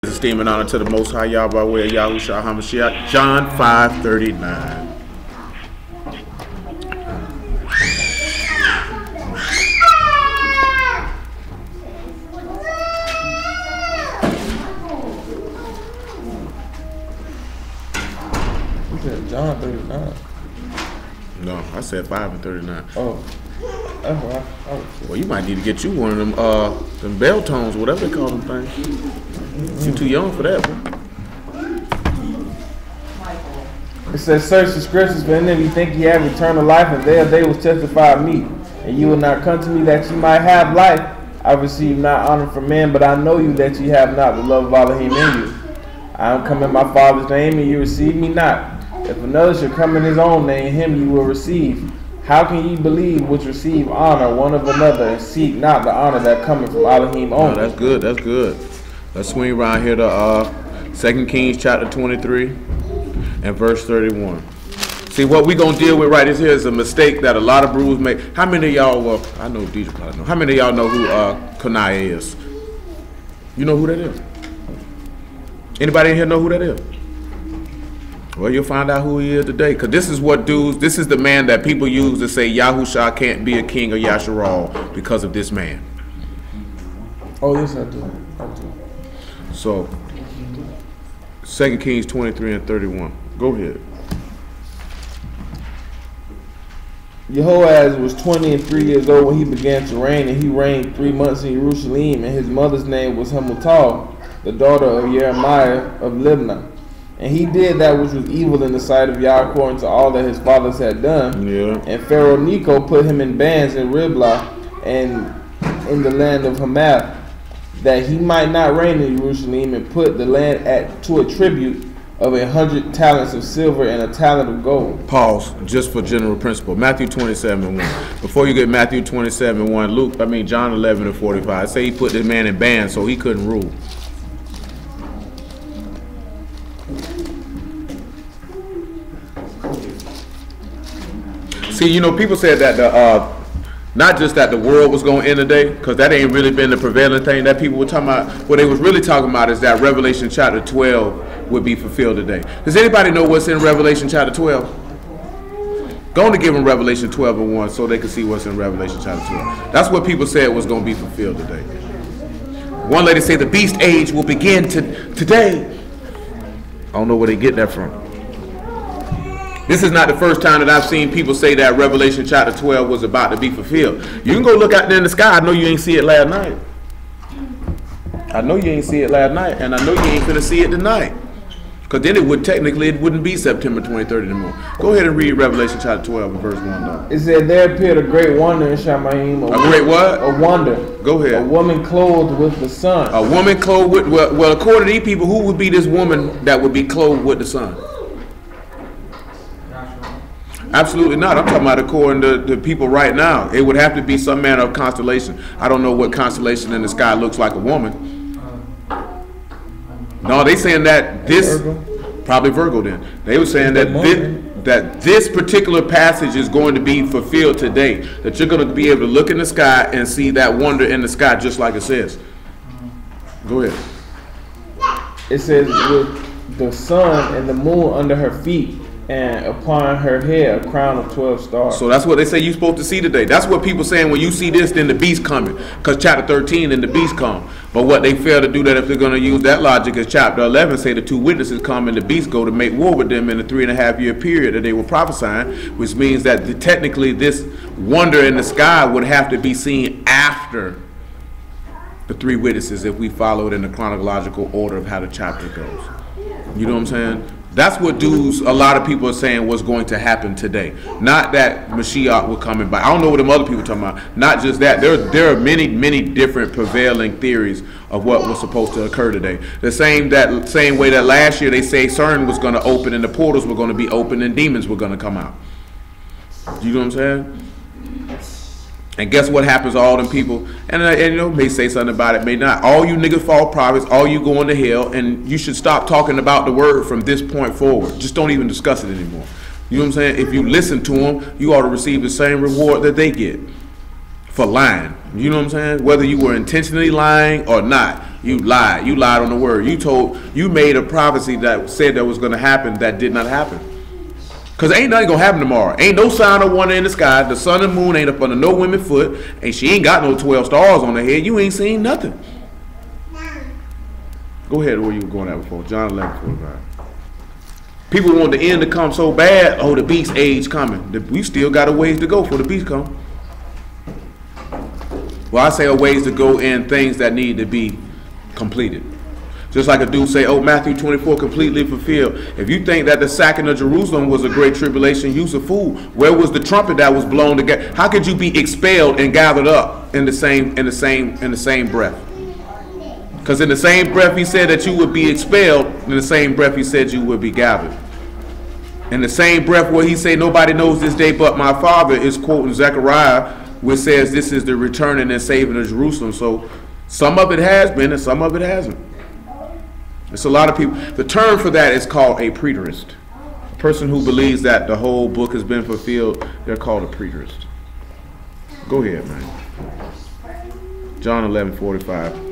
Esteem and honor to the Most High Yah by way of Yahushua HaMashiach. John 5:39. You said John 39. No, I said 5 and 39. Oh, that's what I was saying. Well, you might need to get you one of them bell tones, whatever they call them things. You're too young for that, bro. It says, search the scriptures, for in them you think you have eternal life, and they will testify of me. And you will not come to me that you might have life. I receive not honor from men, but I know you that you have not the love of Elohim in you. I am come in my Father's name, and you receive me not. If another should come in his own name, him you will receive. How can ye believe which receive honor one of another, and seek not the honor that cometh from Elohim only? Oh, that's good, that's good. Let's swing around here to 2 Kings chapter 23 and verse 31. See, what we're going to deal with right here is a mistake that a lot of brews make. How many of y'all, well, I know DJ probably know. How many of y'all know who Kanaya is? You know who that is? Anybody in here know who that is? Well, you'll find out who he is today. Because this is what dudes, this is the man that people use to say Yahusha can't be a king of Yasharal because of this man. Oh, yes, I do. So, 2 Kings 23 and 31. Go ahead. Jehoaz was 23 years old when he began to reign, and he reigned 3 months in Jerusalem, and his mother's name was Hamutal, the daughter of Jeremiah of Libnah. And he did that which was evil in the sight of Yah according to all that his fathers had done. Yeah. And Pharaoh Necho put him in bands in Riblah and in the land of Hamath, that he might not reign in Jerusalem, and put the land to a tribute of 100 talents of silver and a talent of gold. Pause, just for general principle. Matthew 27 and 1. Before you get Matthew 27 and 1, John 11 and 45. Say he put this man in bands so he couldn't rule. See, you know, people said that not just that the world was going to end today, because that ain't really been the prevailing thing that people were talking about. What they was really talking about is that Revelation chapter 12 would be fulfilled today. Does anybody know what's in Revelation chapter 12? Go on to give them Revelation 12 and 1 so they can see what's in Revelation chapter 12. That's what people said was going to be fulfilled today. One lady said the beast age will begin today. I don't know where they get that from. This is not the first time that I've seen people say that Revelation chapter 12 was about to be fulfilled. You can go look out there in the sky. I know you ain't see it last night. I know you ain't see it last night, and I know you ain't gonna see it tonight. Because then it wouldn't be September 23rd anymore. Go ahead and read Revelation chapter 12 and verse 1 though. It said, there appeared a great wonder in Shamayim. A great what? A wonder. Go ahead. A woman clothed with the sun. A woman clothed with, well, according to these people, who would be this woman that would be clothed with the sun? Absolutely not. I'm talking about according to the people right now. It would have to be some manner of constellation. I don't know what constellation in the sky looks like a woman. No, they saying that this, probably Virgo then. They were saying that this particular passage is going to be fulfilled today. That you're going to be able to look in the sky and see that wonder in the sky just like it says. Go ahead. It says with the sun and the moon under her feet, and upon her head a crown of 12 stars. So that's what they say you're supposed to see today. That's what people saying when you see this, then the beast coming. Because chapter 13, then the beast come. But what they fail to do that if they're going to use that logic is chapter 11 say the two witnesses come and the beast go to make war with them in the 3.5 year period that they were prophesying, which means that technically this wonder in the sky would have to be seen after the three witnesses if we followed in the chronological order of how the chapter goes. You know what I'm saying? That's what dudes, a lot of people are saying was going to happen today. Not that Mashiach will come in by. I don't know what them other people are talking about. Not just that. There are many different prevailing theories of what was supposed to occur today. The same way that last year they say CERN was going to open and the portals were going to be open and demons were going to come out. You know what I'm saying? And guess what happens to all them people? And you know, may say something about it, may not. All you niggas false prophets, all you going to hell, and you should stop talking about the word from this point forward. Just don't even discuss it anymore. You know what I'm saying? If you listen to them, you ought to receive the same reward that they get for lying. You know what I'm saying? Whether you were intentionally lying or not. You lied. You lied on the word. You made a prophecy that said that was going to happen that did not happen. Because ain't nothing going to happen tomorrow. Ain't no sign of wonder in the sky. The sun and moon ain't up under no women's foot. And she ain't got no 12 stars on her head. You ain't seen nothing. Go ahead where you were going at before. John 11:45. People want the end to come so bad. Oh, the beast age coming. We still got a ways to go for the beast come. Well, I say a ways to go in things that need to be completed. Just like a dude say, oh, Matthew 24 completely fulfilled. If you think that the sacking of Jerusalem was a great tribulation, you's a fool. Where was the trumpet that was blown together? How could you be expelled and gathered up in the same breath? Because in the same breath he said that you would be expelled, in the same breath he said you would be gathered. In the same breath where he said nobody knows this day but my Father is quoting Zechariah, which says this is the returning and saving of Jerusalem. So some of it has been and some of it hasn't. It's a lot of people. The term for that is called a preterist. A person who believes that the whole book has been fulfilled, they're called a preterist. Go ahead, man. John 11:45.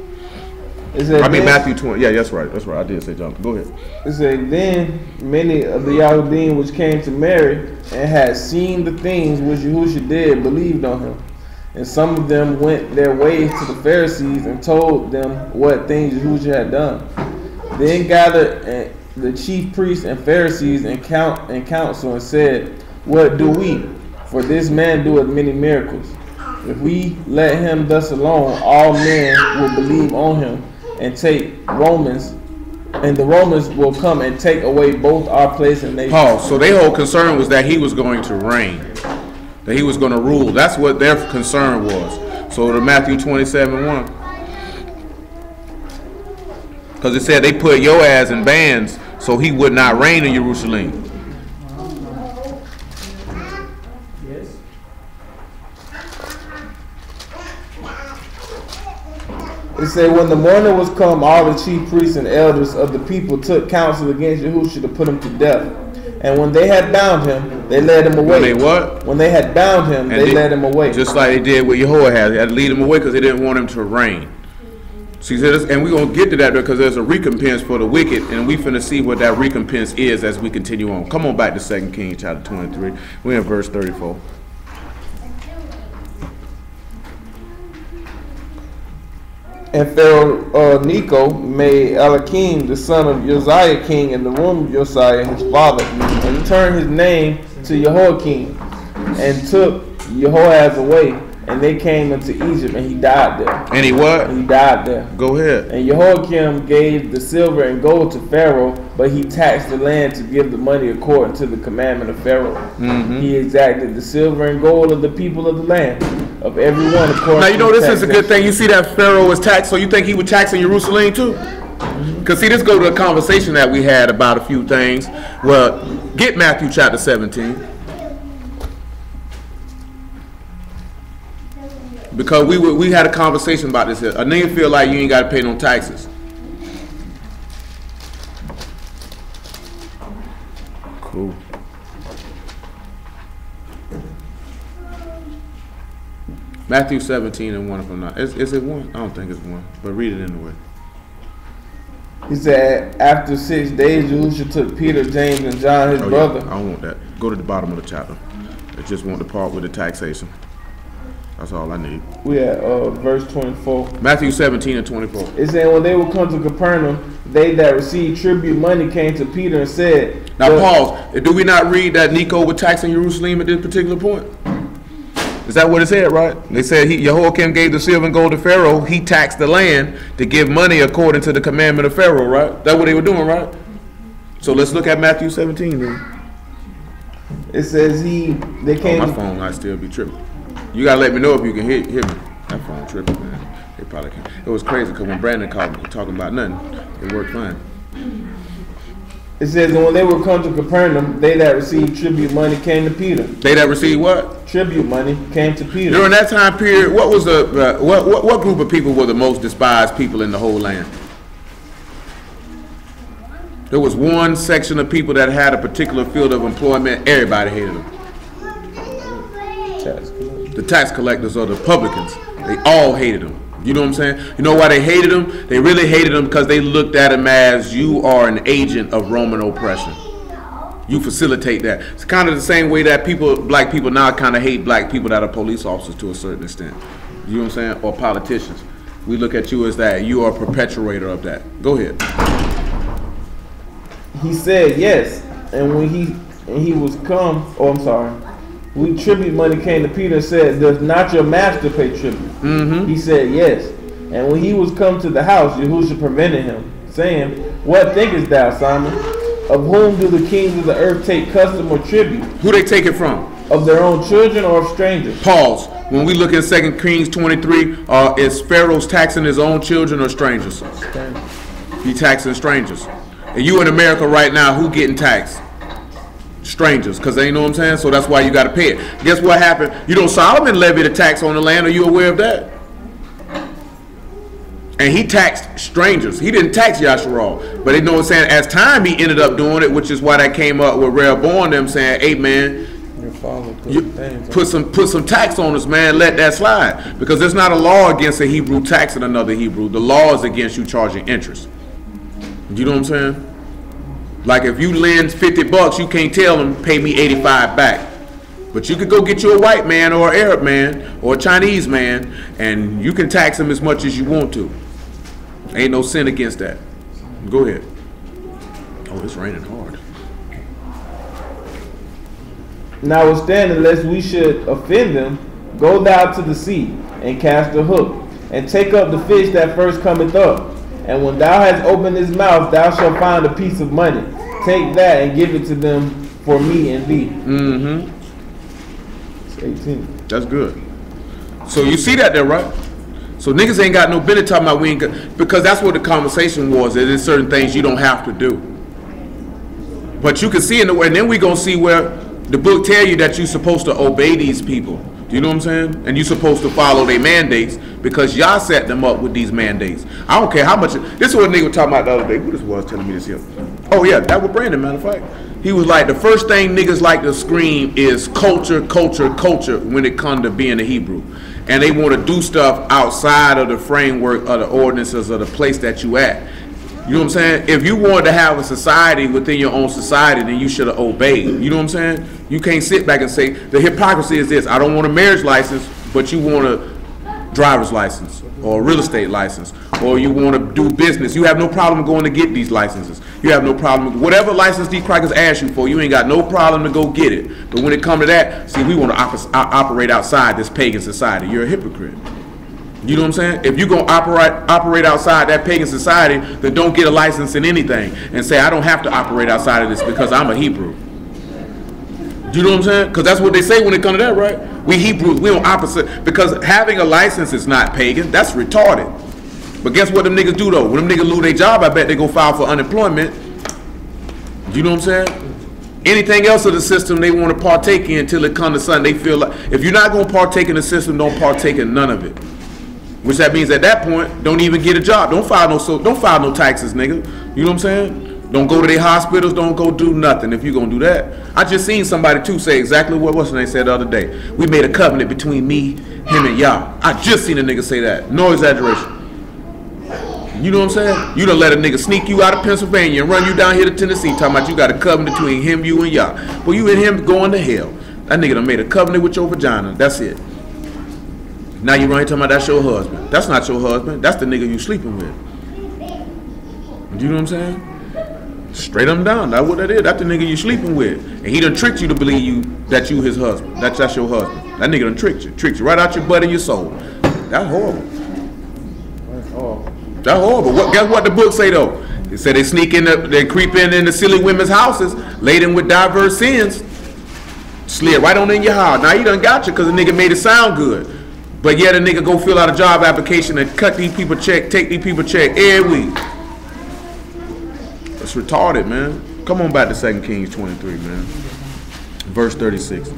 Matthew 20. Yeah, that's right. That's right. I did say John. Go ahead. It said, then many of the Yahudim which came to Mary and had seen the things which Yahushua did believed on him. And some of them went their ways to the Pharisees and told them what things Yahushua had done. Then gathered the chief priests and Pharisees and council and said, what do we? For this man doeth many miracles. If we let him thus alone, all men will believe on him and take Romans, and the Romans will come and take away both our place and nation. Pause. So their whole concern was that he was going to reign, that he was going to rule. That's what their concern was. So to Matthew 27:1. Because it said they put your ass in bands so he would not reign in Jerusalem. It said, when the morning was come, all the chief priests and elders of the people took counsel against Yahushua to put him to death. And when they had bound him, they led him away. When they what? When they had bound him, they led him away. Just like they did with Jehoakim. They had to lead him away because they didn't want him to reign. See, and we're going to get to that because there's a recompense for the wicked, and we finna see what that recompense is as we continue on. Come on back to 2 Kings chapter 23. We're in verse 34. And Pharaoh Necho made Eliakim the son of Josiah king in the room of Josiah his father, and returned his name to Jehoakim, and took Jehoaz away, and they came into Egypt, and he died there. And he what? And he died there. Go ahead. And Jehoakim gave the silver and gold to Pharaoh, but he taxed the land to give the money according to the commandment of Pharaoh. He exacted the silver and gold of the people of the land, of everyone according. Now you know this is a good thing. You see that Pharaoh was taxed, so you think he would tax in Jerusalem too? Because see, this go to a conversation that we had about a few things. Well, get Matthew chapter 17. Because we had a conversation about this here. A nigga feel like you ain't got to pay no taxes. Cool. Matthew 17 and 1 if I'm not. Is it 1? I don't think it's 1. But read it anyway. He said, after 6 days, Yahushua took Peter, James, and John, his brother. Yeah, I don't want that. Go to the bottom of the chapter. I just want the part with the taxation. That's all I need. We at verse 24. Matthew 17 and 24. It said, when they were come to Capernaum, they that received tribute money came to Peter and said. Now pause. Do we not read that Necho was taxing Jerusalem at this particular point? Is that what it said, right? They said Jehoakim gave the silver and gold to Pharaoh. He taxed the land to give money according to the commandment of Pharaoh, right? That's what they were doing, right? So let's look at Matthew 17 then. It says they came. My phone might still be tripping. You gotta let me know if you can hear me. That phone tripping, man. They probably can't. It was crazy because when Brandon called me talking about nothing, it worked fine. It says, and when they were come to Capernaum, they that received tribute money came to Peter. They that received what? Tribute money came to Peter. During that time period, what was the what group of people were the most despised people in the whole land? There was one section of people that had a particular field of employment. Everybody hated them. The tax collectors or the publicans. They all hated them. You know what I'm saying? You know why they hated him? They really hated him because they looked at him as you are an agent of Roman oppression. You facilitate that. It's kind of the same way that black people now kind of hate black people that are police officers to a certain extent. You know what I'm saying? Or politicians. We look at you as that. You are a perpetuator of that. Go ahead. He said yes, and when he was come, when tribute money came to Peter and said, does not your master pay tribute? He said yes. And when he was come to the house, Yahushua prevented him, saying, what thinkest thou, Simon? Of whom do the kings of the earth take custom or tribute? Who they take it from? Of their own children or of strangers? Pause. When we look at 2 Kings 23, is Pharaoh's taxing his own children or strangers? He taxing strangers. And you in America right now, who getting taxed? Strangers, because they know what I'm saying? So that's why you got to pay it. Guess what happened? You know, Solomon levied a tax on the land. Are you aware of that? And he taxed strangers. He didn't tax Yasharal. But they know what I'm saying? As time, he ended up doing it, which is why that came up with Rehoboam them saying, hey, man, put some tax on us, man. Let that slide. Because there's not a law against a Hebrew taxing another Hebrew. The law is against you charging interest. You know what I'm saying? Like if you lend 50 bucks, you can't tell them, pay me 85 back. But you could go get you a white man or an Arab man or a Chinese man, and you can tax him as much as you want to. Ain't no sin against that. Go ahead. Oh, it's raining hard. Notwithstanding, lest we should offend them, go thou to the sea, and cast a hook, and take up the fish that first cometh up. And when thou hast opened his mouth, thou shalt find a piece of money. Take that and give it to them for me and thee. It's 18. That's good. So you see that there, right? So niggas ain't got no business talking about we ain't got, because that's what the conversation was. There's certain things you don't have to do. But you can see in the way, and then we gonna see where the book tell you that you're supposed to obey these people. You know what I'm saying? And you're supposed to follow their mandates because y'all set them up with these mandates. I don't care how much. This is what a nigga was talking about the other day. Who this was telling me this here? Oh yeah, that was Brandon, matter of fact. He was like, the first thing niggas like to scream is culture, culture, culture when it comes to being a Hebrew. And they want to do stuff outside of the framework of the ordinances of the place that you at. You know what I'm saying? If you wanted to have a society within your own society, then you should have obeyed. You know what I'm saying? You can't sit back and say, the hypocrisy is this: I don't want a marriage license, but you want a driver's license or a real estate license, or you want to do business. You have no problem going to get these licenses. You have no problem. Whatever license these crackers ask you for, you ain't got no problem to go get it. But when it comes to that, see, we want to operate outside this pagan society. You're a hypocrite. You know what I'm saying? If you're going to operate outside that pagan society, then don't get a license in anything and say, I don't have to operate outside of this because I'm a Hebrew. You know what I'm saying? Because that's what they say when it comes to that, right? We Hebrews, we don't opposite. Because having a license is not pagan. That's retarded. But guess what them niggas do, though? When them niggas lose their job, I bet they go file for unemployment. You know what I'm saying? Anything else of the system they want to partake in until it comes to something they feel like, if you're not going to partake in the system, don't partake in none of it. Which that means at that point, don't even get a job. Don't file no taxes, nigga. You know what I'm saying? Don't go to their hospitals. Don't go do nothing if you're gonna do that. I just seen somebody too say exactly what they said the other day. We made a covenant between me, him, and y'all. I just seen a nigga say that. No exaggeration. You know what I'm saying? You done let a nigga sneak you out of Pennsylvania and run you down here to Tennessee talking about you got a covenant between him, you, and y'all. Well, you and him going to hell. That nigga done made a covenant with your vagina. That's it. Now you run here talking about that's your husband. That's not your husband. That's the nigga you sleeping with. You know what I'm saying? Straight up and down. That's what that is. That's the nigga you sleeping with. And he done tricked you to believe that you his husband. That's your husband. That nigga done tricked you. Tricked you right out your butt and your soul. That's horrible. That's horrible. That's horrible. Guess what the book say though? It said they sneak in, they creep in the silly women's houses, laden with diverse sins, slid right on in your house. Now you done got you because the nigga made it sound good. But yet a nigga go fill out a job application and cut these people check, take these people check every week. That's retarded, man. Come on back to 2 Kings 23, man. Verse 36.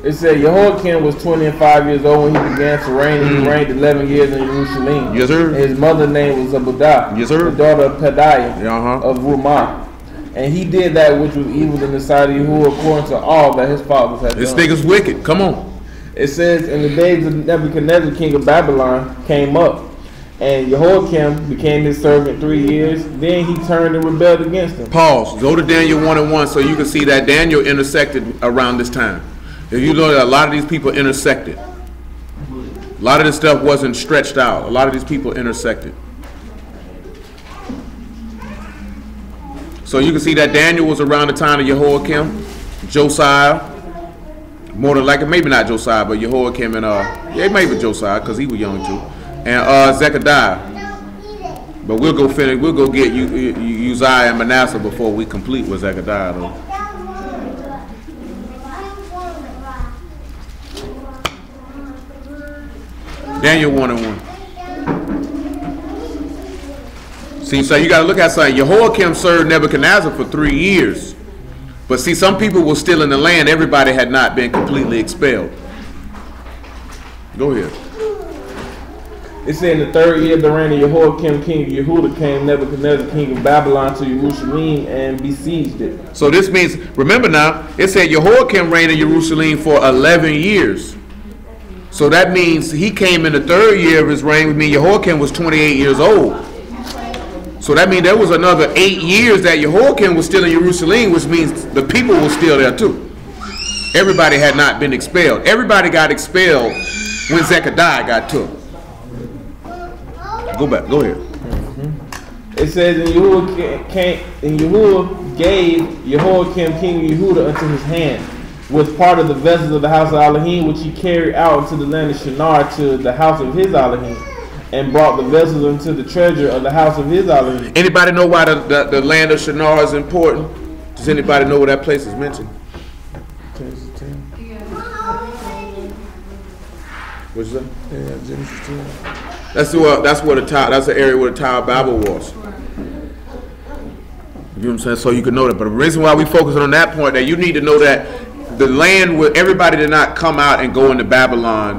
It said Jehoakim was 25 years old when he began to reign, and he reigned 11 years in Jerusalem. Yes, sir. And his mother's name was Abudah, yes, sir, the daughter of Pedaiah of Rumah. And he did that which was evil in the sight of Yahuwah according to all that his fathers had done. This nigga's wicked. Come on. It says, in the days of Nebuchadnezzar, king of Babylon, came up, and Jehoakim became his servant 3 years. Then he turned and rebelled against him. Pause. Go to Daniel 1:1 so you can see that Daniel intersected around this time. If you know that a lot of these people intersected. A lot of this stuff wasn't stretched out. A lot of these people intersected. So you can see that Daniel was around the time of Jehoakim, Josiah, more than likely, maybe not Josiah, but Jehoakim and yeah, maybe Josiah because he was young too, and Zechariah. But we'll go finish. We'll go get Uzziah and Manasseh before we complete with Zechariah though. Daniel 1:1. See, so you got to look at something. Jehoakim served Nebuchadnezzar for 3 years. But see, some people were still in the land. Everybody had not been completely expelled. Go ahead. It said, in the 3rd year of the reign of Jehoakim, king of Yehuda, came Nebuchadnezzar, king of Babylon, to Jerusalem and besieged it. So this means, remember now, it said Jehoakim reigned in Jerusalem for 11 years. So that means he came in the 3rd year of his reign, which means Jehoakim was 28 years old. So that means there was another 8 years that Jehoakim was still in Jerusalem, which means the people were still there too. Everybody had not been expelled. Everybody got expelled when Zechariah got took. Go back. Go ahead. It says, and Yahuwah gave Jehoakim king of Yehuda unto his hand, with part of the vessels of the house of Elohim, which he carried out into the land of Shinar to the house of his Elohim, and brought the vessels into the treasure of the house of his Elohim. Anybody know why the land of Shinar is important? Does anybody know where that place is mentioned? What's that? That's where the tower. That's the area where the Tower of Babel was. You know what I'm saying? So you can know that. But the reason why we focus on that point, that you need to know that the land where everybody did not come out and go into Babylon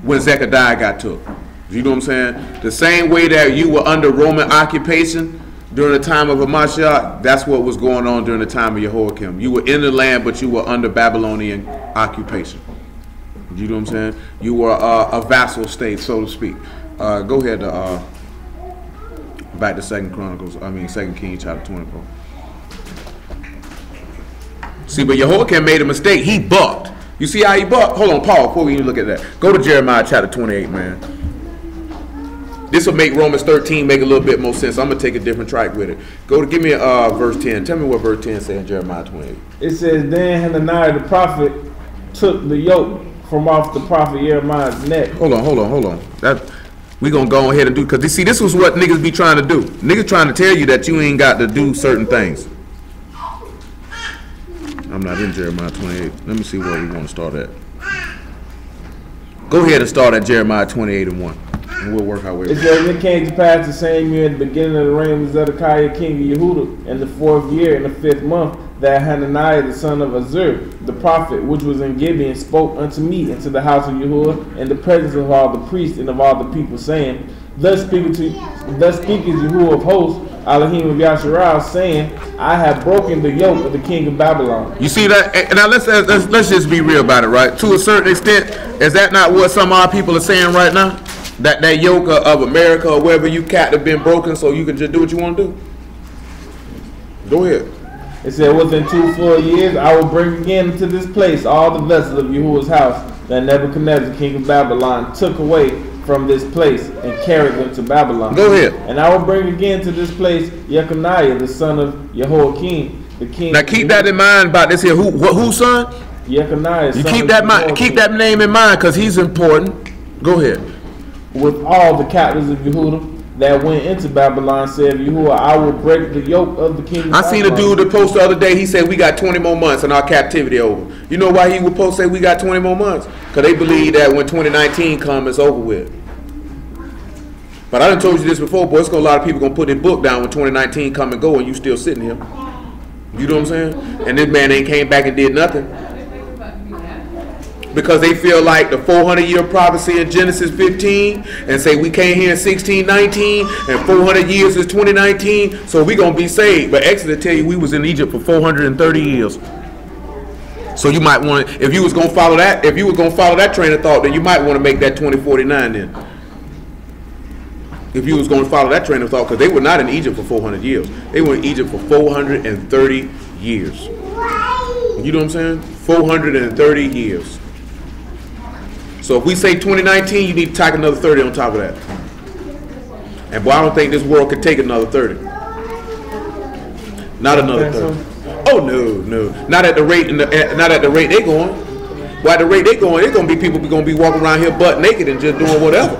when Zechariah got took. You know what I'm saying? The same way that you were under Roman occupation during the time of Hamashiach, that's what was going on during the time of Jehoakim. You were in the land, but you were under Babylonian occupation. You know what I'm saying? You were a vassal state, so to speak. Go ahead to back to 2 Kings chapter 24. See, but Jehoakim made a mistake. He bucked. You see how he bucked? Hold on, Paul, before we even look at that. Go to Jeremiah chapter 28, man. This will make Romans 13 make a little bit more sense. I'm going to take a different track with it. Give me verse 10. Tell me what verse 10 says in Jeremiah 28. It says, then Hananiah the prophet took the yoke from off the prophet Jeremiah's neck. Hold on. We're going to go ahead and do, because you see, this was what niggas be trying to do. Niggas trying to tell you that you ain't got to do certain things. I'm not in Jeremiah 28. Let me see where we want to start at. Go ahead and start at Jeremiah 28:1. And we'll work our way. It says, it came to pass the same year, at the beginning of the reign of Zedekiah king of Yehuda, in the 4th year, in the 5th month, that Hananiah the son of Azur, the prophet, which was in Gibeon, spoke unto me into the house of Yahuwah, in the presence of all the priests and of all the people, saying, Thus speaketh Yahuwah of hosts, Elohim of Yasharal, saying, I have broken the yoke of the king of Babylon. You see that? And now let's just be real about it, right? To a certain extent, is that not what some of our people are saying right now? That yoke of America or wherever you cat have been broken, so you can just do what you want to do? Go ahead. It said, within 2 full years, I will bring again to this place all the vessels of Yahuwah's house that Nebuchadnezzar, king of Babylon, took away from this place and carried them to Babylon. Go ahead. And I will bring again to this place Jeconiah, the son of Jehoakim, the king. Now keep that in mind about this here. Who son? Jeconiah. You keep that name in mind because he's important. Go ahead. With all the captives of Yehuda that went into Babylon, said Yahuwah, I will break the yoke of the king of Babylon. I seen a dude that post the other day, he said we got 20 more months and our captivity over. You know why he would post say we got 20 more months? Because they believe that when 2019 comes, it's over with. But I done told you this before, boy, it's gonna a lot of people gonna put their book down when 2019 come and go and you still sitting here. You know what I'm saying? And this man ain't came back and did nothing. Because they feel like the 400-year prophecy in Genesis 15 and say we came here in 1619 and 400 years is 2019, so we gonna be saved. But Exodus tell you we was in Egypt for 430 years. So you might want to, if you was gonna follow that, train of thought, then you might want to make that 2049 then. If you was going to follow that train of thought, because they were not in Egypt for 400 years. They were in Egypt for 430 years. You know what I'm saying? 430 years. So if we say 2019, you need to tack another 30 on top of that. And boy, I don't think this world could take another 30. Not another 30. Oh no. Not at the rate they going. Well, at the rate they going, it's gonna be people gonna be walking around here butt naked and just doing whatever.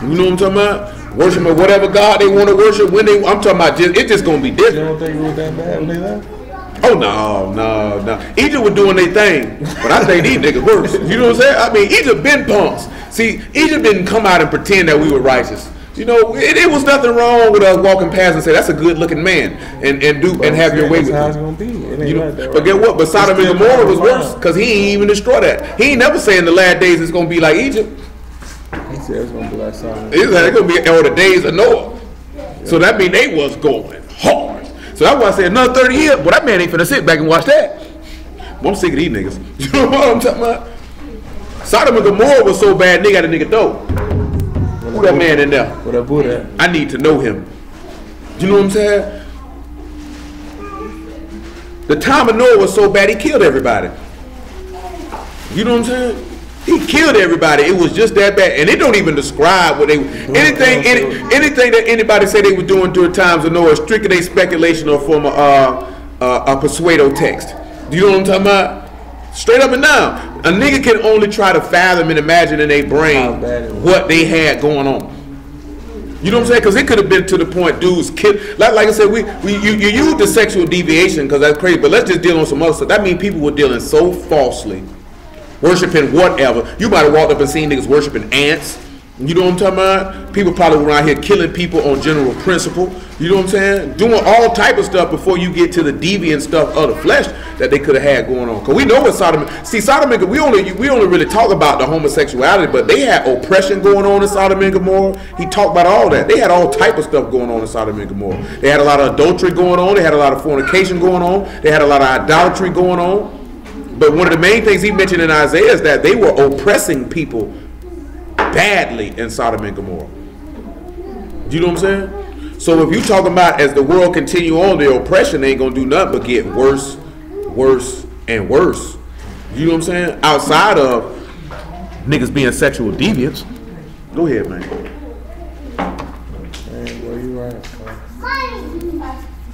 You know what I'm talking about? Worshiping whatever God they want to worship when they. I'm talking about it's just gonna be different. You don't think it was that bad when they left? Oh no. Egypt was doing their thing, but I think these niggas worse. You know what I'm saying? I mean, Egypt been punks. See, Egypt didn't come out and pretend that we were righteous. You know, it was nothing wrong with us walking past and say that's a good looking man and have your way with him. You know, but get what? But Sodom and Gomorrah was worse because he ain't even destroy that. He ain't never say in the last days it's gonna be like Egypt. He said it's gonna be like Sodom. It's gonna be all the days of Noah. Yeah. So that means they was going hard. So that's why I said another 30 years. But that man ain't finna sit back and watch that. Well, I'm sick of these niggas. You know what I'm talking about? Sodom and Gomorrah was so bad, they got a nigga dope. Who that man in there? What that Buddha? I need to know him. You know what I'm saying? The time of Noah was so bad he killed everybody. You know what I'm saying? He killed everybody. It was just that bad, and they don't even describe what they anything that anybody say they were doing during times of Noah. Strictly a speculation or from a persuado text. You know what I'm talking about? Straight up and down. A nigga can only try to fathom and imagine in their brain what they had going on. You know what I'm saying? Because it could have been to the point dudes killed. Like I said, you use the sexual deviation because that's crazy. But let's just deal on some other stuff. That means people were dealing so falsely, worshiping whatever. You might have walked up and seen niggas worshiping ants. You know what I'm talking about? People probably were around here killing people on general principle. You know what I'm saying? Doing all type of stuff before you get to the deviant stuff of the flesh that they could have had going on. Because we know what Sodom. See, Sodom and Gomorrah, we only really talk about the homosexuality, but they had oppression going on in Sodom and Gomorrah. He talked about all that. They had all type of stuff going on in Sodom and Gomorrah. They had a lot of adultery going on. They had a lot of fornication going on. They had a lot of idolatry going on. But one of the main things he mentioned in Isaiah is that they were oppressing people badly in Sodom and Gomorrah. You know what I'm saying? So if you talking about as the world continue on, the oppression ain't gonna do nothing but get worse, worse, and worse. You know what I'm saying? Outside of niggas being sexual deviants. Go ahead, man. Well, you right.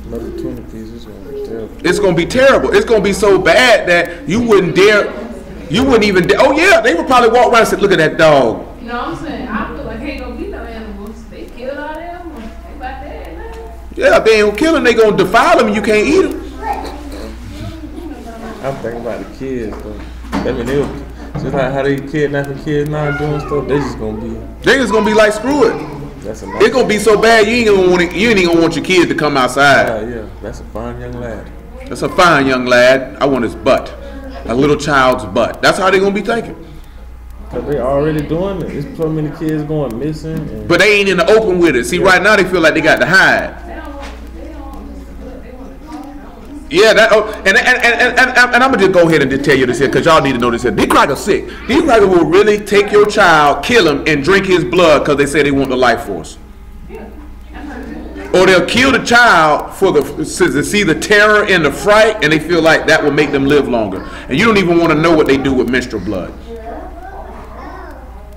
Another 20 pieces gonna be terrible. It's gonna be terrible. It's gonna be so bad that you wouldn't dare. You wouldn't even dare. Oh yeah, they would probably walk around and say, "Look at that dog." You know what I'm saying? I feel like ain't gonna be no animals. They killed all the animals. They about that. Yeah, if they ain't gonna kill them, they gonna defile them and you can't eat them. I'm thinking about the kids though. I mean, they just like how they kidnapping kids now and doing stuff. They just gonna be like, screw it. It's gonna be so bad you ain't even gonna want your kids to come outside. Yeah, that's a fine young lad. That's a fine young lad. I want his butt, a little child's butt. That's how they gonna be thinking. Cause they already doing it. There's so many kids going missing. But they ain't in the open with it. See, right now they feel like they got to hide. Yeah, and I'm gonna just go ahead and just tell you this here because y'all need to know this here. These crackers sick. These crackers will really take your child, kill him, and drink his blood because they say they want the life force. Or they'll kill the child to see the terror and the fright, and they feel like that will make them live longer. And you don't even want to know what they do with menstrual blood.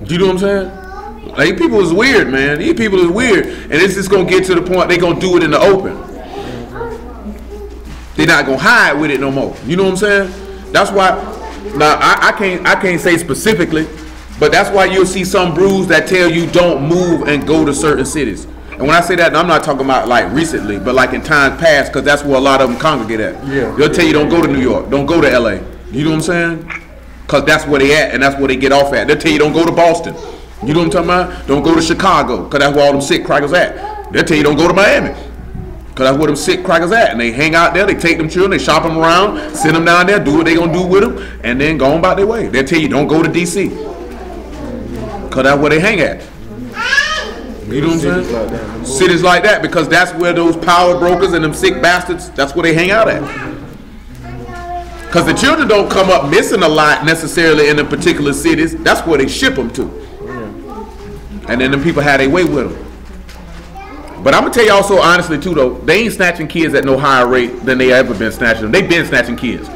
You know what I'm saying? Like, these people is weird, man. These people is weird, and it's just gonna get to the point they gonna do it in the open. They're not gonna hide with it no more. You know what I'm saying? That's why. Now I can't say specifically, but that's why you'll see some brews that tell you don't move and go to certain cities. And when I say that, I'm not talking about like recently, but like in times past, because that's where a lot of them congregate at. Yeah. They'll tell you don't go to New York, don't go to LA. You know what I'm saying? Because that's where they at, and that's where they get off at. They'll tell you don't go to Boston. You know what I'm talking about? Don't go to Chicago, because that's where all them sick crackers at. They'll tell you don't go to Miami, because that's where them sick crackers at. And they hang out there, they take them children, they shop them around, send them down there, do what they gonna do with them, and then go on about their way. They'll tell you don't go to D.C., because that's where they hang at. You know what I'm saying? Cities like that, because that's where those power brokers and them sick bastards, that's where they hang out at. Because the children don't come up missing a lot necessarily in the particular cities. That's where they ship them to. And then the people had their way with them. But I'm going to tell you also honestly too though, they ain't snatching kids at no higher rate than they ever been snatching them. They been snatching kids.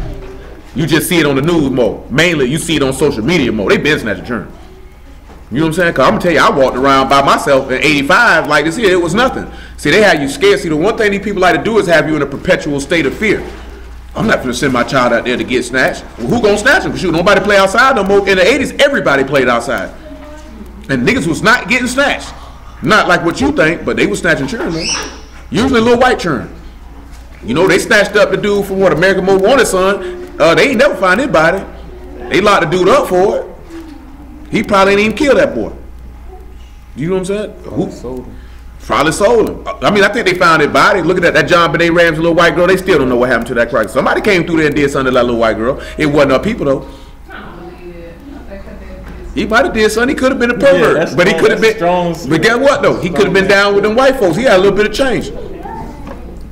You just see it on the news more. Mainly you see it on social media more. They been snatching children. You know what I'm saying? Because I'm going to tell you, I walked around by myself in 85 like this here. It was nothing. See, they had you scared. See, the one thing these people like to do is have you in a perpetual state of fear. I'm not going to send my child out there to get snatched. Well, who going to snatch him? Shoot, nobody play outside no more. In the 80s, everybody played outside. And niggas was not getting snatched. Not like what you think, but they was snatching children, man. Usually little white children. You know, they snatched up the dude from what, American Most Wanted son. They ain't never find his body. They locked the dude up for it. He probably ain't even killed that boy. You know what I'm saying? Who sold him? Probably sold him. I mean, I think they found his body. Look at that John Benet Ramsey little white girl. They still don't know what happened to that crack. Somebody came through there and did something to that little white girl. It wasn't our people though. He might have did something. He could have been a pervert, yeah, but he could have been. But guess what though? He could have been down with them white folks. He had a little bit of change.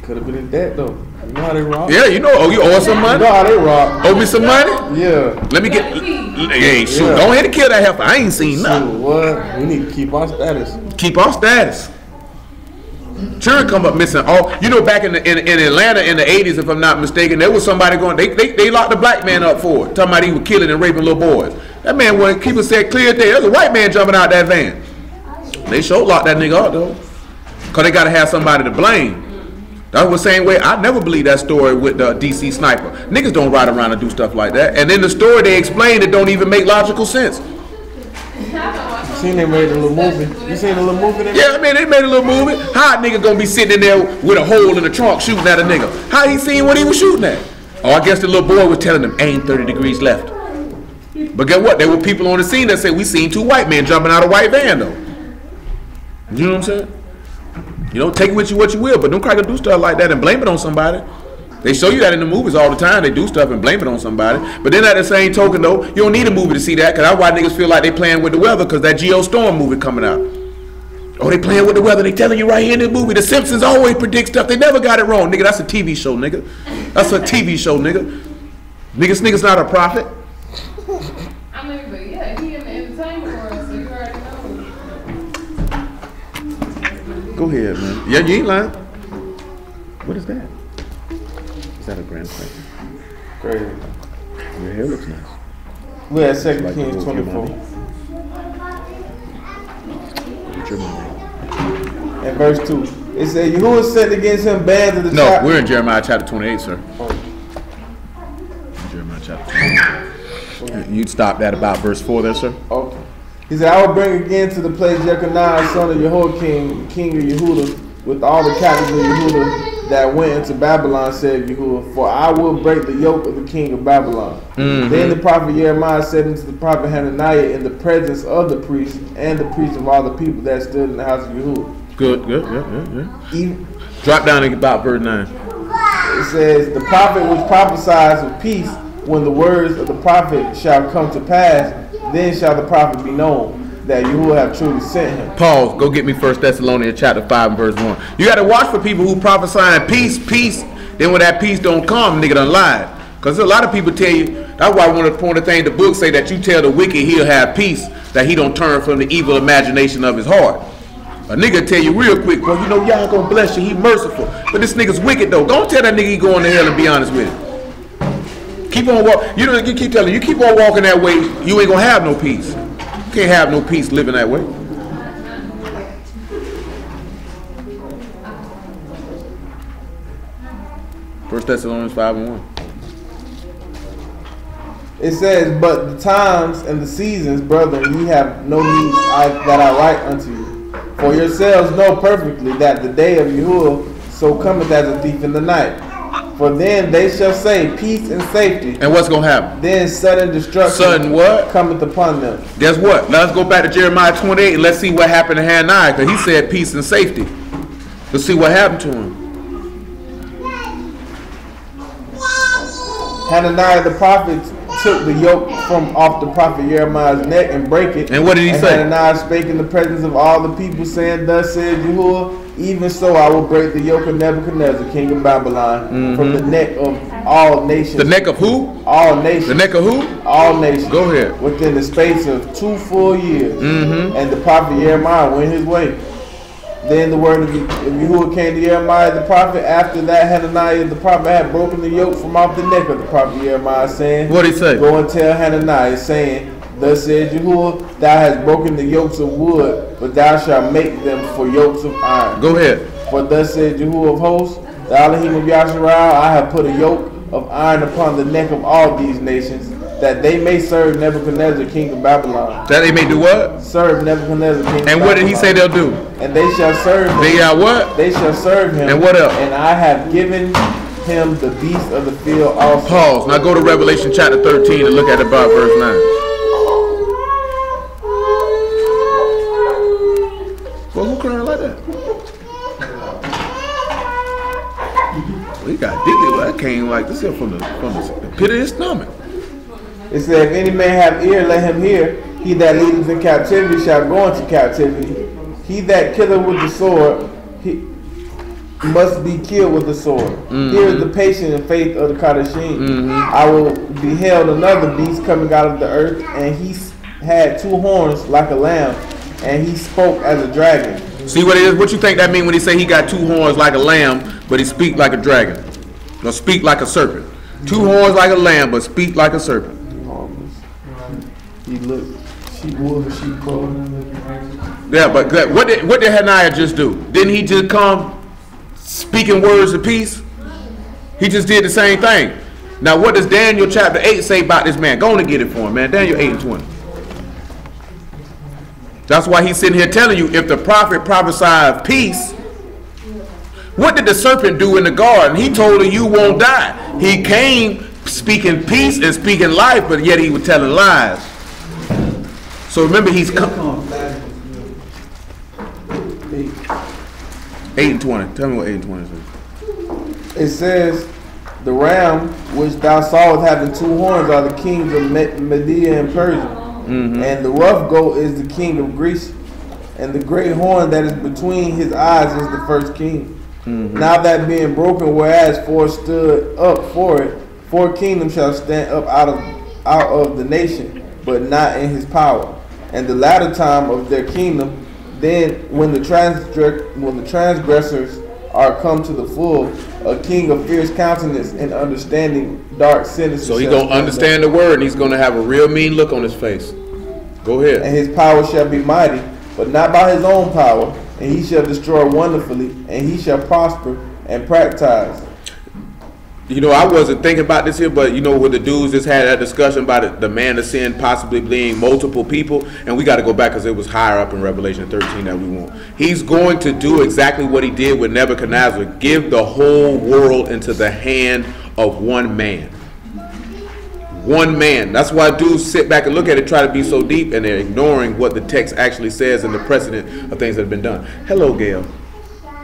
Could have been in debt though. You know how they rob? Yeah, you know. Oh, you owe some money? You know how they rob? Owe me some money? Yeah. Let me get. Hey, shoot. Yeah. Go ahead and kill that heifer. I ain't seen nothing. What? We need to keep our status. Keep our status. Children come up missing. Oh, you know, back in Atlanta in the 80s, if I'm not mistaken, there was somebody going. They locked a black man up for it, talking about he was killing and raping little boys. That man, when people said clear day, there's a white man jumping out that van. They sure locked that nigga up though, cause they gotta have somebody to blame. That was the same way. I never believed that story with the DC sniper. Niggas don't ride around and do stuff like that. And then the story they explained, it don't even make logical sense. You seen they made a little movie? You seen a little movie? Yeah, I mean they made a little movie. How a nigga gonna be sitting in there with a hole in the trunk shooting at a nigga? How he seen what he was shooting at? Oh, I guess the little boy was telling them, ain't 30 degrees left. But guess what? There were people on the scene that said we seen two white men jumping out of a white van though. You know what I'm saying? You know, take it with you what you will, but don't crackers do stuff like that and blame it on somebody. They show you that in the movies all the time. They do stuff and blame it on somebody. But then at the same token though, you don't need a movie to see that, because that's why niggas feel like they playing with the weather, because that Geostorm movie coming out. Oh, they playing with the weather. They telling you right here in this movie, the Simpsons always predict stuff. They never got it wrong. Nigga, that's a TV show, nigga. That's a TV show, nigga. Nigga's not a prophet. I mean, but yeah, he in the entertainment world, so you already know. Go ahead, man. Yeah, you ain't lying. What is that? Is that a grandson? Great. Your hair looks nice. We're at 2 Kings 24. What's your money? And verse 2. It said, Yahuwah sent against him bands of the No, we're in Jeremiah chapter 28, sir. Jeremiah chapter 28. You'd stop at about verse 4 there, sir. Okay. He said, I will bring again to the place Jeconiah, son of Jehoakim, king of Yehuda, with all the captives of Yehuda that went into Babylon, said Yahuwah, for I will break the yoke of the king of Babylon. Then the prophet Jeremiah said unto the prophet Hananiah in the presence of the priests and the priests of all the people that stood in the house of Yahuwah. Good. Yeah. Drop down to about verse 9. It says, the prophet which prophesies of peace, when the words of the prophet shall come to pass, then shall the prophet be known that Yahuwah have truly sent him. Pause. Go get me 1 Thessalonians chapter 5 and verse 1. You got to watch for people who prophesying peace. Then when that peace don't come, nigga done lied. Because a lot of people tell you, that's why one of the things the book say, that you tell the wicked he'll have peace, that he don't turn from the evil imagination of his heart. A nigga tell you real quick, well, you know, y'all gonna bless you, he merciful. But this nigga's wicked though. Don't tell that nigga he going to hell and be honest with him. Keep on walking. You keep telling you keep on walking that way, you ain't gonna have no peace. You can't have no peace living that way. 1 Thessalonians 5 and 1. It says, but the times and the seasons, brethren, ye have no need that I write unto you. For yourselves know perfectly that the day of Yahuwah so cometh as a thief in the night. For then they shall say, peace and safety. And what's going to happen? Then sudden destruction sudden what? cometh upon them. Guess what? Let's go back to Jeremiah 28 and let's see what happened to Hananiah, because he said peace and safety. Let's see what happened to him. Hananiah the prophet took the yoke from off the prophet Jeremiah's neck and break it. And what did he say? Hananiah spake in the presence of all the people, saying, thus said Yahuwah, even so I will break the yoke of Nebuchadnezzar, king of Babylon, from the neck of all nations. The neck of who? All nations. The neck of who? All nations. Go ahead. Within the space of 2 full years. And the prophet Jeremiah went his way. Then the word of Jehoakim came to Jeremiah the prophet. After that, Hananiah the prophet had broken the yoke from off the neck of the prophet Jeremiah, saying, What did he say? Go and tell Hananiah, saying, Thus said Jehoakim, thou hast broken the yokes of wood, but thou shalt make them for yokes of iron. Go ahead. For thus said Jehoakim of hosts, the Elohim of Yasharal, I have put a yoke of iron upon the neck of all these nations, that they may serve Nebuchadnezzar, king of Babylon. That they may do what? Serve Nebuchadnezzar, king of Babylon. And what did he say they'll do? And they shall serve him. They got what? They shall serve him. And what else? And I have given him the beasts of the field also. Pause. Now go to Revelation chapter 13 and look at about verse 9. Well, who crying like that? Well, he got deep. That came like this here from the pit of his stomach. It said, if any man have ear, let him hear. He that leadeth in captivity shall go into captivity. He that killeth with the sword, he must be killed with the sword. Here is the patience and faith of the Kadeshim. I will beheld another beast coming out of the earth, and he had 2 horns like a lamb, and he spoke as a dragon. See what it is? What you think that mean when he say he got 2 horns like a lamb, but he speak like a dragon? No, speak like a serpent. 2 horns like a lamb, but speak like a serpent. He looked sheep wolf and sheep clothing. Yeah, but what did Hananiah just do? Didn't he just come speaking words of peace? He just did the same thing. Now what does Daniel chapter 8 say about this man? Go on and get it for him, man. Daniel 8 and 20. That's why he's sitting here telling you, if the prophet prophesied peace, what did the serpent do in the garden? He told her, you won't die. He came speaking peace and speaking life, but yet he was telling lies. So remember, he's come. 8 and 20. Tell me what 8 and 20 says. It says, the ram which thou sawest having 2 horns are the kings of Media and Persia. And the rough goat is the king of Greece. And the great horn that is between his eyes is the first king. Now that being broken, whereas 4 stood up for it, 4 kingdoms shall stand up out of the nation, but not in his power. And the latter time of their kingdom, then when the transgressors are come to the full, a king of fierce countenance and understanding dark sinister. So he's going to understand the word, and he's going to have a real mean look on his face. Go ahead. And his power shall be mighty, but not by his own power. And he shall destroy wonderfully, and he shall prosper and practice. You know, I wasn't thinking about this here, but you know, when the dudes just had that discussion about the man of sin possibly being multiple people, and we got to go back because it was higher up in Revelation 13 that we want. He's going to do exactly what he did with Nebuchadnezzar, give the whole world into the hand of one man. One man. That's why dudes sit back and look at it, try to be so deep, and they're ignoring what the text actually says and the precedent of things that have been done. Hello, Gail.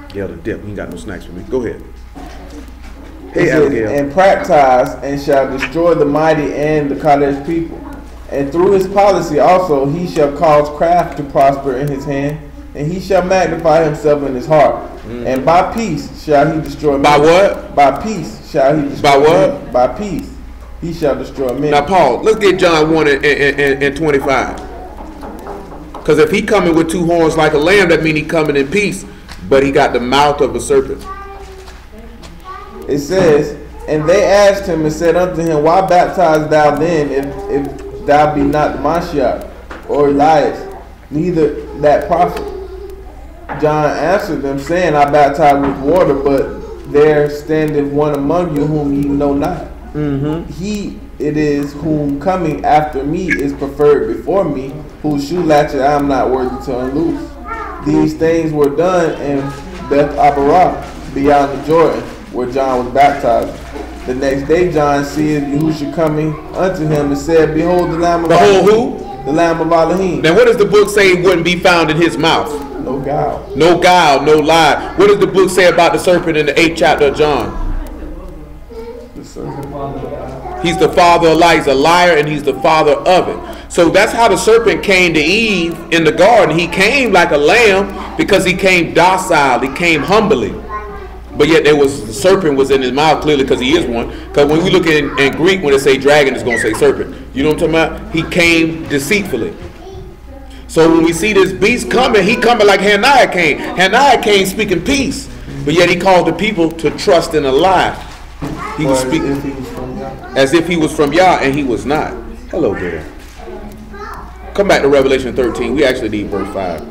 Gail the dip. He ain't got no snacks for me. Go ahead. Hey, Abigail. And practice and shall destroy the mighty and the Kadesh people. And through his policy also he shall cause craft to prosper in his hand, and he shall magnify himself in his heart. And by peace shall he destroy men. By what? By peace shall he destroy By what? men. By peace he shall destroy men. Now, Paul, let's get John 1 and 25. Because if he coming with 2 horns like a lamb, that means he coming in peace, but he got the mouth of a serpent. It says, and they asked him and said unto him, why baptize thou then if thou be not the Mashiach or Elias, neither that prophet? John answered them, saying, I baptize with water, but there standeth one among you whom ye know not. He it is whom coming after me is preferred before me, whose shoe latchet I am not worthy to unloose. These things were done in Beth Abarah, beyond the Jordan, where John was baptized. The next day John seeth Yahushua coming unto him and said, behold, the Lamb of Behold who? The Lamb of Elohim. Now what does the book say wouldn't be found in his mouth? No guile. No guile, no lie. What does the book say about the serpent in the 8th chapter of John? The serpent. He's the father of lies, a liar, and he's the father of it. So that's how the serpent came to Eve in the garden. He came like a lamb because he came docile. He came humbly. But yet the serpent was in his mouth clearly because he is one. Because when we look in Greek, when they say dragon, it's going to say serpent. You know what I'm talking about? He came deceitfully. So when we see this beast coming, he coming like Hananiah came. Hananiah came speaking peace. But yet he called the people to trust in a lie. He was speaking as if he was from Yah, and he was not. Hello there. Come back to Revelation 13. We actually need verse 5.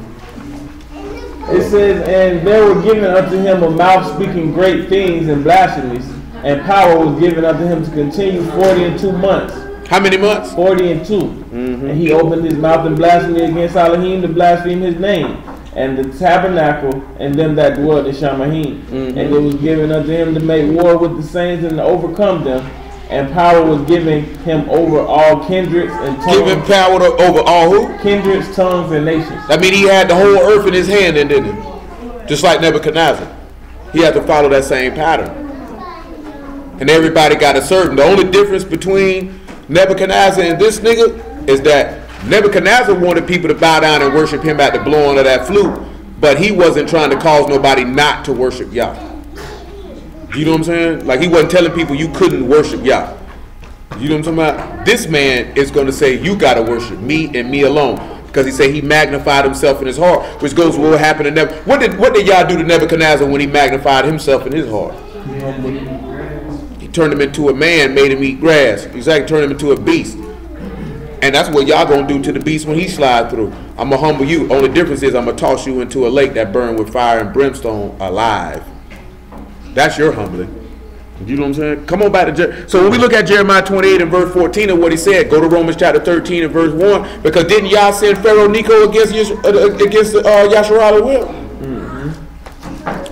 It says, and there were given unto him a mouth speaking great things and blasphemies, and power was given unto him to continue 42 months. How many months? 42. And he opened his mouth in blasphemy against Elohim to blaspheme his name, and the tabernacle, and them that dwelt in Shamahim. And it was given unto him to make war with the saints and to overcome them. And power was given him over all kindreds and tongues. Given power over all who? Kindreds, tongues, and nations. I mean, he had the whole earth in his hand, didn't he? Just like Nebuchadnezzar. He had to follow that same pattern. And everybody got to serve him. The only difference between Nebuchadnezzar and this nigga is that Nebuchadnezzar wanted people to bow down and worship him at the blowing of that flute, but he wasn't trying to cause nobody not to worship Yah. You know what I'm saying? Like, he wasn't telling people you couldn't worship Yah. You know what I'm talking about? This man is going to say you got to worship me and me alone, because he said he magnified himself in his heart, which goes with what happened to Nebuchadnezzar. What did Yah do to Nebuchadnezzar when he magnified himself in his heart? He turned him into a man, made him eat grass. Exactly, turned him into a beast. And that's what y'all gonna do to the beast when he slide through. I'm gonna humble you. Only difference is I'm gonna toss you into a lake that burned with fire and brimstone alive. That's your humbling. You know what I'm saying? Come on back to so when we look at Jeremiah 28 and verse 14 and what he said, go to Romans chapter 13 and verse 1, because didn't y'all send Pharaoh Necho against Yasharal will?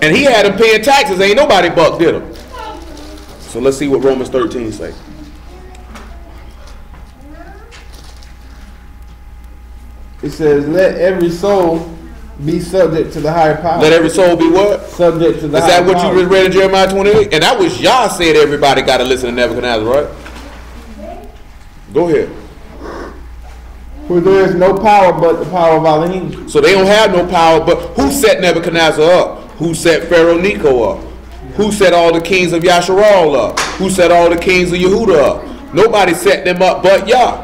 And he had him paying taxes. Ain't nobody buck did him. So let's see what Romans 13 say. It says, let every soul be subject to the higher power. Let every soul be what? Subject to the higher power. Is that what you read in Jeremiah 28? And that was Yah said everybody got to listen to Nebuchadnezzar, right? Go ahead. For there is no power but the power of Elohim. So they don't have no power, but who set Nebuchadnezzar up? Who set Pharaoh Necho up? Who set all the kings of Yasharal up? Who set all the kings of Yehuda up? Nobody set them up but Yah.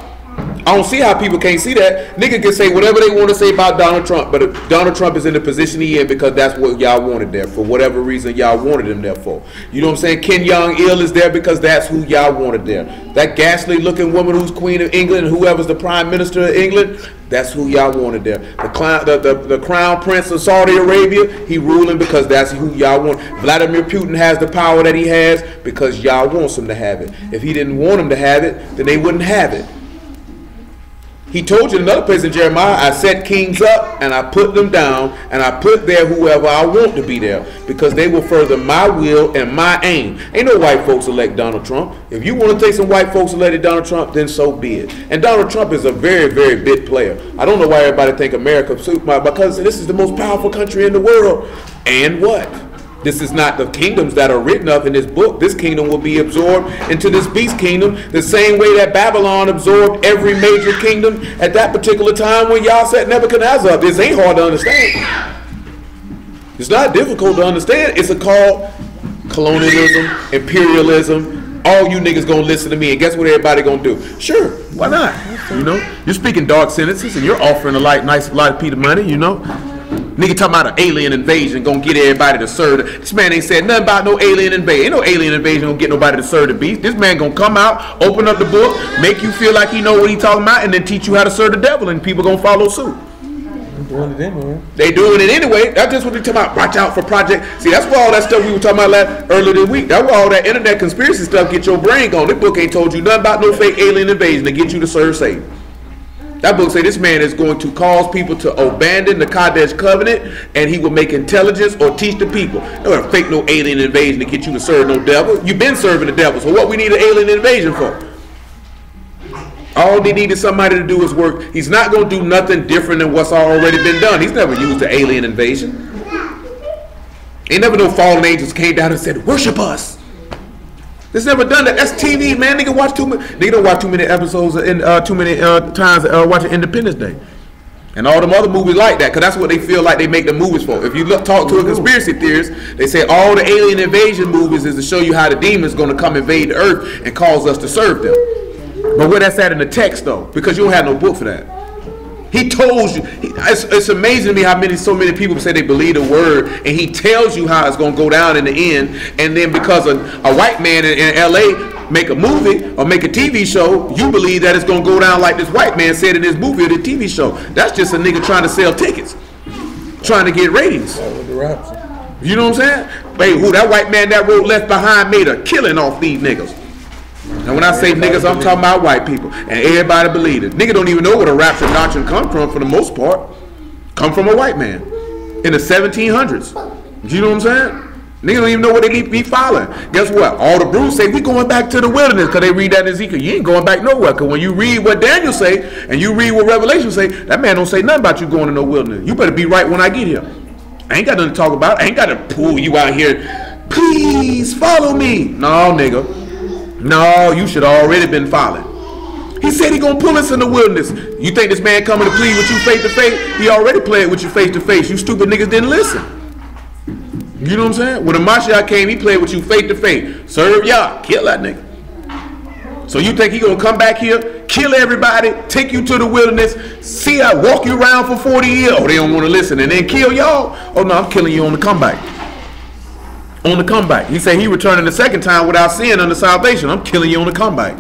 I don't see how people can't see that. Nigga can say whatever they want to say about Donald Trump, but if Donald Trump is in the position he in because that's what y'all wanted there, for whatever reason y'all wanted him there for. You know what I'm saying? Ken Young-il is there because that's who y'all wanted there. That ghastly looking woman who's Queen of England and whoever's the Prime Minister of England, that's who y'all wanted there. The Crown Prince of Saudi Arabia, he ruling because that's who y'all want. Vladimir Putin has the power that he has because y'all wants him to have it. If he didn't want him to have it, then they wouldn't have it. He told you in another place in Jeremiah, I set kings up and I put them down and I put there whoever I want to be there because they will further my will and my aim. Ain't no white folks elect Donald Trump. If you want to take some white folks elected Donald Trump, then so be it. And Donald Trump is a very, very big player. I don't know why everybody think America, because this is the most powerful country in the world. And what? This is not the kingdoms that are written of in this book. This kingdom will be absorbed into this beast kingdom the same way that Babylon absorbed every major kingdom at that particular time when y'all set Nebuchadnezzar up. This ain't hard to understand. It's not difficult to understand. It's called colonialism, imperialism. All you niggas gonna listen to me, and guess what everybody gonna do? Sure, why not? You know, you're speaking dark sentences and you're offering a nice lot of Peter money, you know. Nigga talking about an alien invasion gonna get everybody to serve. This man ain't said nothing about no alien invasion. Ain't no alien invasion gonna get nobody to serve the beast. This man gonna come out, open up the book, make you feel like he know what he talking about, and then teach you how to serve the devil, and people gonna follow suit. Doing it anyway. They doing it anyway. That's just what they talking about. Watch out for Project. See, that's why all that stuff we were talking about earlier this week. That's why all that internet conspiracy stuff get your brain going. This book ain't told you nothing about no fake alien invasion to get you to serve Satan. That book say this man is going to cause people to abandon the Kadesh covenant, and he will make intelligence or teach the people. No fake no alien invasion to get you to serve no devil. You've been serving the devil, so what we need an alien invasion for? All they need is somebody to do his work. He's not going to do nothing different than what's already been done. He's never used the alien invasion. Ain't never no fallen angels came down and said, worship us. It's never done that. That's TV, man. Nigga watch too many. Nigga don't watch too many episodes and too many times watching Independence Day. And all them other movies like that, because that's what they feel like they make the movies for. If you talk to a conspiracy theorist, they say all the alien invasion movies is to show you how the demons going to come invade the earth and cause us to serve them. But where that's at in the text, though, because you don't have no book for that. He told you. It's amazing to me how so many people say they believe the word, and he tells you how it's going to go down in the end. And then because a white man in L.A. make a movie or make a TV show, you believe that it's going to go down like this white man said in this movie or the TV show. That's just a nigga trying to sell tickets, trying to get ratings. You know what I'm saying? Hey, who that white man that wrote Left Behind made a killing off these niggas. And when I say niggas, I'm talking about white people. And everybody believe it. Nigga don't even know where the rapture doctrine come from for the most part. Come from a white man in the 1700s. You know what I'm saying? Nigga don't even know what they be following. Guess what? All the brews say we going back to the wilderness because they read that in Ezekiel. You ain't going back nowhere, because when you read what Daniel say and you read what Revelation say, that man don't say nothing about you going to no wilderness. You better be right when I get here. I ain't got nothing to talk about. I ain't got to pull you out here. Please follow me. No, nigga. No, you should already been following. He said he gonna pull us in the wilderness. You think this man coming to plead with you face to face? He already played with you face to face. You stupid niggas didn't listen. You know what I'm saying? When the Mashiach came, he played with you face to face. Serve y'all, kill that nigga. So you think he gonna come back here, kill everybody, take you to the wilderness, see I walk you around for 40 years? Oh, they don't want to listen, and then kill y'all? Oh no, I'm killing you on the comeback. On the comeback. He said he returning the second time without sin under salvation. I'm killing you on the comeback.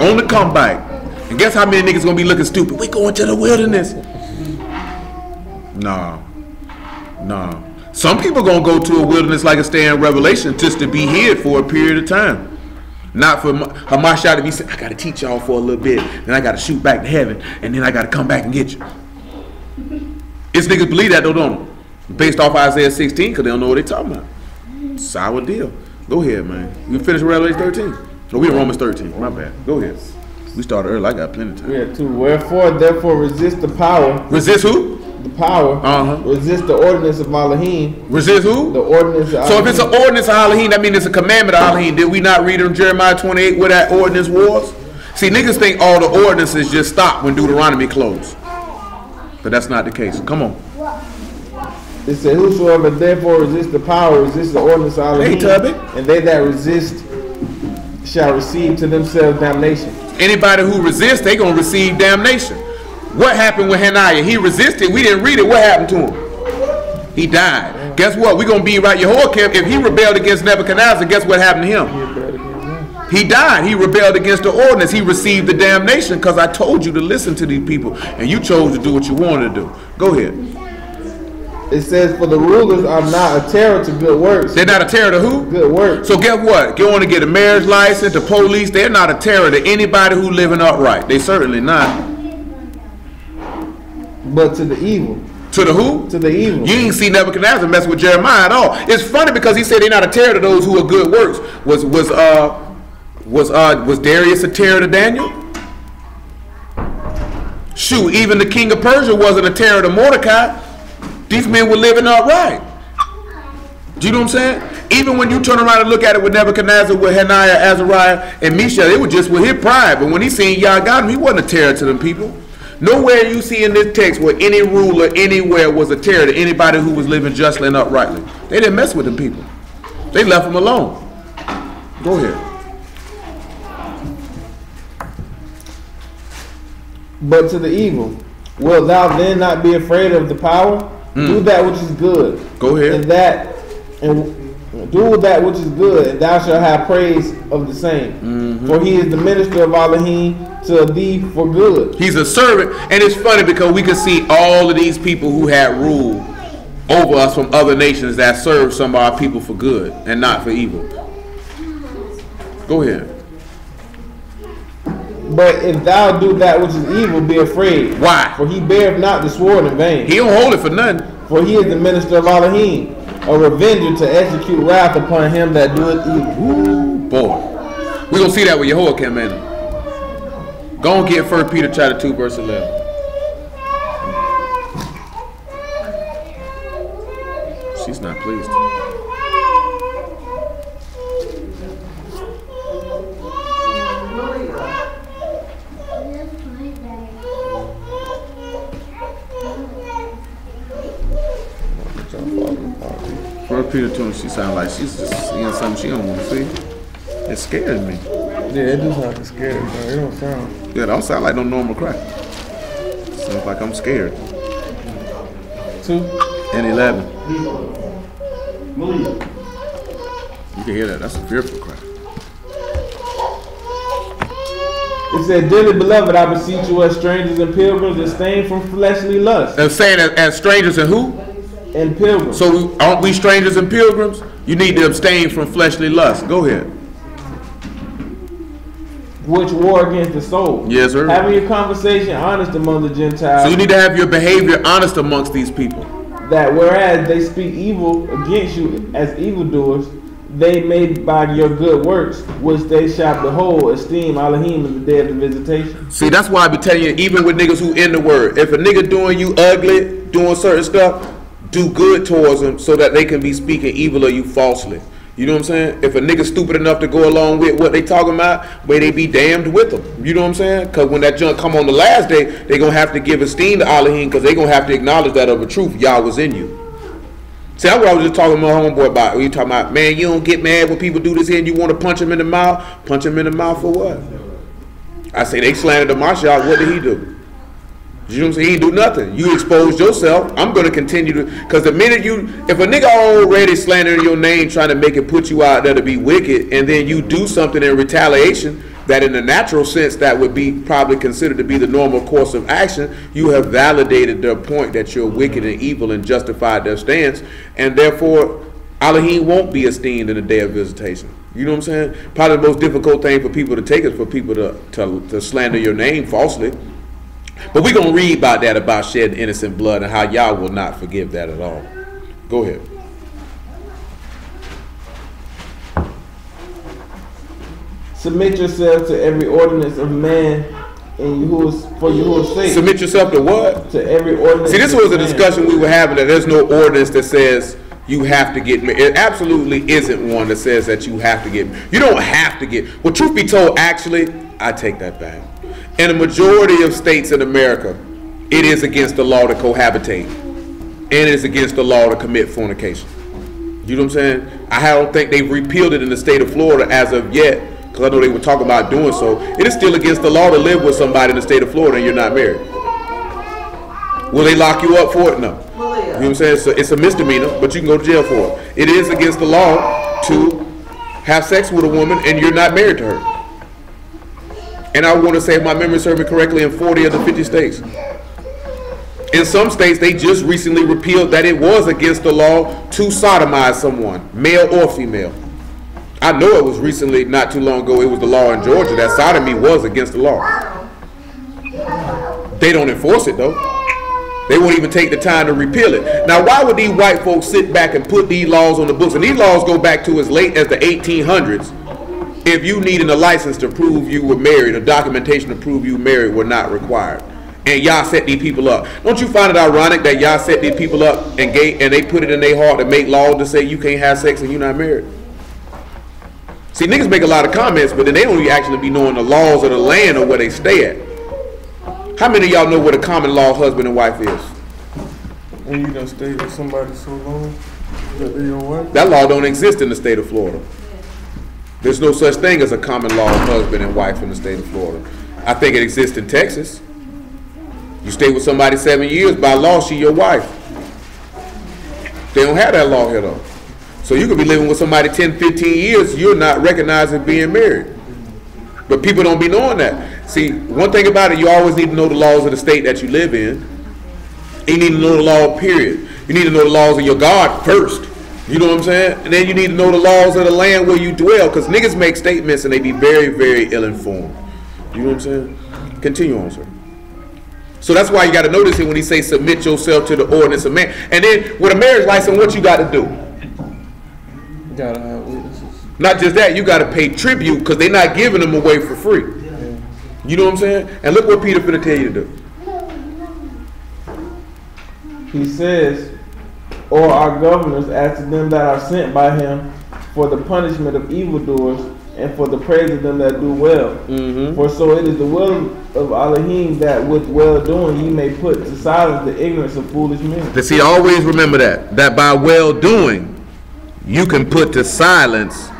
On the comeback. And guess how many niggas gonna be looking stupid? We going to the wilderness. Nah. Nah. Some people gonna go to a wilderness like a stay in Revelation just to be hid for a period of time. Not for Hamashiach to be saying, I gotta teach y'all for a little bit, then I gotta shoot back to heaven, and then I gotta come back and get you. It's niggas believe that though, don't they? Based off Isaiah 16, because they don't know what they're talking about. Sour deal. Go ahead, man. You finished Revelation 13? No, we in Romans 13. My bad. Go ahead. We started early. I got plenty of time. We had 2. Wherefore, therefore, resist the power. Resist who? The power. Resist the ordinance of Elohim. Resist who? The ordinance of Elohim. So if it's an ordinance of Elohim, that means it's a commandment of Elohim. Did we not read in Jeremiah 28 where that ordinance was? See, niggas think all the ordinances just stop when Deuteronomy closed. But that's not the case. Come on. It said, whosoever therefore resist the power, resist the ordinance of Elohim, and they that resist shall receive to themselves damnation. Anybody who resists, they gonna receive damnation. What happened with Hananiah? He resisted. We didn't read it. What happened to him? He died. Guess what? We're gonna be right. Jehoakim, if he rebelled against Nebuchadnezzar, guess what happened to him? He died. He rebelled against the ordinance. He received the damnation because I told you to listen to these people, and you chose to do what you wanted to do. Go ahead. It says, for the rulers are not a terror to good works. They're not a terror to who? Good works. So guess what? You want to get a marriage license, the police, they're not a terror to anybody who living upright. They certainly not. But to the evil. To the who? To the evil. You ain't see Nebuchadnezzar mess with Jeremiah at all. It's funny because he said they're not a terror to those who are good works. Was Darius a terror to Daniel? Shoot, even the king of Persia wasn't a terror to Mordecai. These men were living upright. Do you know what I'm saying? Even when you turn around and look at it with Nebuchadnezzar, with Hananiah, Azariah, and Mishael, it was just with his pride. But when he seen Yah got him, he wasn't a terror to them people. Nowhere you see in this text where any ruler anywhere was a terror to anybody who was living justly and uprightly. They didn't mess with them people. They left them alone. Go ahead. But to the evil, wilt thou then not be afraid of the power? Do that which is good. Go ahead. And do that which is good, and thou shalt have praise of the same. For he is the minister of Elohim to thee for good. He's a servant, and it's funny because we can see all of these people who had rule over us from other nations that served some of our people for good and not for evil. Go ahead. But if thou do that which is evil, be afraid. Why? For he beareth not the sword in vain. He don't hold it for nothing. For he is the minister of Elohim, a revenger to execute wrath upon him that doeth evil. Ooh, boy. We're going to see that with Jehoakim, man. Go and get 1 Peter chapter 2, verse 11. She's not pleased. Peter to him, she sounds like she's just seeing something she don't want to see. It scares me. Yeah, it do sound like scary, bro. It don't sound. Yeah, it don't sound like no normal cry. Sounds like I'm scared. 2 and 11. You can hear that. That's a fearful cry. It said, "Dearly beloved, I beseech you as strangers and pilgrims, abstain from fleshly lust." And saying as strangers and who? And pilgrims. So aren't we strangers and pilgrims? You need to abstain from fleshly lust. Go ahead. Which war against the soul. Yes, sir. Having your conversation honest among the Gentiles. So you need to have your behavior honest amongst these people. That whereas they speak evil against you as evildoers, they may by your good works, which they shall behold, esteem Elohim in the day of the visitation. See, that's why I be telling you, even with niggas who in the word, if a nigga doing you ugly, doing certain stuff, do good towards them so that they can be speaking evil of you falsely. You know what I'm saying? If a nigga stupid enough to go along with what they talking about, may they be damned with them. You know what I'm saying? Because when that junk come on the last day, they going to have to give esteem to Elohim because they going to have to acknowledge that of a truth, Yah was in you. See, that's what I was just talking to my homeboy about. We talking about, man, you don't get mad when people do this here and you want to punch him in the mouth. Punch him in the mouth for what? I say they slandered the Marshal. What did he do? You know what I'm saying? He didn't do nothing. You exposed yourself. I'm going to continue to, because the minute if a nigga already slandering your name, trying to make it put you out there to be wicked, and then you do something in retaliation that in the natural sense that would be probably considered to be the normal course of action, you have validated their point that you're wicked and evil and justified their stance, and therefore Elohim won't be esteemed in the day of visitation. You know what I'm saying? Probably the most difficult thing for people to take is for people to slander your name falsely. But we're going to read about that, about shedding innocent blood and how Yah will not forgive that at all. Go ahead. Submit yourself to every ordinance of man in Yahuwah's, for Yahuwah's sake. Submit yourself to what? To every ordinance. See, this was a discussion we were having that there's no ordinance that says you have to get married. It absolutely isn't one that says that you have to get married. You don't have to get. Well, truth be told, actually, I take that back. In a majority of states in America, it is against the law to cohabitate. And it is against the law to commit fornication. You know what I'm saying? I don't think they've repealed it in the state of Florida as of yet, because I know they were talking about doing so. It is still against the law to live with somebody in the state of Florida and you're not married. Will they lock you up for it? No. You know what I'm saying? So it's a misdemeanor, but you can go to jail for it. It is against the law to have sex with a woman and you're not married to her. And I want to say, if my memory serves me correctly, in 40 of the 50 states. In some states, they just recently repealed that it was against the law to sodomize someone, male or female. I know it was recently, not too long ago, it was the law in Georgia that sodomy was against the law. They don't enforce it, though. They won't even take the time to repeal it. Now, why would these white folks sit back and put these laws on the books? And these laws go back to as late as the 1800s. If you needed a license to prove you were married, a documentation to prove you were married were not required. And Yah set these people up. Don't you find it ironic that Yah set these people up and they put it in their heart to make laws to say you can't have sex and you're not married? See, niggas make a lot of comments, but then they don't even actually be knowing the laws of the land or where they stay at. How many of y'all know what a common law husband and wife is? When you done stay with somebody so long that they your wife? That law don't exist in the state of Florida. There's no such thing as a common law husband and wife in the state of Florida. I think it exists in Texas. You stay with somebody 7 years, by law, she your wife. They don't have that law here, though. So you could be living with somebody 10, 15 years, you're not recognized as being married. But people don't be knowing that. See, one thing about it, you always need to know the laws of the state that you live in. You need to know the law, period. You need to know the laws of your God first. You know what I'm saying? And then you need to know the laws of the land where you dwell, because niggas make statements and they be very, very ill-informed. You know what I'm saying? Continue on, sir. So that's why you got to notice it when he say submit yourself to the ordinance of man. And then with a marriage license, what you got to do? You got to have witnesses. Not just that, you got to pay tribute because they're not giving them away for free. Yeah. You know what I'm saying? And look what Peter finna tell you to do. He says, or our governors as to them that are sent by him for the punishment of evildoers and for the praise of them that do well. Mm-hmm. For so it is the will of Elohim that with well-doing he may put to silence the ignorance of foolish men. See, always remember that by well-doing you can put to silence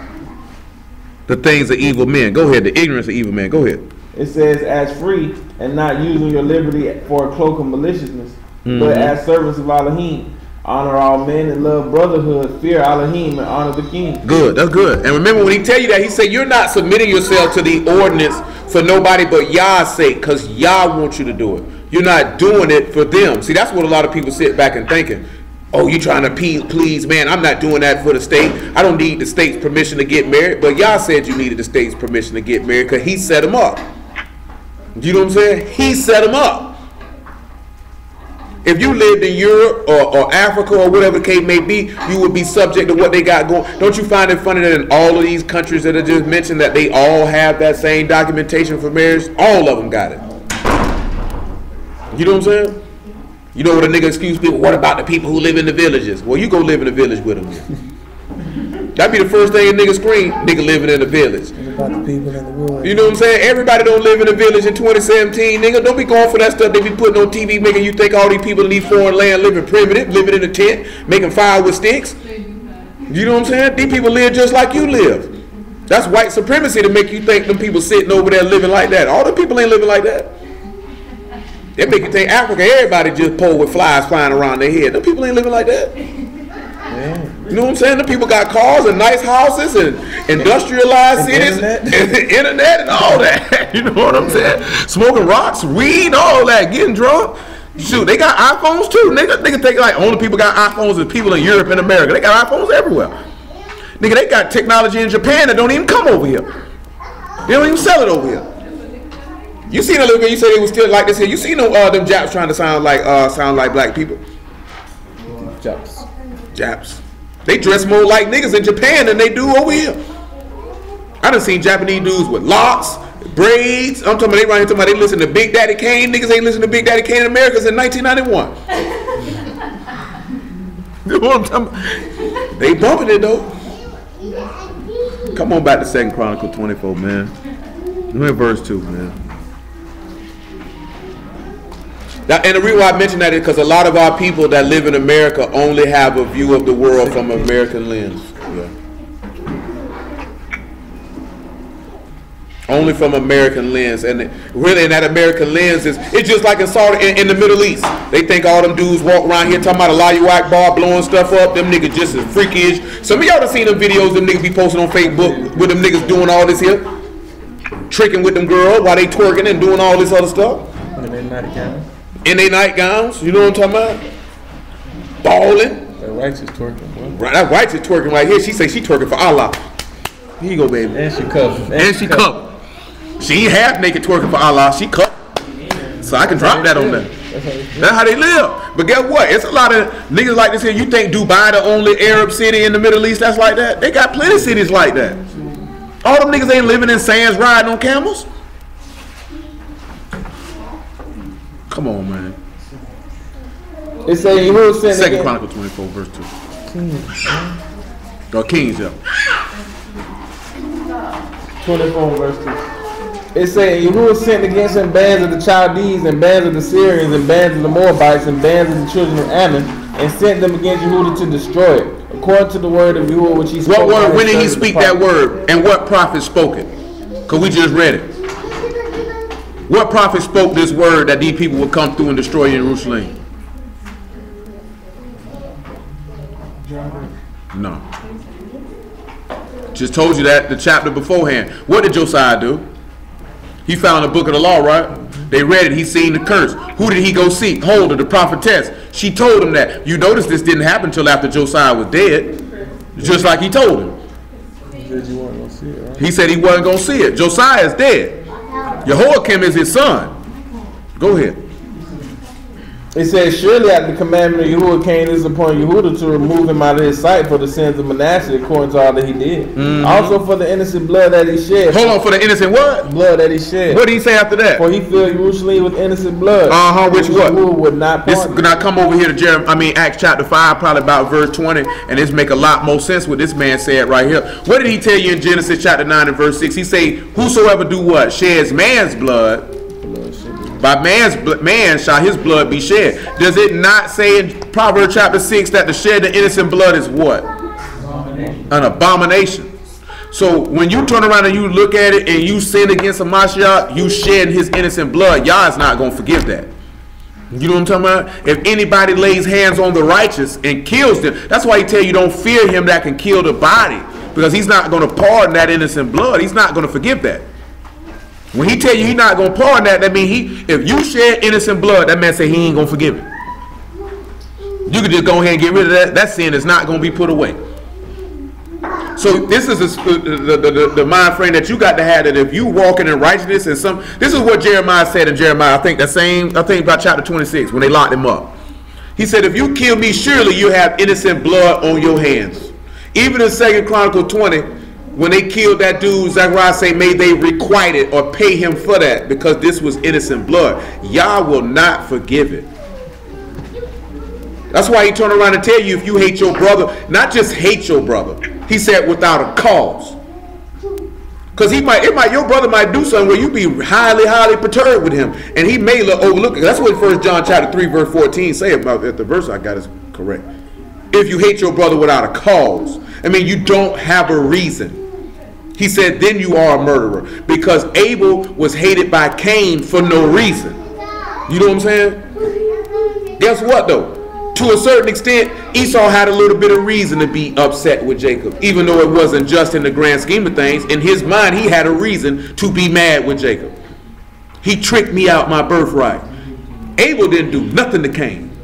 the things of evil men. Go ahead. The ignorance of evil men. Go ahead. It says, as free and not using your liberty for a cloak of maliciousness, but as servants of Elohim. Honor all men and love brotherhood, fear Elohim, and honor the king. Good, that's good. And remember when he tell you that, he said you're not submitting yourself to the ordinance for nobody but Yah's sake, because Yah wants you to do it. You're not doing it for them. See, that's what a lot of people sit back and thinking. Oh, you trying to please, man, I'm not doing that for the state. I don't need the state's permission to get married. But Yah said you needed the state's permission to get married because he set them up. You know what I'm saying? He set them up. If you lived in Europe or Africa or whatever the case may be, you would be subject to what they got going. Don't you find it funny that in all of these countries that I just mentioned that they all have that same documentation for marriage? All of them got it. You know what I'm saying? You know what a nigga excuse people, what about the people who live in the villages? Well, you go live in the village with them. That'd be the first thing a nigga scream, nigga living in the village. What about the people in the world? You know what I'm saying? Everybody don't live in a village in 2017, nigga. Don't be going for that stuff they be putting on TV, making you think all these people in these foreign land living primitive, living in a tent, making fire with sticks. You know what I'm saying? These people live just like you live. That's white supremacy to make you think them people sitting over there living like that. All the people ain't living like that. They make you think Africa, everybody just poor with flies flying around their head. Them people ain't living like that. You know what I'm saying? The people got cars and nice houses and industrialized cities and the internet and all that. You know what I'm saying? Smoking rocks, weed, all that, getting drunk. Shoot, they got iPhones too. Nigga think like only people got iPhones is people in Europe and America. They got iPhones everywhere. Nigga, they got technology in Japan that don't even come over here. They don't even sell it over here. You seen a little bit, you said they was still like this here. You seen them Japs trying to sound like black people? Japs. They dress more like niggas in Japan than they do over here. I done seen Japanese dudes with locks, braids. I'm talking about they right here talking about they listen to Big Daddy Kane. Niggas ain't listen to Big Daddy Kane in America since 1991. You know what I'm talking about? They bumping it though. Come on back to 2 Chronicles 24, man. We're in verse 2, man. And the reason why I mention that is because a lot of our people that live in America only have a view of the world from an American lens. Yeah. Only from American lens, and really in that American lens it's just like in the Middle East. They think all them dudes walk around here talking about a Allahu Akbar, blowing stuff up. Them niggas just as freakish. Some of y'all done seen them videos them niggas be posting on Facebook with them niggas doing all this here, tricking with them girls while they twerking and doing all this other stuff. In their nightgowns, you know what I'm talking about? Balling. That righteous twerking, boy. Right, that righteous twerking right here. She say she twerking for Allah. Here you go, baby. And she covered. And she covered. She ain't half naked twerking for Allah. She covered. So I can drop that on them. That's how they live. But guess what? It's a lot of niggas like this here. You think Dubai the only Arab city in the Middle East that's like that? They got plenty of cities like that. All them niggas ain't living in sands riding on camels. Come on, man. It say you will send 2 Chronicles 24, verse 2. Or Kings, yeah. 24 verse 2. It say Yahuwah sent against him bands of the Chaldees and bands of the Syrians and bands of the Moabites and bands of the children of Ammon and sent them against Yehudah to destroy it, according to the word of Yahuwah which he spoke. What word? When did he speak that word? And what prophet spoke it? Because we just read it. What prophet spoke this word that these people would come through and destroy Jerusalem? No. Just told you that the chapter beforehand. What did Josiah do? He found the book of the law, right? They read it. He seen the curse. Who did he go seek? Huldah, the prophetess. She told him that. You notice this didn't happen until after Josiah was dead. Just like he told him. He said he wasn't going to see it. Josiah is dead. Jehoakim is his son. Go ahead. It says, surely at the commandment of Yahuwah came this upon Yehudah to remove him out of his sight for the sins of Manasseh, according to all that he did. Also for the innocent blood that he shed. Hold on, for the innocent what? Blood that he shed. What did he say after that? For he filled Jerusalem with innocent blood. Which what? Yahuwah would not pardon. This, now come over here to Acts chapter 5, probably about verse 20, and this make a lot more sense what this man said right here. What did he tell you in Genesis chapter 9 and verse 6? He say, whosoever do what? Sheds man's blood. By man shall his blood be shed. Does it not say in Proverbs chapter 6 that the shed of innocent blood is what? An abomination. So when you turn around and you look at it and you sin against a Mashiach, you shedding his innocent blood. Yah is not going to forgive that. You know what I'm talking about? If anybody lays hands on the righteous and kills them, that's why he tell you don't fear him that can kill the body, because he's not going to pardon that innocent blood. He's not going to forgive that. When he tell you he's not going to pardon that, that means if you shed innocent blood, that man say he ain't going to forgive it. You can just go ahead and get rid of that. That sin is not going to be put away. So this is the mind frame that you got to have, that if you walking in righteousness and this is what Jeremiah said in Jeremiah, I think about chapter 26 when they locked him up. He said, if you kill me, surely you have innocent blood on your hands. Even in 2 Chronicles 20, when they killed that dude, Zechariah say, may they requite it or pay him for that, because this was innocent blood. Yah will not forgive it. That's why he turned around and tell you, if you hate your brother, not just hate your brother, he said without a cause. Because your brother might do something where you be highly, highly perturbed with him, and he may overlook it. That's what 1 John chapter 3 verse 14 say about it. The verse I got is correct. If you hate your brother without a cause, I mean you don't have a reason. He said then you are a murderer, because Abel was hated by Cain for no reason. You know what I'm saying? Guess what though? To a certain extent, Esau had a little bit of reason to be upset with Jacob, even though it wasn't just in the grand scheme of things. In his mind, he had a reason to be mad with Jacob. He tricked me out my birthright. Abel didn't do nothing to Cain.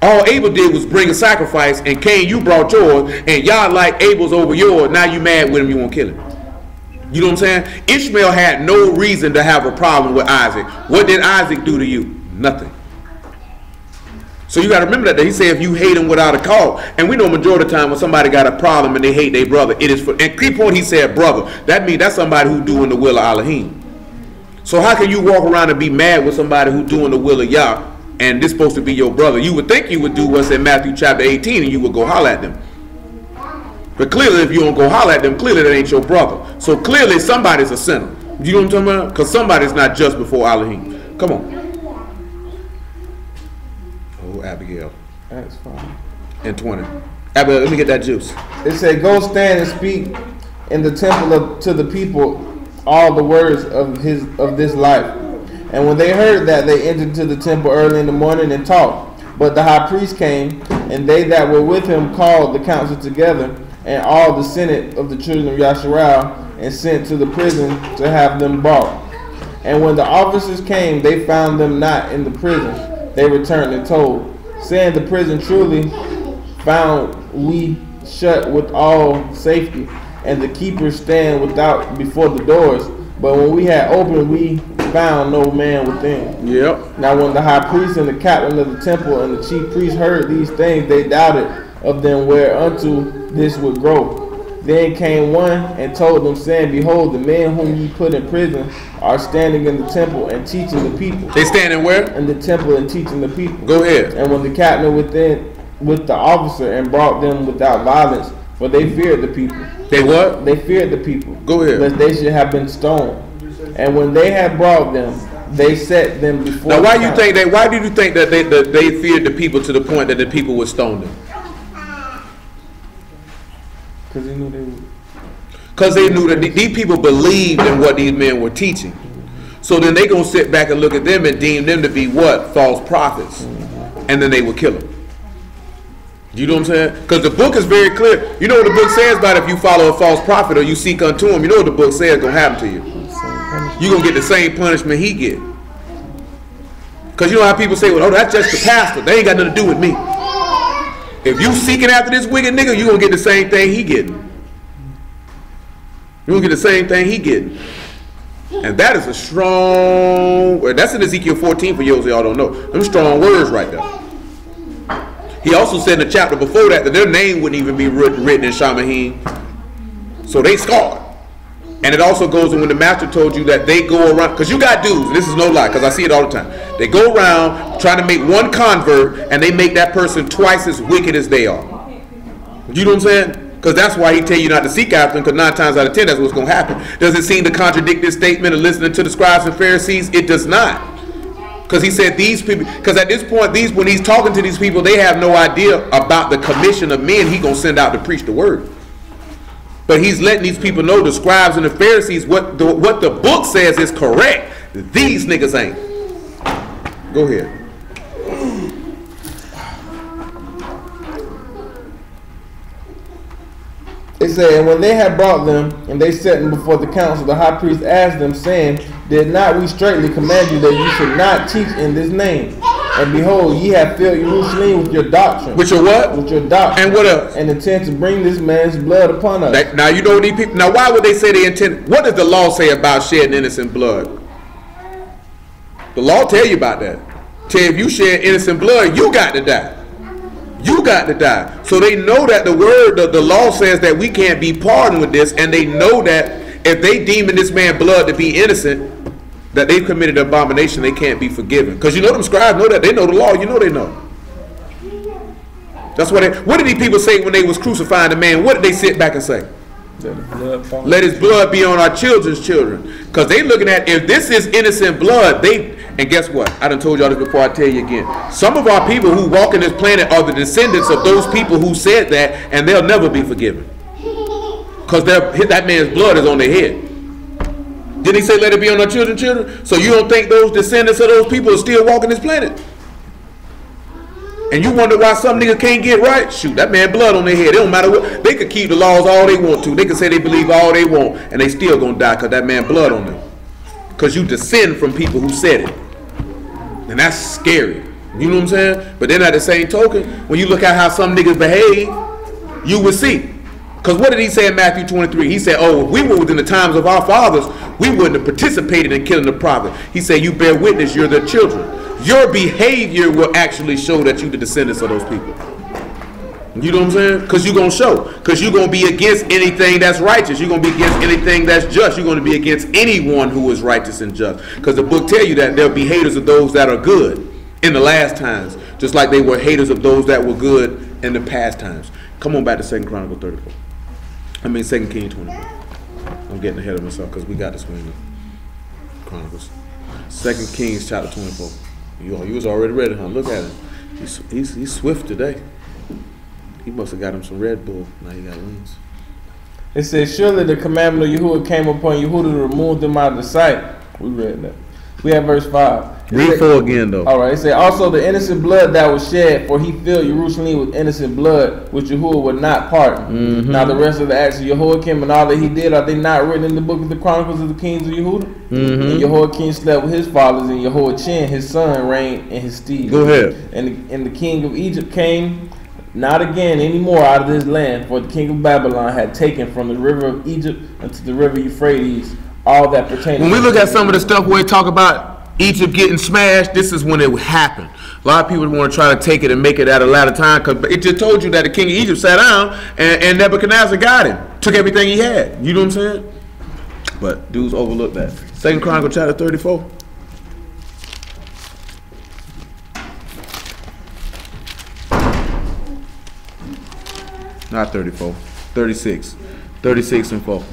All Abel did was bring a sacrifice, and Cain, you brought yours, and y'all like Abel's over yours. Now you mad with him, you won't kill him. You know what I'm saying? Ishmael had no reason to have a problem with Isaac. What did Isaac do to you? Nothing. So you got to remember that he said if you hate him without a cause, and we know majority of the time when somebody got a problem and they hate their brother, it is for, and key point he said brother, that means that's somebody who doing the will of Elohim. So how can you walk around and be mad with somebody who doing the will of Yah, and this supposed to be your brother? You would think you would do what's in Matthew chapter 18 and you would go holler at them. But clearly if you don't go holler at them, clearly that ain't your brother. So clearly somebody's a sinner. You know what I'm talking about? Because somebody's not just before Elohim. Come on. Abigail. That's fine. And 20. Abigail, let me get that juice. It said, go stand and speak in the temple to the people all the words of this life. And when they heard that, they entered into the temple early in the morning and talked. But the high priest came, and they that were with him called the council together, and all the senate of the children of Yasharal, and sent to the prison to have them brought. And when the officers came, they found them not in the prison. They returned and told, saying, the prison truly found we shut with all safety, and the keepers stand without before the doors. But when we had opened, we found no man within. Yep. Now when the high priest and the captain of the temple and the chief priest heard these things, they doubted of them whereunto this would grow. Then came one and told them, saying, behold, the men whom ye put in prison are standing in the temple and teaching the people. They standing where? In the temple and teaching the people. Go ahead. And when the captain within with the officer and brought them without violence, for they feared the people. They what? They feared the people. Go ahead. Lest they should have been stoned. And when they had brought them, they set them before. Now, why do you think that they feared the people to the point that the people would stone them? Because they knew they would. Because they knew that these people believed in what these men were teaching. So then they gonna sit back and look at them and deem them to be what? False prophets. And then they would kill them. You know what I'm saying? Because the book is very clear. You know what the book says about if you follow a false prophet or you seek unto him. You know what the book says gonna happen to you. You're gonna get the same punishment he get. Because you know how people say, well, oh, that's just the pastor. They ain't got nothing to do with me. If you seeking after this wicked nigga, you're gonna get the same thing he getting. You're gonna get the same thing he getting. And that is a strong, that's in Ezekiel 14 for those y'all don't know. Them strong words right there. He also said in the chapter before that their name wouldn't even be written in Shamahim. So they scarred. And it also goes in when the master told you that they go around, because you got dudes, and this is no lie, because I see it all the time. They go around trying to make one convert, and they make that person twice as wicked as they are. You know what I'm saying? Because that's why he tell you not to seek after them, because 9 times out of 10 that's what's going to happen. Does it seem to contradict this statement of listening to the scribes and Pharisees? It does not. Because he said these people, because at this point, when he's talking to these people, they have no idea about the commission of men he gonna send out to preach the word. But he's letting these people know, the scribes and the Pharisees, what the book says is correct. These niggas ain't. Go ahead. It said, and when they had brought them, and they set them before the council, the high priest asked them, saying, did not we straitly command you that you should not teach in this name? And behold, ye have filled Jerusalem with your doctrine. With your what? With your doctrine. And what else? And intend to bring this man's blood upon us. Now you know these people. Now why would they say they intend? What does the law say about shedding innocent blood? The law tell you about that. Tell you if you shed innocent blood, you got to die. You got to die. So they know that the word, the law says that we can't be pardoned with this, and they know that if they deeming this man's blood to be innocent, that they've committed an abomination, they can't be forgiven. Because you know them scribes know that. They know the law. You know they know. That's what did these people say when they was crucifying the man? What did they sit back and say? Let his blood be on our children's children. Because they looking at, if this is innocent blood, and guess what? I done told y'all this before, I tell you again. Some of our people who walk in this planet are the descendants of those people who said that, and they'll never be forgiven. Because that man's blood is on their head. Didn't he say let it be on our children's children? So you don't think those descendants of those people are still walking this planet? And you wonder why some niggas can't get right? Shoot, that man blood on their head. It don't matter what. They could keep the laws all they want to. They could say they believe all they want, and they still gonna die because that man blood on them. Because you descend from people who said it. And that's scary. You know what I'm saying? But then at the same token, when you look at how some niggas behave, you will see. Because what did he say in Matthew 23? He said, oh, if we were within the times of our fathers, we wouldn't have participated in killing the prophet. He said, you bear witness, you're their children. Your behavior will actually show that you're the descendants of those people. You know what I'm saying? Because you're going to show. Because you're going to be against anything that's righteous. You're going to be against anything that's just. You're going to be against anyone who is righteous and just. Because the book tells you that they'll be haters of those that are good in the last times. Just like they were haters of those that were good in the past times. Come on back to 2 Chronicles 34. 2 Kings 24. I'm getting ahead of myself because we got this one in the Chronicles. 2 Kings chapter 24. You was already ready, huh? Look at him. He's swift today. He must have got him some Red Bull. Now he got wings. It says, surely the commandment of Yahuwah came upon Yahuwah to remove them out of the sight. We read that. We have verse 5. Read 4 again, though. All right. It said, also the innocent blood that was shed, for he filled Jerusalem with innocent blood, which Yahuwah would not pardon. Now the rest of the acts of Jehoakim and all that he did, are they not written in the book of the Chronicles of the Kings of Yehuda? And Jehoakim slept with his fathers, and Jehoiachin, his son, reigned in his stead. Go ahead. And the king of Egypt came not again anymore out of this land, for the king of Babylon had taken from the river of Egypt unto the river Euphrates all that pertained. When we look at some of the stuff where they talk about Egypt getting smashed, this is when it happened. A lot of people want to try to take it and make it at a later time, because it just told you that the king of Egypt sat down and Nebuchadnezzar got him, took everything he had. You know what I'm saying? But dudes overlook that. 2 Chronicles chapter 34. Not 34, 36. 36 and 4.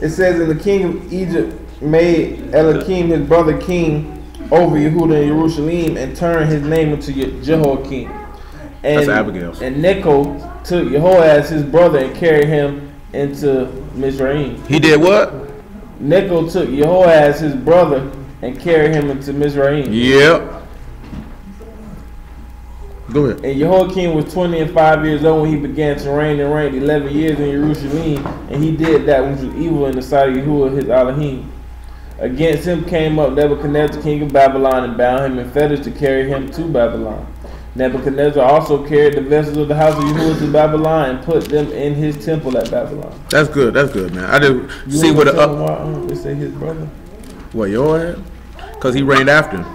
It says, and the king of Egypt made Eliakim his brother king over Yehuda and Jerusalem, and turned his name into Jehoakim. And, that's Abigail. And Necho took Jehoaz his brother and carried him into Mizraim. He did what? Necho took Jehoaz his brother and carried him into Mizraim. Yep. Go ahead. And Jehoiakim was 25 years old when he began to reign, and reigned 11 years in Jerusalem. And he did that which was evil in the sight of Yahuwah his Elohim. Against him came up Nebuchadnezzar, king of Babylon, and bound him in fetters to carry him to Babylon. Nebuchadnezzar also carried the vessels of the house of Yahuwah to Babylon and put them in his temple at Babylon. That's good. That's good, man. I didn't see what the they say his brother. What, Jehoakim? Because he reigned after him.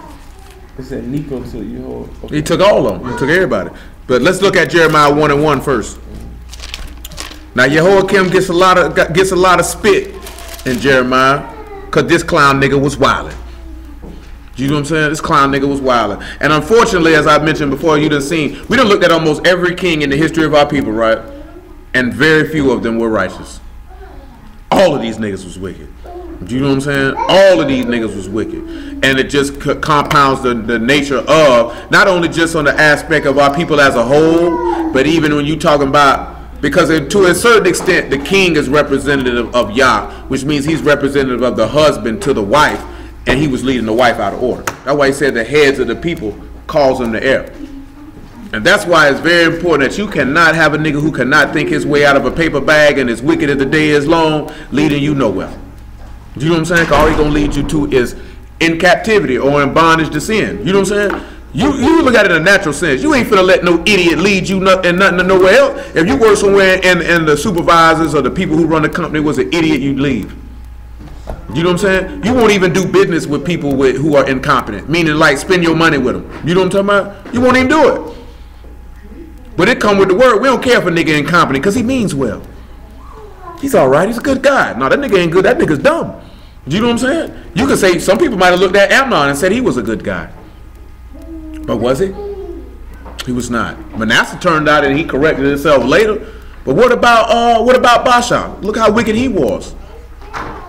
It said Necho to Jehoakim. Okay. He took all of them. He took everybody. But let's look at Jeremiah 1:1 first. Now Jehoakim gets a lot of spit in Jeremiah, because this clown nigga was wilding. You know what I'm saying? This clown nigga was wilding. And unfortunately, as I mentioned before, you done seen, we done looked at almost every king in the history of our people, right? And very few of them were righteous. All of these niggas was wicked. You know what I'm saying? All of these niggas was wicked. And it just compounds the nature of, not only just on the aspect of our people as a whole, but even when you talking about, because to a certain extent, the king is representative of Yah, which means he's representative of the husband to the wife, and he was leading the wife out of order. That's why he said the heads of the people calls them the heir. And that's why it's very important that you cannot have a nigga who cannot think his way out of a paper bag and as wicked as the day is long, leading you nowhere. You know what I'm saying? Cause all he's gonna lead you to is in captivity or in bondage to sin. You know what I'm saying? You look at it in a natural sense. You ain't finna let no idiot lead you nothing to nowhere else. If you work somewhere and the supervisors or the people who run the company was an idiot, you'd leave. You know what I'm saying? You won't even do business with people who are incompetent. Meaning like spend your money with them. You know what I'm talking about? You won't even do it. But it come with the word. We don't care if a nigga incompetent because he means well. He's all right. He's a good guy. No, that nigga ain't good. That nigga's dumb. You know what I'm saying? You could say some people might have looked at Amnon and said he was a good guy. But was he? He was not. Manasseh turned out and he corrected himself later. But what about Baasha? Look how wicked he was.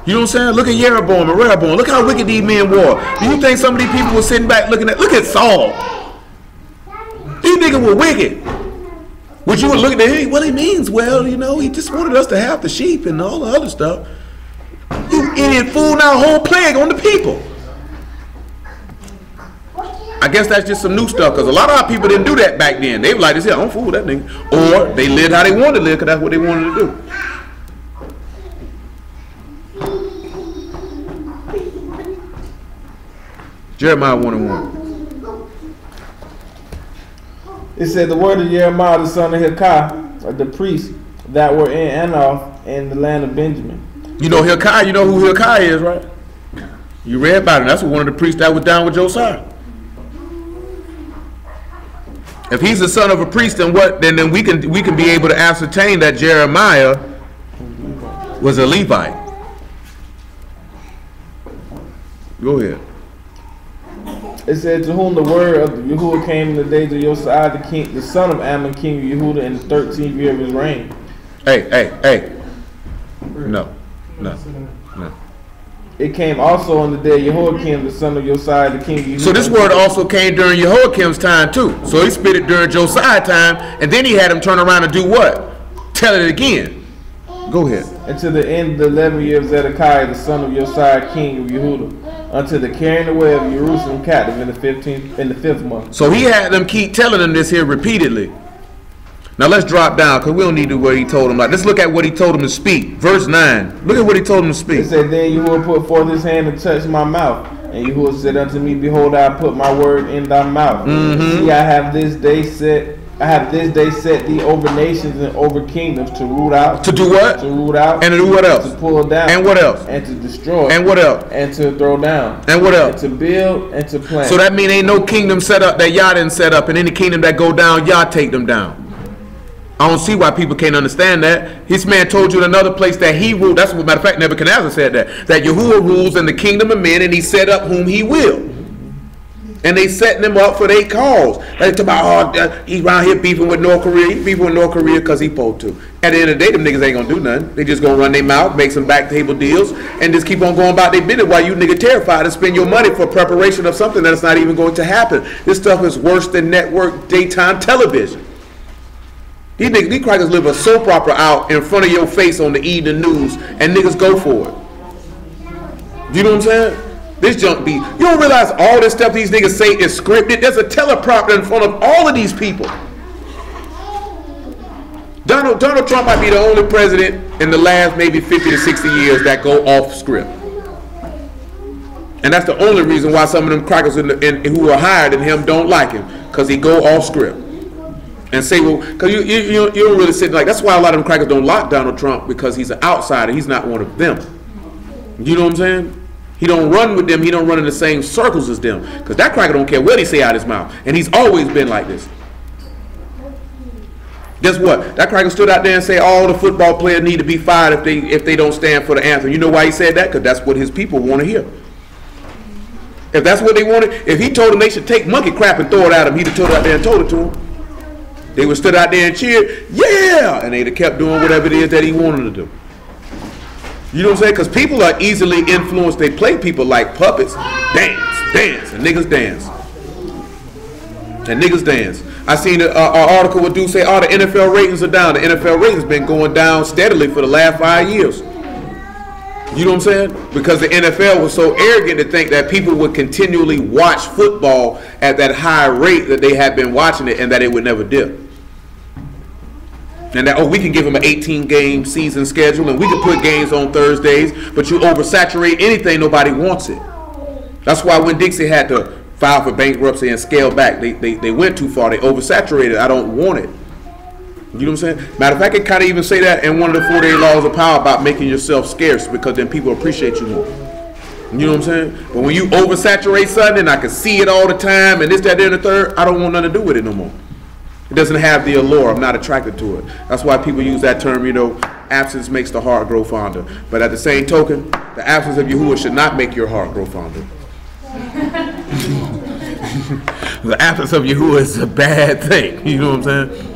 You know what I'm saying? Look at Jeroboam and Rehoboam. Look how wicked these men were. Do you think some of these people were sitting back looking at? Look at Saul. These niggas were wicked. Which you were looking at him, well, he means well, you know, he just wanted us to have the sheep and all the other stuff. You idiot fool, now whole plague on the people. I guess that's just some new stuff, because a lot of our people didn't do that back then. They were like, I don't fool with that nigga. Or they lived how they wanted to live, because that's what they wanted to do. Jeremiah 1:1. It said the word of Jeremiah the son of Hilkiah, the priest that were in Anoth in the land of Benjamin. You know Hilkiah, you know who Hilkiah is, right? You read about him. That's one of the priests that was down with Josiah. If he's the son of a priest, then what? Then we can be able to ascertain that Jeremiah was a Levite. Go ahead. It said, to whom the word of Yahuwah came in the days of Josiah the king, the son of Ammon, king of Yehuda, in the 13th year of his reign. Hey. No. It came also on the day of Jehoakim, the son of Josiah the king of Yehuda. So this word also came during Jehoiakim's time too. So he spit it during Josiah's time, and then he had him turn around and do what? Tell it again. Go ahead. Until the end of the 11th year of Zedekiah, the son of Josiah, king of Yehuda, until the carrying away of Jerusalem captive in the 5th month. So he had them keep telling them this here repeatedly. Now let's drop down, because we don't need to what he told them. Like, let's look at what he told them to speak. Verse 9. Look at what he told them to speak. It said, then Yahuwah put forth his hand and touched my mouth. And Yahuwah said unto me, behold, I put my word in thy mouth. See, I have this day set thee over nations and over kingdoms to root out. To do what? To root out. And to do what else? To pull down. And what else? And to destroy. And what else? And to throw down. And what else? And to build and to plant. So that means ain't no kingdom set up that Yah didn't set up, and any kingdom that go down, Yah take them down. I don't see why people can't understand that. This man told you in another place that he ruled. That's what, matter of fact, Nebuchadnezzar said that Yahuwah rules in the kingdom of men, and he set up whom he will. And they setting them up for their cause. They talk about, he around here beefing with North Korea. He beefing with North Korea because he supposed to. At the end of the day, them niggas ain't gonna do nothing. They just gonna run their mouth, make some back table deals, and just keep on going about their business while you nigga terrified to spend your money for preparation of something that's not even going to happen. This stuff is worse than network daytime television. These niggas, these crackers live a soap opera out in front of your face on the evening news, and niggas go for it. You know what I'm saying? This junk be, you don't realize all this stuff these niggas say is scripted. There's a teleprompter in front of all of these people. Donald Trump might be the only president in the last maybe 50 to 60 years that go off script. And that's the only reason why some of them crackers who are higher than him don't like him, because he go off script. And say, well, because you don't really sit like, that's why a lot of them crackers don't like Donald Trump, because he's an outsider. He's not one of them. You know what I'm saying? He don't run with them. He don't run in the same circles as them. Because that cracker don't care what he say out his mouth. And he's always been like this. Guess what? That cracker stood out there and said all the football players need to be fired if they don't stand for the anthem. You know why he said that? Because that's what his people want to hear. If that's what they wanted, if he told them they should take monkey crap and throw it at him, he'd have stood out there and told it to them. They would stood out there and cheered, yeah, and they'd have kept doing whatever it is that he wanted to do. You know what I'm saying? Because people are easily influenced. They play people like puppets. Dance, and niggas dance. And niggas dance. I seen an article with dude say, oh, the NFL ratings are down. The NFL ratings been going down steadily for the last 5 years. You know what I'm saying? Because the NFL was so arrogant to think that people would continually watch football at that high rate that they had been watching it and that it would never dip. And that, oh, we can give them an 18-game season schedule and we can put games on Thursdays, but you oversaturate anything, nobody wants it. That's why when Dixie had to file for bankruptcy and scale back, they went too far. They oversaturated. I don't want it. You know what I'm saying? Matter of fact, I can kind of even say that in one of the 48 laws of power about making yourself scarce, because then people appreciate you more. You know what I'm saying? But when you oversaturate something, I can see it all the time, and this, that, and the third, I don't want nothing to do with it no more. It doesn't have the allure. I'm not attracted to it. That's why people use that term, you know, absence makes the heart grow fonder. But at the same token, the absence of Yahuwah should not make your heart grow fonder. The absence of Yahuwah is a bad thing. You know what I'm saying?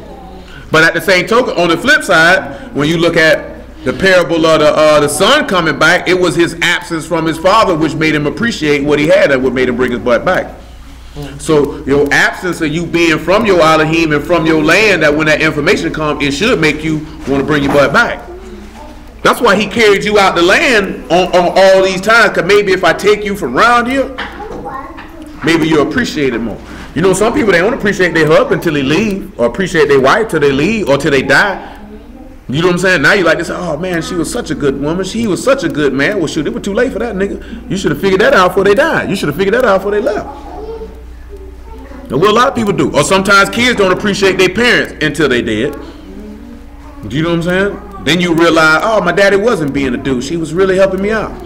But at the same token, on the flip side, when you look at the parable of the son coming back, it was his absence from his father which made him appreciate what he had and what made him bring his butt back. So your absence of you being from your Elohim and from your land, that when that information comes, it should make you want to bring your butt back. That's why he carried you out the land on all these times, because maybe if I take you from around here, maybe you'll appreciate it more. You know, some people, they don't appreciate their husband until they leave, or appreciate their wife till they leave, or till they die. You know what I'm saying? Now you like to say, oh man, she was such a good woman. He was such a good man. Well, shoot, it was too late for that nigga. You should have figured that out before they died. You should have figured that out before they left. And what a lot of people do. Or sometimes kids don't appreciate their parents until they dead. Do you know what I'm saying? Then you realize, oh, my daddy wasn't being a douche. He was really helping me out.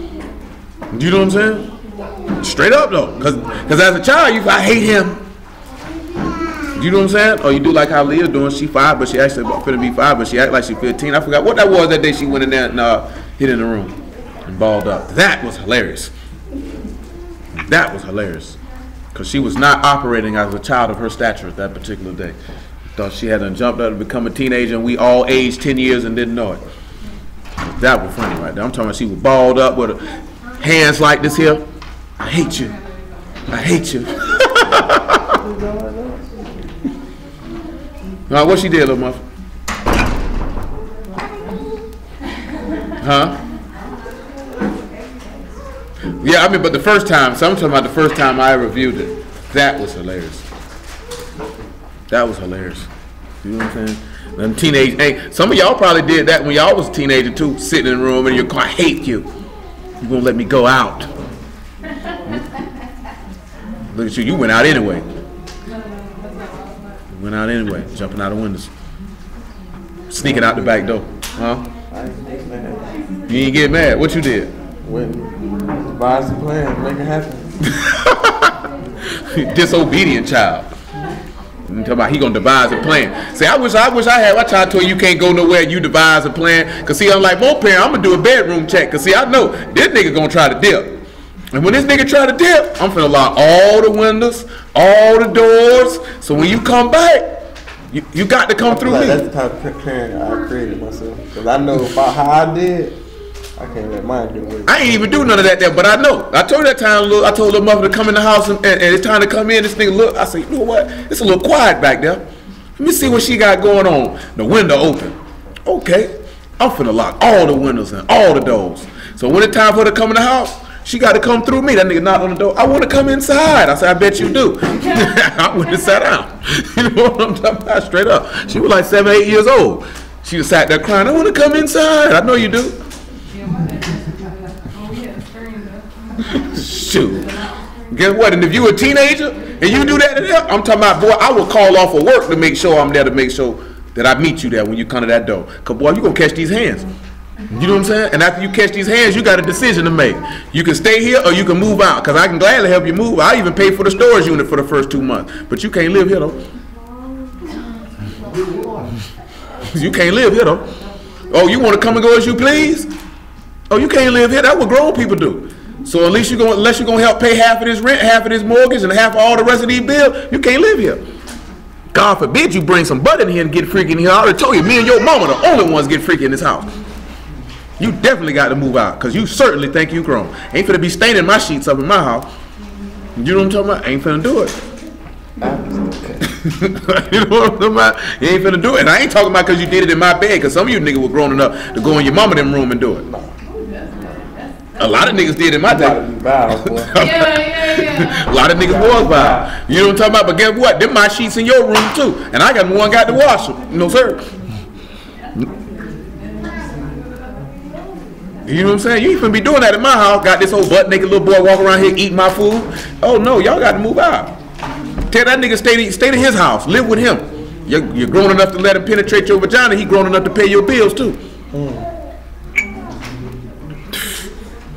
Do you know what I'm saying? Straight up though. Because as a child, I hate him. You know what I'm saying? Or you do like how Leah's doing. She 5, but she actually finna be 5, but she act like she 15. I forgot what that was that day she went in there and hid in the room and balled up. That was hilarious. That was hilarious. Because she was not operating as a child of her stature at that particular day. Thought she had done jumped up to become a teenager, and we all aged 10 years and didn't know it. That was funny right there. I'm talking about she was balled up with her hands like this here. I hate you. I hate you. What she did, little muffin? Huh? Yeah, I mean, but the first time, so I'm talking about the first time I ever viewed it. That was hilarious. That was hilarious. You know what I'm saying? And teenage, hey, some of y'all probably did that when y'all was a teenager too, sitting in the room in your car. I hate you. You won't let me go out. Look at you. You went out anyway. Went out anyway, jumping out of windows, sneaking out the back door. Huh? I ain't get mad. You ain't get mad. What you did? Went devise a plan, make it happen. Disobedient child. I'm talking about he gonna devise a plan. See, I wish I had. I tried to tell you can't go nowhere. You devise a plan. Cause see, I'm like more parent. I'm gonna do a bedroom check. Cause see, I know this nigga gonna try to dip. And when this nigga try to dip, I'm finna lock all the windows, all the doors. So when you come back, you got to come through me. That's the type of parent I created myself. Because I know about how I did, I can't let mine get away. I ain't even do none of that there, but I know. I told that time, I told little mother to come in the house, and it's time to come in. This nigga look, I said, you know what? It's a little quiet back there. Let me see what she got going on. The window open. Okay. I'm finna lock all the windows and all the doors. So when it's time for her to come in the house, she got to come through me. That nigga knocked on the door. I want to come inside. I said, I bet you do. I went and sat down. You know what I'm talking about? Straight up. She was like 7, 8 years old. She was sat there crying, I want to come inside. I know you do. Shoot. Guess what? And if you a teenager and you do that to them, I'm talking about, boy, I will call off of work to make sure I'm there to make sure that I meet you there when you come to that door. Because, boy, you're going to catch these hands. You know what I'm saying? And after you catch these hands, you got a decision to make. You can stay here or you can move out. Because I can gladly help you move. I even pay for the storage unit for the first 2 months. But you can't live here, though. You can't live here, though. Oh, you want to come and go as you please? Oh, you can't live here. That's what grown people do. So unless you're going to help pay half of this rent, half of this mortgage, and half of all the rest of these bills, you can't live here. God forbid you bring some butt in here and get freaky in here. I already told you, me and your mama the only ones get freaky in this house. You definitely got to move out, because you certainly think you grown. Ain't finna be staining my sheets up in my house. You know what I'm talking about? Ain't finna do it. You know what I'm talking about? You ain't finna do it. And I ain't talking about because you did it in my bed, because some of you niggas were grown enough to go in your mama them room and do it. A lot of niggas did in my day. Yeah. A lot of niggas was wild. You know what I'm talking about? But guess what? Them my sheets in your room too. And I got one got to wash them. You know, sir. You know what I'm saying? You ain't finna be doing that in my house. Got this old butt naked little boy walking around here eating my food. Oh no, y'all got to move out. Tell that nigga stay to his house. Live with him. You're grown enough to let him penetrate your vagina. He grown enough to pay your bills too.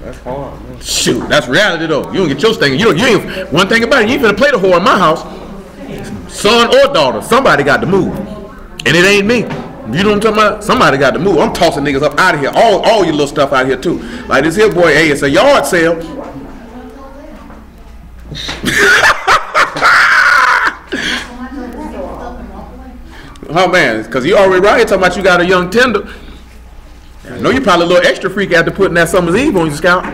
That's hard, man. Shoot, that's reality though. You don't get your stinking. You ain't one thing about it. You ain't finna play the whore in my house. Son or daughter, somebody got to move, and it ain't me. You know what I'm talking about? Somebody got to move. I'm tossing niggas up out of here. All your little stuff out here too. Like this here boy, hey, it's a yard sale. Oh man, because you already right here talking about you got a young tender. I know you probably a little extra freak after putting that Summer's Eve on your scalp.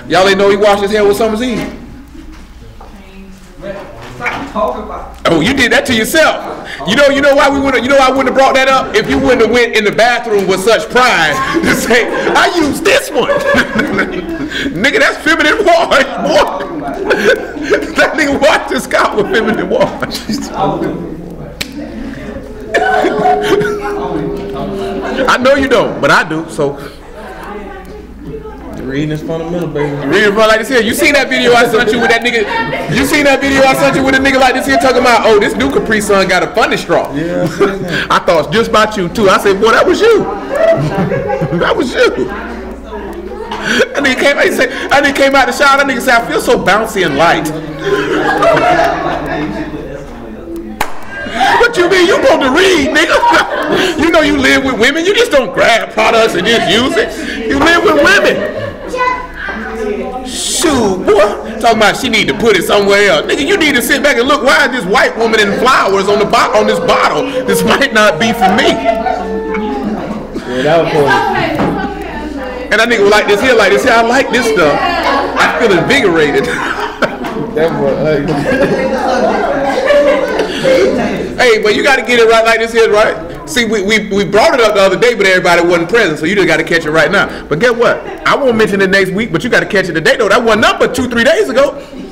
Y'all ain't know he washed his hair with Summer's Eve. Oh, you did that to yourself. You know why we wouldn't. You know why I wouldn't have brought that up if you wouldn't have went in the bathroom with such pride to say, "I use this one." Nigga, that's feminine wash, boy. That nigga washed his scalp with feminine wash. I know you don't, but I do. So. Reading is fundamental, baby. Reading like this here. You seen that video I sent you with that nigga? You seen that video I sent you with a nigga like this here talking about, oh, this new Capri Sun got a funny straw. Yeah, I thought just about you too. I said, boy, that was you. That was you. And then came out the shower. That nigga said, I feel so bouncy and light. What you mean? You supposed to read, nigga. You know you live with women. You just don't grab products and just use it. You live with women. Shoot, boy. Talking about she need to put it somewhere else. Nigga, you need to sit back and look. Why is this white woman in flowers on this bottle? This might not be for me. Yeah, that was cool. And that nigga was like this here, I like this stuff. I feel invigorated. That was Hey, but you got to get it right like this here, right? See, we brought it up the other day, but everybody wasn't present, so you just got to catch it right now. But guess what? I won't mention it next week, but you got to catch it today, though. That wasn't up but 2-3 days ago. It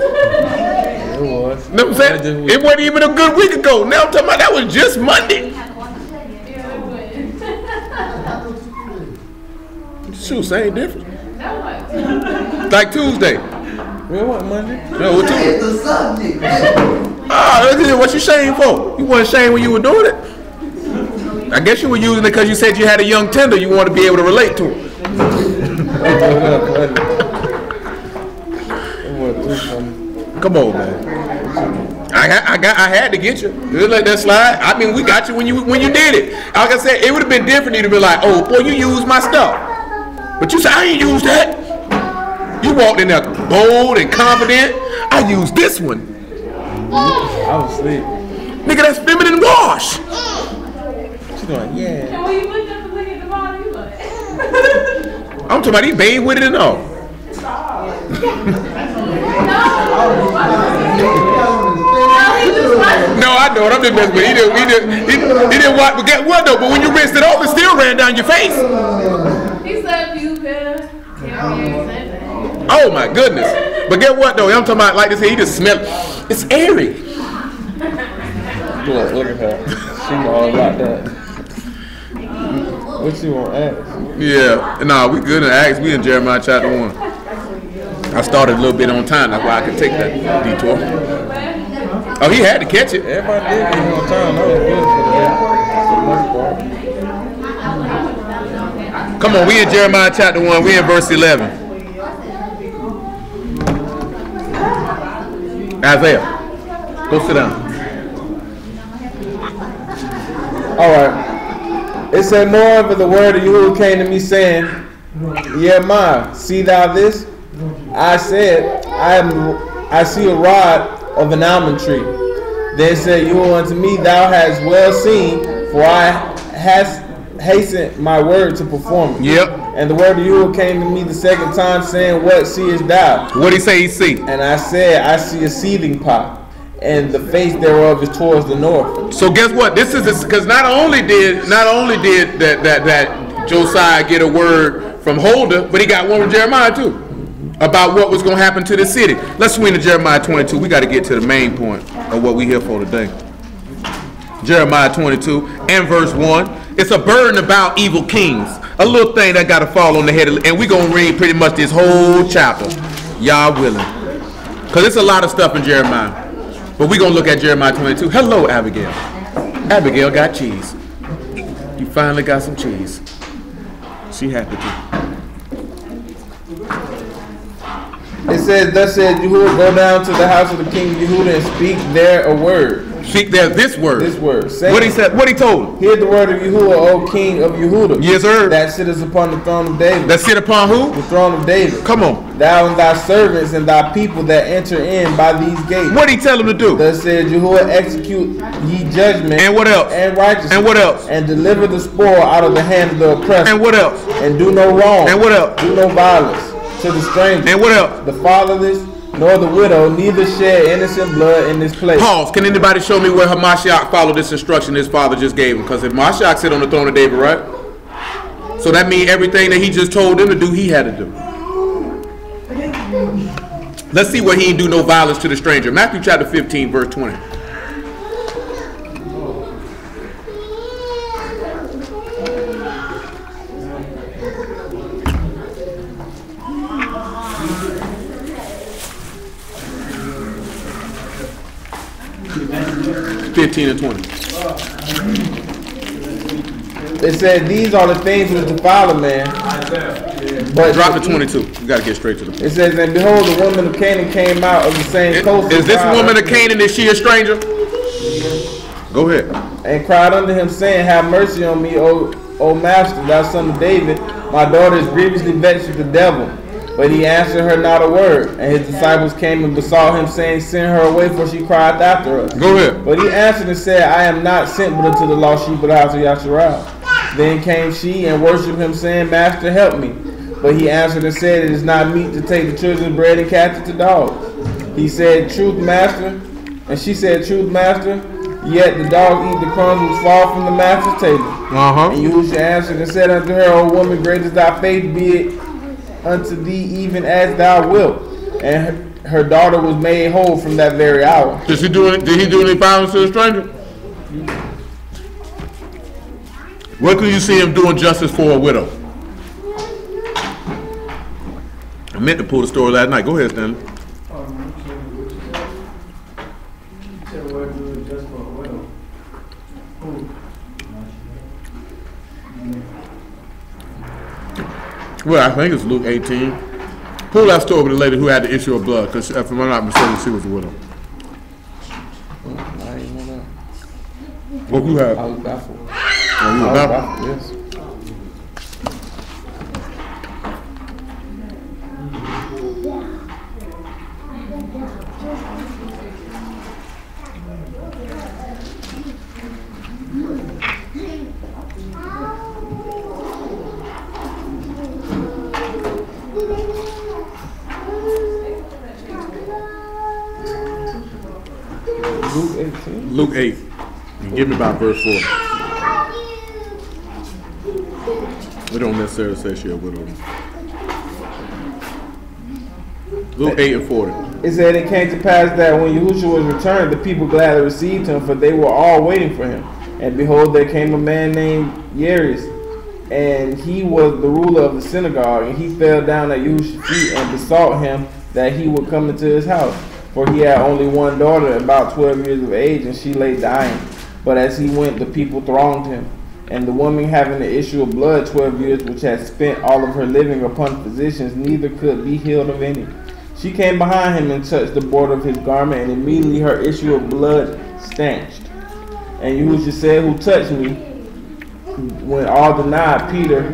was. You know what I'm saying? It wasn't even a good week ago. Now I'm talking about that was just Monday. Shoot, same difference. Like Tuesday. Real what, Monday? No, what Tuesday? Ah, what you ashamed for? You weren't ashamed when you were doing it? I guess you were using it because you said you had a young tender you want to be able to relate to it. Come on, man. I had to get you. Just let that slide. I mean, we got you when you did it. Like I said, it would have been different to be like, oh, boy, you used my stuff. But you said, I ain't used that. You walked in there bold and confident. I used this one. I was asleep. Nigga, that's feminine wash. She's going, yeah. And when you look at the bottom, you like. I'm talking about he bathed with it and all. No, I know it. I'm just messing with it. He didn't wipe. But get what though? But when you rinsed it off, it still ran down your face. He said you could. Oh my goodness. But get what though? I'm talking about like this here. He just smelled. It's airy. Look at her. She all about that. What you want to ask? Yeah. Nah, we good in Acts. We in Jeremiah chapter 1. I started a little bit on time. That's why I could take that detour. Oh, he had to catch it. Everybody did get on time. That was good for the most part. Come on, we in Jeremiah chapter 1. We in verse 11. Isaiah, go sit down. Alright. It said, moreover, the word of Yahuwah came to me, saying, Jeremiah, see thou this? I said, I see a rod of an almond tree. Then said Yahuwah unto me, thou hast well seen, for I hast hastened my word to perform it. Yep. And the word of Yahuwah came to me the second time, saying, what seest thou? What did he say he see? And I said, I see a seething pot, and the face thereof is towards the north. So guess what? This is because not only did that Josiah get a word from Holder, but he got one from Jeremiah too about what was going to happen to the city. Let's swing to Jeremiah 22. We got to get to the main point of what we here for today. Jeremiah 22 and verse 1. It's a burden about evil kings. A little thing that got to fall on the head. And we're going to read pretty much this whole chapter. Y'all willing. Because it's a lot of stuff in Jeremiah. But we're going to look at Jeremiah 22. Hello, Abigail. Abigail got cheese. You finally got some cheese. She happy too. It says, thus said Yahuwah, go down to the house of the king Yehuda and speak there a word. Speak there this word. This word. Saying, what he said, what he told him. Hear the word of Yahuwah, O king of Yehuda. Yes, sir. That sitteth upon the throne of David. That sit upon who? The throne of David. Come on. Thou and thy servants and thy people that enter in by these gates. What did he tell him to do? Thus said Yahuwah, execute ye judgment. And what else? And righteousness. And what else? And deliver the spoil out of the hand of the oppressor. And what else? And do no wrong. And what else? Do no violence to the stranger. And what else? The fatherless, nor the widow, neither shed innocent blood in this place. Pause. Can anybody show me where Hamashiach followed this instruction his father just gave him? Because if Mashiach sit on the throne of David, right? So that means everything that he just told them to do, he had to do. Let's see where he didn't do no violence to the stranger. Matthew chapter 15, verse 20. And 20. It said, these are the things which defile a man. But drop to 22. You got to get straight to the point. It says, and behold, the woman of Canaan came out of the same coast. Is this woman of Canaan, is she a stranger? Go ahead. And cried unto him, saying, have mercy on me, O master, thou son of David. My daughter is grievously vexed with the devil. But he answered her not a word. And his disciples came and besought him, saying, send her away, for she cried after us. Go ahead. But he answered and said, I am not sent but unto the lost sheep of the house of Yasharal. Then came she and worshipped him, saying, Master, help me. But he answered and said, it is not meet to take the children's bread and cast it to dogs. He said, truth, master. And she said, truth, master. Yet the dogs eat the crumbs which fall from the master's table. And Yahushua answered and said unto her, O woman, great is thy faith, be it unto thee even as thou wilt. And her daughter was made whole from that very hour. Did he do any violence to the stranger? Where could you see him doing justice for a widow? I meant to pull the story last night. Go ahead, Stanley. Well, I think it's Luke 18. Pull that story with the lady who had the issue of blood, because if I'm not mistaken, she was a widow. I didn't know that. What you have? I was baffled. Oh, you were baffled? Yes. Luke 8. And give me about verse 4. We don't necessarily say she a widow. Luke 8 and 40. It said it came to pass that when Yahushua was returned, the people gladly received him, for they were all waiting for him. And behold, there came a man named Jairus, and he was the ruler of the synagogue, and he fell down at Yahushua's feet and besought him that he would come into his house. For he had only one daughter, about 12 years of age, and she lay dying. But as he went, the people thronged him. And the woman having the issue of blood 12 years, which had spent all of her living upon physicians, neither could be healed of any. She came behind him and touched the border of his garment, and immediately her issue of blood stanched. And Yahushua said, who touched me? When all denied, Peter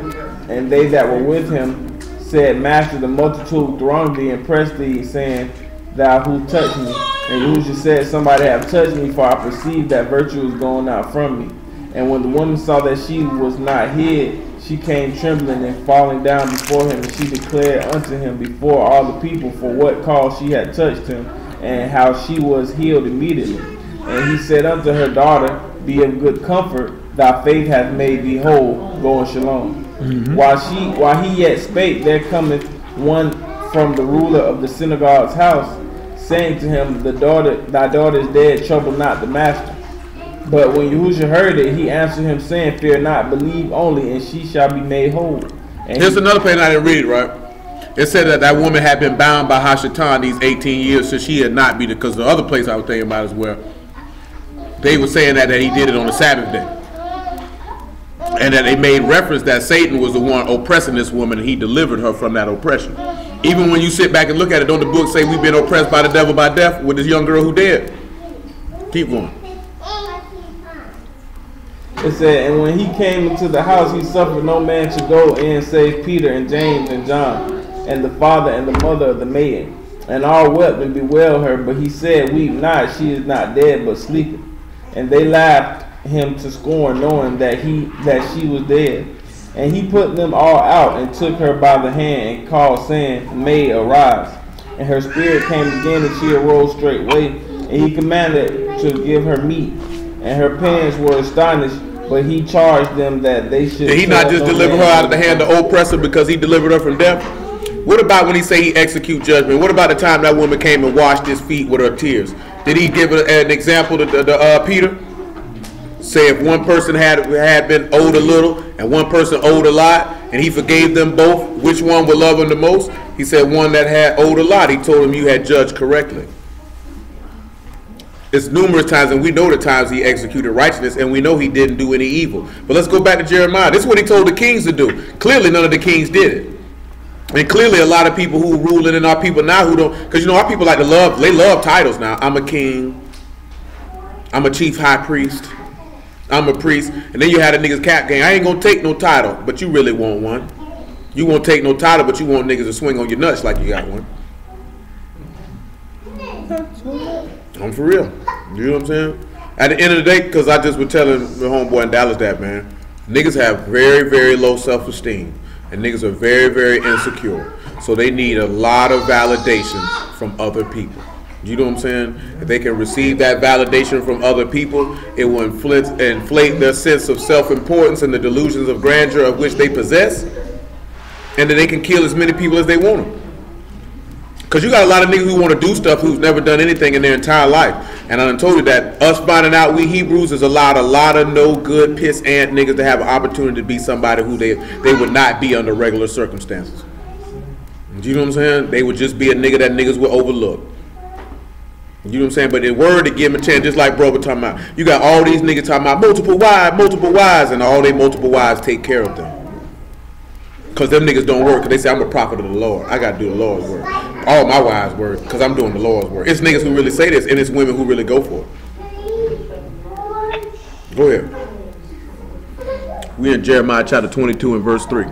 and they that were with him said, Master, the multitude thronged thee and pressed thee, saying, thou who touched me? And Yahushua said, somebody have touched me, for I perceived that virtue is going out from me. And when the woman saw that she was not hid, she came trembling and falling down before him, and she declared unto him before all the people for what cause she had touched him, and how she was healed immediately. And he said unto her, daughter, be of good comfort, thy faith hath made thee whole, go in shalom. While he yet spake, there cometh one from the ruler of the synagogue's house, saying to him, thy daughter is dead, trouble not the master. But when Yahushua heard it, he answered him, saying, fear not, believe only, and she shall be made whole. And here's another place I didn't read, right? It said that that woman had been bound by Hashatan these 18 years, so she had not been, because the other place I was thinking about is where they were saying that he did it on the Sabbath day. And that they made reference that Satan was the one oppressing this woman, and he delivered her from that oppression. Even when you sit back and look at it, don't the book say we've been oppressed by the devil by death with this young girl who did? Keep going. It said, and when he came into the house, he suffered no man to go in save Peter and James and John, and the father and the mother of the maiden. And all wept and bewailed her, but he said, weep not, she is not dead, but sleepeth. And they laughed him to scorn, knowing that she was dead. And he put them all out, and took her by the hand, and called, saying, Maid, arise. And her spirit came again, and she arose straightway. And he commanded to give her meat. And her parents were astonished, but he charged them that they should. Did he not just deliver her out of the hand of the oppressor because he delivered her from death? What about when he say he execute judgment? What about the time that woman came and washed his feet with her tears? Did he give an example to Peter? Say if one person had been owed a little and one person owed a lot, and he forgave them both, which one would love him the most? He said one that had owed a lot. He told him you had judged correctly. It's numerous times, and we know the times he executed righteousness, and we know he didn't do any evil. But let's go back to Jeremiah. This is what he told the kings to do. Clearly, none of the kings did it. And clearly, a lot of people who rule in our people now who don't, because you know, our people like to love, they love titles now. I'm a king. I'm a chief high priest. I'm a priest. And then you had a niggas cap gang. I ain't going to take no title, but you really want one. You won't take no title, but you want niggas to swing on your nuts like you got one. I'm for real. You know what I'm saying? At the end of the day, because I just was telling the homeboy in Dallas that, man, niggas have very, very low self-esteem. And niggas are very, very insecure. So they need a lot of validation from other people. You know what I'm saying? If they can receive that validation from other people, it will inflate their sense of self-importance and the delusions of grandeur of which they possess. And then they can kill as many people as they want them. Because you got a lot of niggas who want to do stuff who's never done anything in their entire life. And I done told you that us finding out we Hebrews has allowed a lot of no good piss ant niggas to have an opportunity to be somebody who they would not be under regular circumstances. You know what I'm saying? They would just be a nigga that niggas would overlook. You know what I'm saying? But the word to give them a chance, just like bro was talking about. You got all these niggas talking about multiple wives, and all they multiple wives take care of them. Because them niggas don't work, because they say I'm a prophet of the Lord. I got to do the Lord's work. All my wives work, because I'm doing the Lord's work. It's niggas who really say this, and it's women who really go for it. Go ahead. We're in Jeremiah chapter 22 and verse 3.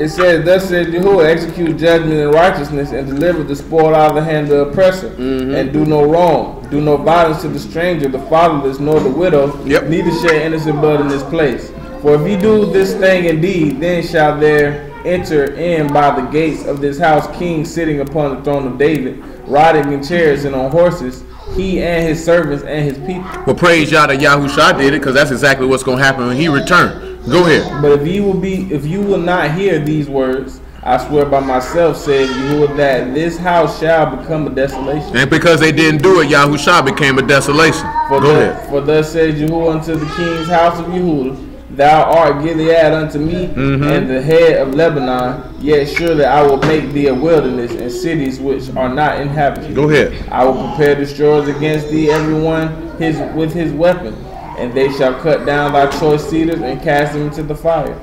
It says, thus said Jehovah, execute judgment and righteousness, and deliver the spoil out of the hand of the oppressor, and do no wrong. Do no violence to the stranger, the fatherless, nor the widow, neither shed innocent blood in this place. For if you do this thing indeed, then shall there enter in by the gates of this house kings sitting upon the throne of David, riding in chariots and on horses, he and his servants and his people. Well, praise Yah that Yahushua did it, because that's exactly what's going to happen when he returned. Go ahead. But if you will not hear these words, I swear by myself, said Yahuwah, that this house shall become a desolation. And because they didn't do it, Yahushua became a desolation. Go ahead. For thus said Yahuwah unto the king's house of Yehudah, thou art Gilead unto me, and the head of Lebanon, yet surely I will make thee a wilderness, and cities which are not inhabited. Go ahead. I will prepare destroyers against thee, everyone with his weapon, and they shall cut down thy choice cedars and cast them into the fire.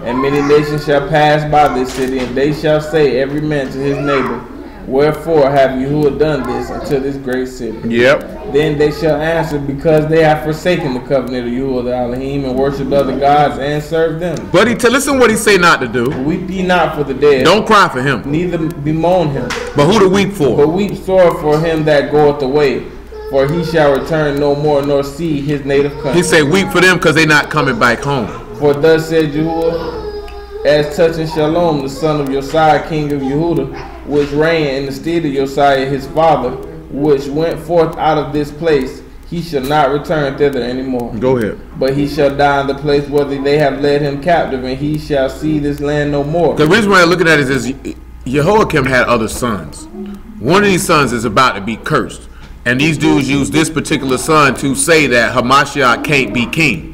And many nations shall pass by this city, and they shall say every man to his neighbor, wherefore have Yahuwah done this unto this great city? Then they shall answer, because they have forsaken the covenant of Yahuwah the Elohim, and worshipped other gods and served them. But listen what he say not to do. Weep ye not for the dead. Don't cry for him. Neither bemoan him. But who to weep for? But weep sore for him that goeth away. for he shall return no more nor see his native country. He said, weep for them because they not coming back home. For thus said Jehoakim, as touching Shalom, the son of Josiah, king of Yehuda, which reigned in the stead of Josiah his father, which went forth out of this place, he shall not return thither anymore. Go ahead. But he shall die in the place where they have led him captive, and he shall see this land no more. The reason why I'm looking at it is Jehoakim had other sons. One of these sons is about to be cursed. And these dudes use this particular son to say that Hamashiach can't be king.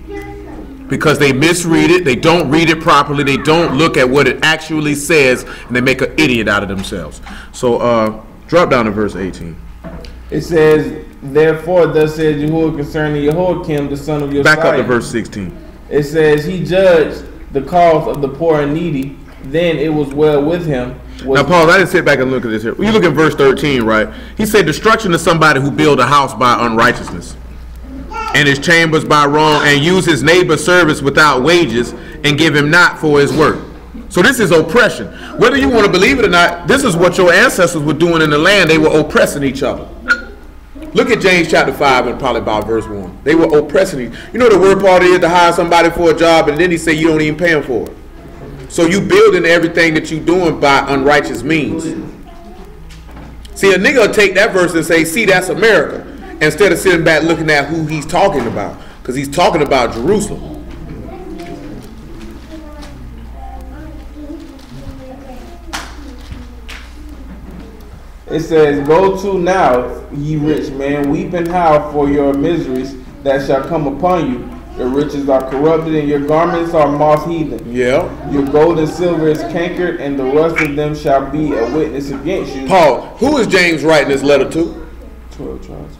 Because they misread it, they don't read it properly, they don't look at what it actually says, and they make an idiot out of themselves. So drop down to verse 18. It says, therefore thus said Jehoakim concerning Jehoakim, the son of Josiah. Back up to verse 16. It says, he judged the cause of the poor and needy, then it was well with him. Now, Paul, I didn't sit back and look at this here. When you look at verse 13, right? He said, destruction to somebody who build a house by unrighteousness, and his chambers by wrong, and use his neighbor's service without wages, and give him not for his work. So this is oppression. Whether you want to believe it or not, this is what your ancestors were doing in the land. They were oppressing each other. Look at James chapter 5 and probably about verse 1. They were oppressing each other. You know the word part is to hire somebody for a job, and then he say you don't even pay him for it. So you building everything that you doing by unrighteous means. See, a nigga will take that verse and say, see, that's America, instead of sitting back looking at who he's talking about, because he's talking about Jerusalem. It says, go to now, ye rich men, weep and howl for your miseries that shall come upon you. Your riches are corrupted, and your garments are moth-eaten. Yeah. Your gold and silver is cankered, and the rust of them shall be a witness against you. Paul, who is James writing this letter to? 12 tribes.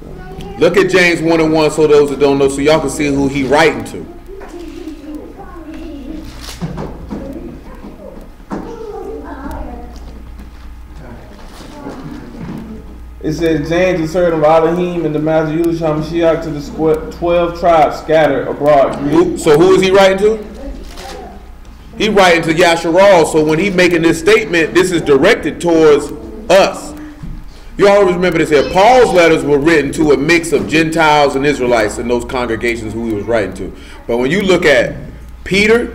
Look at James 1 and 1, so those that don't know, so y'all can see who he writing to. It says, James, the servant of Elohim, and the master Yahushua Mashiach, to the 12 tribes scattered abroad. So who is he writing to? He writing to Yasharal. So when he making this statement, this is directed towards us. You always remember this here. Paul's letters were written to a mix of Gentiles and Israelites in those congregations who he was writing to. But when you look at Peter,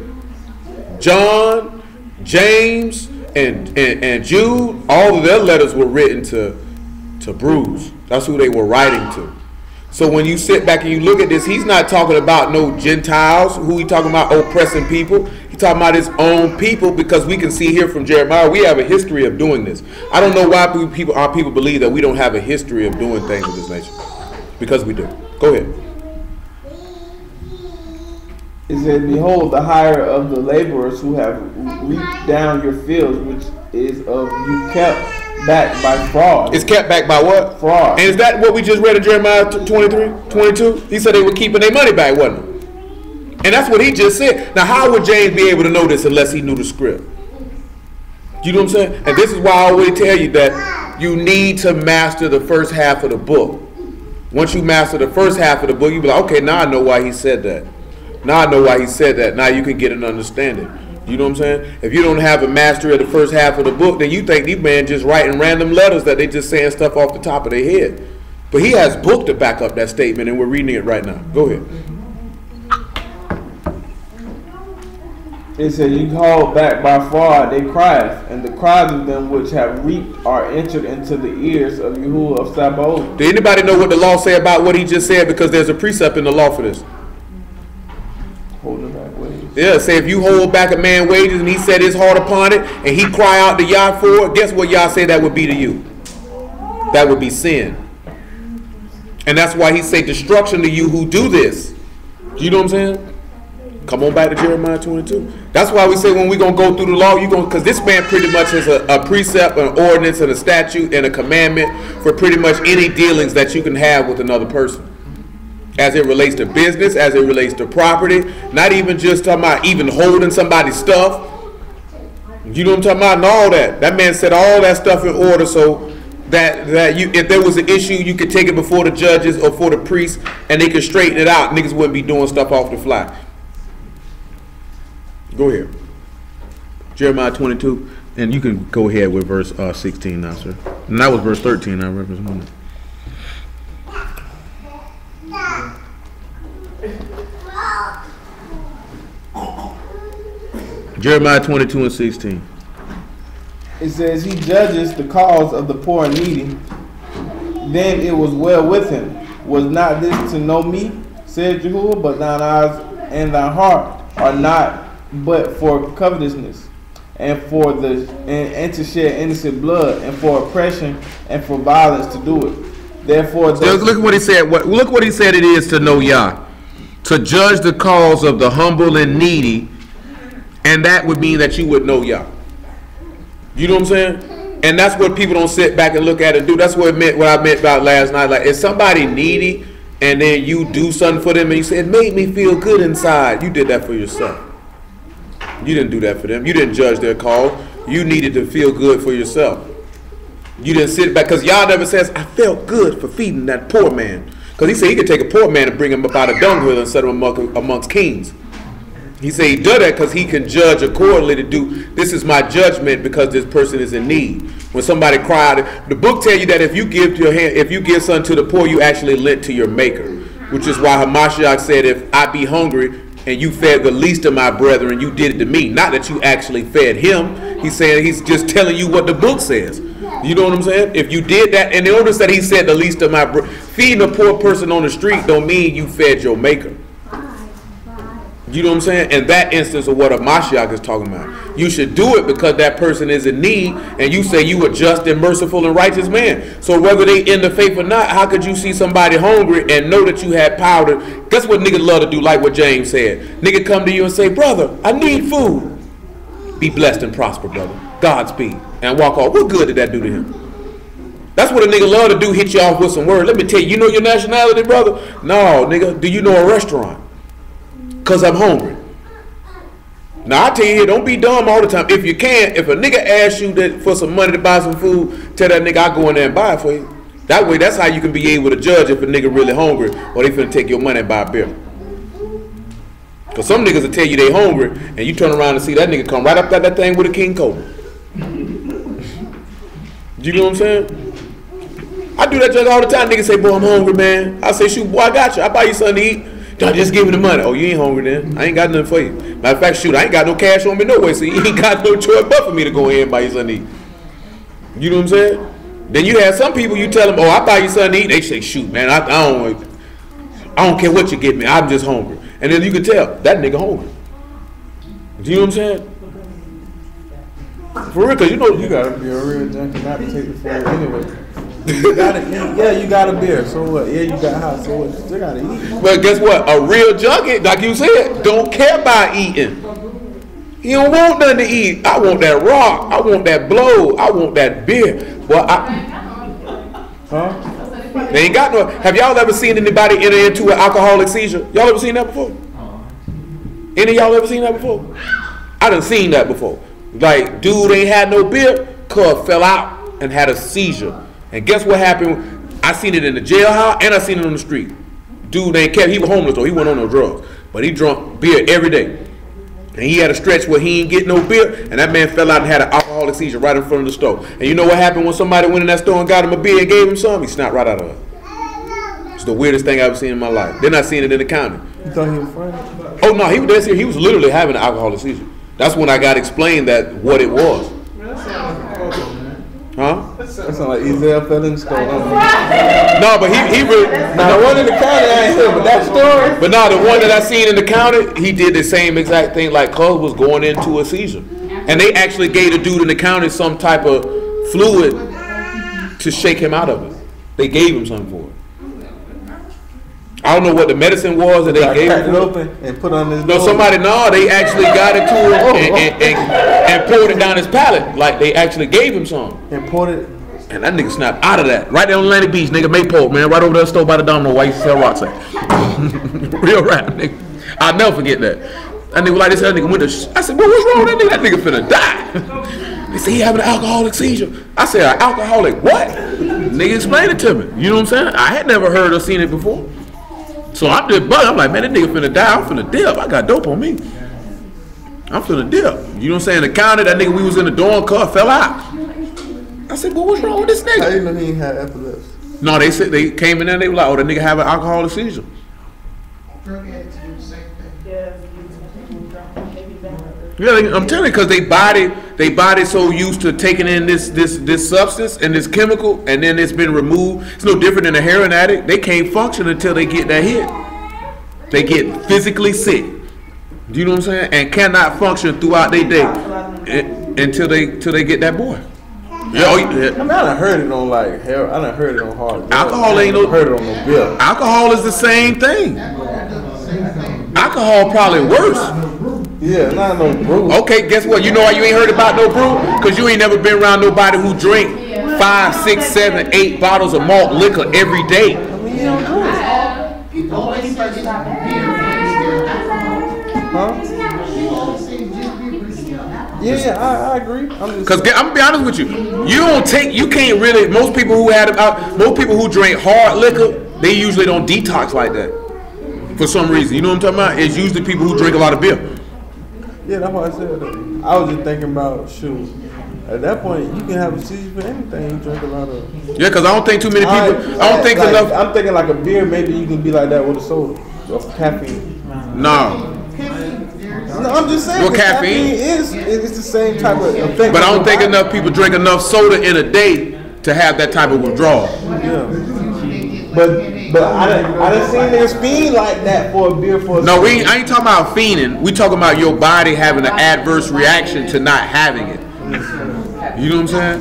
John, James, and Jude, all of their letters were written to Bruce. That's who they were writing to. So when you sit back and you look at this, he's not talking about no Gentiles. Who he talking about? Oppressing people. He's talking about his own people, because we can see here from Jeremiah, we have a history of doing this. I don't know why our people believe that we don't have a history of doing things in this nation. Because we do. Go ahead. It says, behold, the hire of the laborers who have reaped down your fields, which is of you kept back by fraud. It's kept back by what? Fraud. And is that what we just read in Jeremiah 23, 22? He said they were keeping their money back, wasn't it? And that's what he just said. Now, how would James be able to know this unless he knew the script? You know what I'm saying? And this is why I always tell you that you need to master the first half of the book. Once you master the first half of the book, you be like, okay, now I know why he said that. Now I know why he said that. Now you can get an understanding. You know what I'm saying? If you don't have a mastery of the first half of the book, then you think these men just writing random letters that they just saying stuff off the top of their head. But he has book to back up that statement, and we're reading it right now. Go ahead. It said, you called back by fraud, they cried, and the cries of them which have reaped are entered into the ears of Yahuwah of Sabaoth. Do anybody know what the law say about what he just said? Because there's a precept in the law for this. Holding back wages. Yeah, say if you hold back a man's wages and he set his heart upon it and he cry out to Yah for it, guess what Yah say that would be to you? That would be sin. And that's why he say destruction to you who do this. You know what I'm saying? Come on back to Jeremiah 22. That's why we say when we're going to go through the law, because this man pretty much has a precept, an ordinance, and a statute, and a commandment for pretty much any dealings that you can have with another person. As it relates to business, as it relates to property, not even just talking about even holding somebody's stuff. You know what I'm talking about? And all that. That man set all that stuff in order so that you, if there was an issue, you could take it before the judges or for the priests and they could straighten it out. Niggas wouldn't be doing stuff off the fly. Go ahead. Jeremiah 22, and you can go ahead with verse 16 now, sir. And that was verse 13, I represent. Jeremiah 22:16. It says, he judges the cause of the poor and needy. Then it was well with him. Was not this to know me, said Jehovah, but thine eyes and thy heart are not but for covetousness, and for and to shed innocent blood, and for oppression, and for violence to do it. Therefore, look what he said. Look what he said it is to know Yah, to judge the cause of the humble and needy, and that would mean that you would know Yah. You know what I'm saying? And that's what people don't sit back and look at and do. That's what I meant about last night. Like, if somebody needy and then you do something for them and you say, it made me feel good inside, you did that for yourself. You didn't do that for them. You didn't judge their cause. You needed to feel good for yourself. You didn't sit back, because Yah never says, I felt good for feeding that poor man. Because he said he could take a poor man and bring him up out of dunghill and set him amongst kings. He said he did that because he can judge accordingly to do, this is my judgment because this person is in need. When somebody cried, the book tells you that if you give something to the poor, you actually lent to your maker. Which is why Hamashiach said, if I be hungry and you fed the least of my brethren, you did it to me. Not that you actually fed him. He's saying, he's just telling you what the book says. You know what I'm saying? If you did that, and notice that he said the least of my brethren. Feeding a poor person on the street don't mean you fed your maker. You know what I'm saying? And that instance of what a Mashiach is talking about. You should do it because that person is in need, and you say you a just and merciful and righteous man. So whether they in the faith or not, how could you see somebody hungry and know that you had power to... Guess what niggas love to do, like what James said. Nigga come to you and say, brother, I need food. Be blessed and prosper, brother. Godspeed. And walk off. What good did that do to him? That's what a nigga love to do, hit you off with some words. Let me tell you, you know your nationality, brother? No, nigga. Do you know a restaurant? Because I'm hungry. Now, I tell you, don't be dumb all the time. If you can, if a nigga asks you that for some money to buy some food, tell that nigga I'll go in there and buy it for you. That way, that's how you can be able to judge if a nigga really hungry or they finna take your money and buy a beer. Because some niggas will tell you they hungry and you turn around and see that nigga come right up that thing with a king cobra. You know what I'm saying? I do that judge all the time. Niggas say, boy, I'm hungry, man. I say, shoot, boy, I got you. I buy you something to eat. Don't just give me the money. Oh, you ain't hungry then. I ain't got nothing for you. Matter of fact, shoot, I ain't got no cash on me no way, so you ain't got no choice but for me to go ahead and buy you something to eat. You know what I'm saying? Then you have some people, you tell them, oh, I buy you something to eat. They say, shoot, man, I don't care what you get me. I'm just hungry. And then you can tell, that nigga hungry. Do you know what I'm saying? For real, because you know, you gotta be a real junkie not to take the food anyway. You gotta eat. Yeah, you got a beer. So what? Yeah, you got hot. So what? You still gotta eat. But guess what? A real junkie, like you said, don't care about eating. He don't want nothing to eat. I want that rock. I want that blow. I want that beer. Well, they ain't got no. Have y'all ever seen anybody enter into an alcoholic seizure? Y'all ever seen that before? Any of y'all ever seen that before? I done seen that before. Like, dude ain't had no beer, cuz fell out and had a seizure. And guess what happened? I seen it in the jailhouse and I seen it on the street. Dude ain't kept, he was homeless though, he wasn't on no drugs. But he drunk beer every day. And he had a stretch where he ain't get no beer, and that man fell out and had an alcoholic seizure right in front of the store. And you know what happened when somebody went in that store and got him a beer and gave him some? He snapped right out of it. It's the weirdest thing I've ever seen in my life. Then I seen it in the county. You thought he was funny? Oh no, he was dead serious. He was literally having an alcoholic seizure. That's when I got explained that what it was. Huh? That sounds like Ezel fell in the store. No, but he really. Now the one in the county I ain't hear, but that story. But no, the one that I seen in the county, he did the same exact thing. Like Cuz was going into a seizure, and they actually gave the dude in the county some type of fluid to shake him out of it. They gave him something for it. I don't know what the medicine was that they gave him. It open and put on his. No, somebody. No, they actually got it to him and poured it down his palate. Like they actually gave him some. And poured it. And that nigga snapped out of that. Right there on Atlantic Beach, nigga, Maypole, man. Right over there, stove by the domino while he used to sell rocks at. Real rap, nigga. I'll never forget that. That nigga like this. That nigga went to. I said, well, what's wrong with that nigga? That nigga finna die. They say he having an alcoholic seizure. I said, an alcoholic what? Nigga, explain it to me. You know what I'm saying? I had never heard or seen it before. So I'm just bugging. I'm like, man, that nigga finna die. I'm finna dip. I got dope on me. I'm finna dip. You know what I'm saying? The counter, that nigga, we was in the dorm car, fell out. I said, well, what's wrong with this nigga? How you know he ain't had epilepsy? No, they said they came in there and they were like, oh, the nigga have an alcoholic seizure. Yeah, I'm telling you, because they body so used to taking in this substance and this chemical, and then it's been removed. It's no different than a heroin addict. They can't function until they get that hit. They get physically sick. Do you know what I'm saying? And cannot function throughout their day until they get that boy. Yeah, I mean, I done heard it on like heroin. I done heard it on hard. Alcohol ain't no. Heard it on no bill. Alcohol is the same thing. Alcohol probably worse. Yeah, not no brew. Okay, guess what? You know why you ain't heard about no brew? Because you ain't never been around nobody who drink 5, 6, 7, 8 bottles of malt liquor every day. I mean, you don't drink. Huh? Yeah, I agree. Because I'm gonna be honest with you, you can't really. Most people who drink hard liquor, they usually don't detox like that for some reason. You know what I'm talking about? It's usually people who drink a lot of beer. Yeah, that's what I said. I was just thinking about shoot. At that point, you can have a seizure for anything. You drink a lot of. Yeah, because I don't think too many people. I don't think like, enough. I'm thinking like a beer. Maybe you can be like that with a soda of caffeine. No. No, I'm just saying. Well, caffeine is the same type of effect. But I don't think enough people drink enough soda in a day to have that type of withdrawal. Yeah. But I done seen niggas fiend like that for a beer for a No, I ain't talking about fiending. We talking about your body having an adverse reaction to not having it. You know what I'm saying?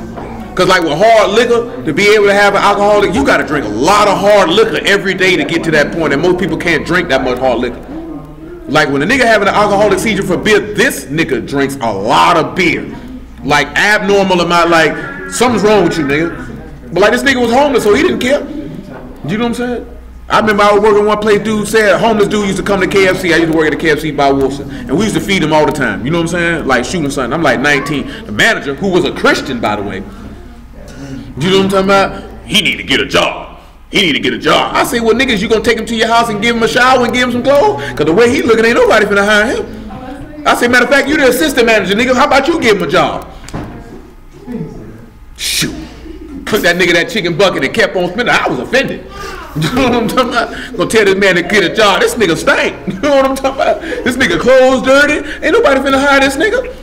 Because like with hard liquor, to be able to have an alcoholic, you got to drink a lot of hard liquor every day to get to that point. And most people can't drink that much hard liquor. Like when a nigga having an alcoholic seizure for beer, this nigga drinks a lot of beer. Like abnormal amount, like something's wrong with you, nigga. But like this nigga was homeless, so he didn't care. You know what I'm saying? I remember I was working one place, dude said, homeless dude used to come to KFC. I used to work at the KFC by Wilson. And we used to feed him all the time. You know what I'm saying? Like shooting something. I'm like 19. The manager, who was a Christian, by the way. You know what I'm talking about? He need to get a job. He need to get a job. I say, well, niggas, you gonna take him to your house and give him a shower and give him some clothes? Because the way he looking, ain't nobody finna hire him. I say, matter of fact, you the assistant manager, nigga. How about you give him a job? Shoot. Put that nigga that chicken bucket and kept on spinning. I was offended. You know what I'm talking about? Gonna tell this man to get a job. This nigga stank. You know what I'm talking about? This nigga clothes dirty. Ain't nobody finna hire this nigga.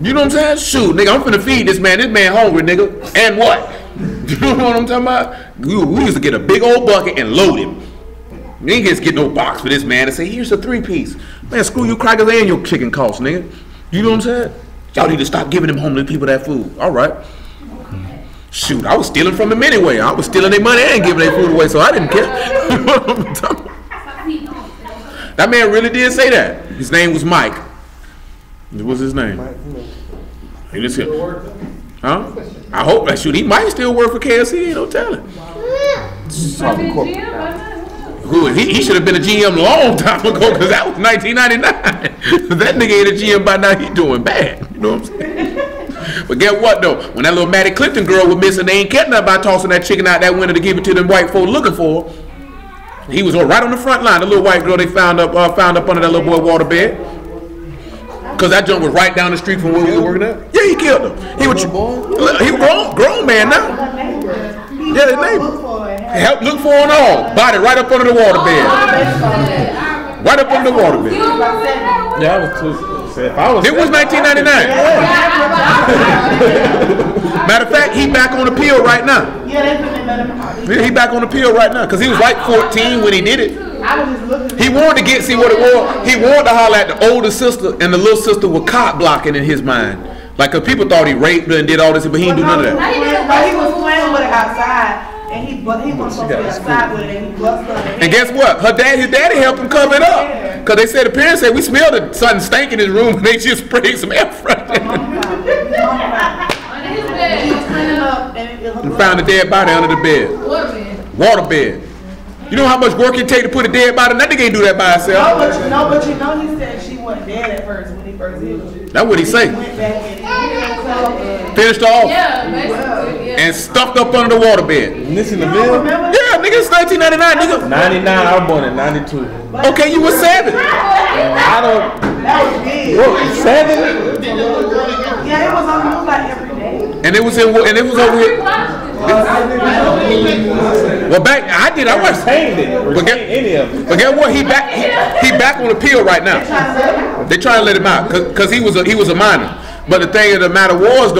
You know what I'm saying? Shoot, nigga, I'm finna feed this man. This man hungry, nigga. And what? You know what I'm talking about? We used to get a big old bucket and load him. You ain't just get no box for this man and say, here's a 3-piece. Man, screw you crackers and your chicken cost, nigga. You know what I'm saying? Y'all need to stop giving them homeless people that food. All right. Shoot, I was stealing from them anyway. I was stealing their money and giving their food away, so I didn't care. That man really did say that. His name was Mike. What was his name? He was here. Huh? I hope that shoot. He might still work for KFC. Ain't no telling. Who? He should have been a GM a long time ago because that was 1999. That nigga ain't a GM by now. He doing bad. You know what I'm saying? But get what though? When that little Maddie Clifton girl was missing, they ain't kept nothing by tossing that chicken out that window to give it to them white folk looking for her. He was right on the front line. The little white girl they found up under that little boy water bed. Cause that junk was right down the street from where we were working at. Yeah, he killed him. He was grown man now. Yeah, his neighbor. Help look for him all. Body right up under the water bed. Right up under the water bed. Yeah, I was too. It was 1999. Matter of fact, he back on appeal right now. He back on appeal right now because he was like 14 when he did it. He wanted to see what it was. He wanted to holler at the older sister, and the little sister was cop blocking in his mind. Like, cause people thought he raped her and did all this, but he didn't do none of that. He was playing with her outside. And he was supposed to be outside with it, and he busted her. And guess what? His daddy helped him cover it up. Because they said, the parents said, we smelled something stank in his room, and they just sprayed some air freshener. And found a dead body under the bed. Water bed. You know how much work it take to put a dead body? That nigga ain't do that by himself. But you know he said she wasn't dead at first when he first hit her. That's what he say. He went back and finished off. Yeah, basically. Yeah. And stuffed up under the water bed. And this in the video? Yeah, nigga, it's 1999, nigga. 99, I was born in 92. Okay, you were 7. I don't. That was big. What, 7? Yeah, it was on the news like every day. And it was over here. Well, back I did. I wasn't saying it. But guess what? He back on appeal right now. They trying to let him out because he was a minor. But the thing of the matter was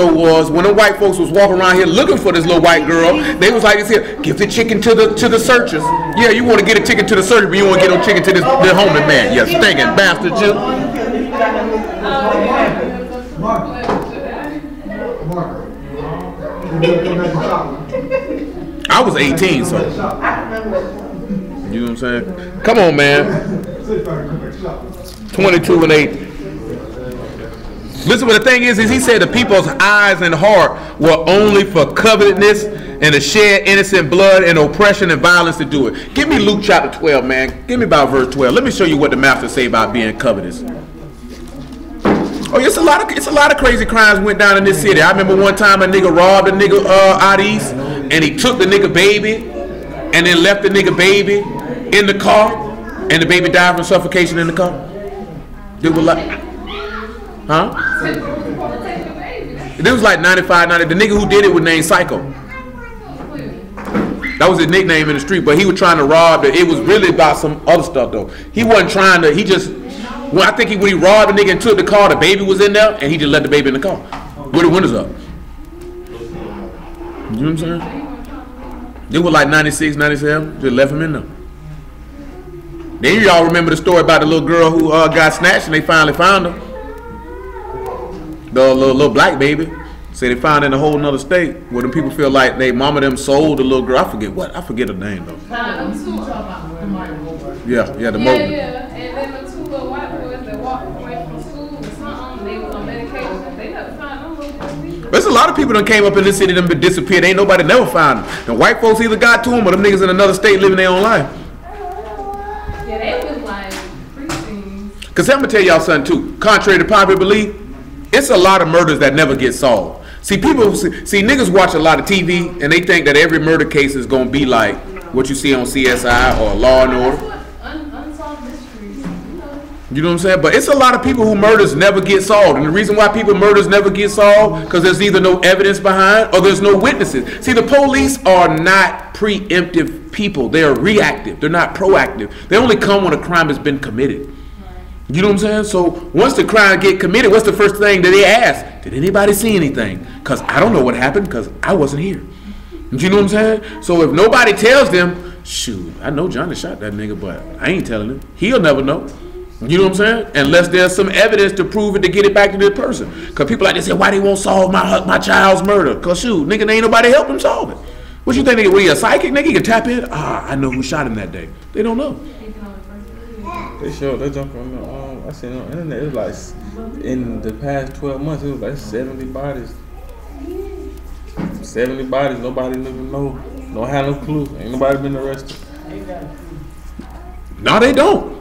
when the white folks was walking around here looking for this little white girl, they was like, give the chicken to the searchers. Yeah, you want to get a chicken to the searcher, but you want to get no chicken to the homeless man. Yeah, stinking bastard, you. I was 18, so. You know what I'm saying? Come on, man. 22 and 8. Listen, what the thing is he said the people's eyes and heart were only for covetousness and to shed innocent blood and oppression and violence to do it. Give me Luke chapter 12, man. Give me about verse 12. Let me show you what the master say about being covetous. Oh, it's a lot of crazy crimes went down in this city. I remember one time a nigga robbed a nigga out east, and he took the nigga baby, and then left the nigga baby in the car, and the baby died from suffocation in the car. They were like, huh? It was like 95, 90. The nigga who did it was named Psycho. That was his nickname in the street, but he was trying to rob it. It was really about some other stuff though. He wasn't trying to. He just. Well, I think when he robbed a nigga and took the car, the baby was in there, and he just let the baby in the car with the windows up. You know what I'm saying? It was like 96, 97. Just left him in there. Then y'all remember the story about the little girl who got snatched, and they finally found her. The little black baby. Say they found her in a whole nother state where them people feel like they mama them sold the little girl. I forget her name though. Yeah, the mobile. Yeah. And then the two little white boys that walked away from school or something, they was on medication. They never found them little people. There's a lot of people that came up in this city that been disappeared. Ain't nobody never found them. The white folks either got to them or them niggas in another state living their own life. Yeah, they was like preteens. Because I'm going to tell y'all something too. Contrary to popular belief, it's a lot of murders that never get solved. See, niggas watch a lot of TV and they think that every murder case is going to be like what you see on CSI or Law and Order. Unsolved mysteries. You know what I'm saying? But it's a lot of people who murders never get solved. And the reason why people murders never get solved, because there's either no evidence behind or there's no witnesses. See, the police are not preemptive people. They are reactive. They're not proactive. They only come when a crime has been committed. You know what I'm saying? So once the crime get committed, what's the first thing that they ask? Did anybody see anything? Because I don't know what happened because I wasn't here. You know what I'm saying? So if nobody tells them, shoot, I know Johnny shot that nigga, but I ain't telling him. He'll never know. You know what I'm saying? Unless there's some evidence to prove it to get it back to this person. Because people like to say, why they won't solve my child's murder? Because shoot, nigga, ain't nobody help him solve it. What you think, nigga? Were you a psychic, nigga? You can tap in? I know who shot him that day. They don't know. They jumped on the I seen on the internet. It was like in the past 12 months, it was like 70 bodies. 70 bodies. Nobody even know. Don't have no clue. Ain't nobody been arrested. No, they don't.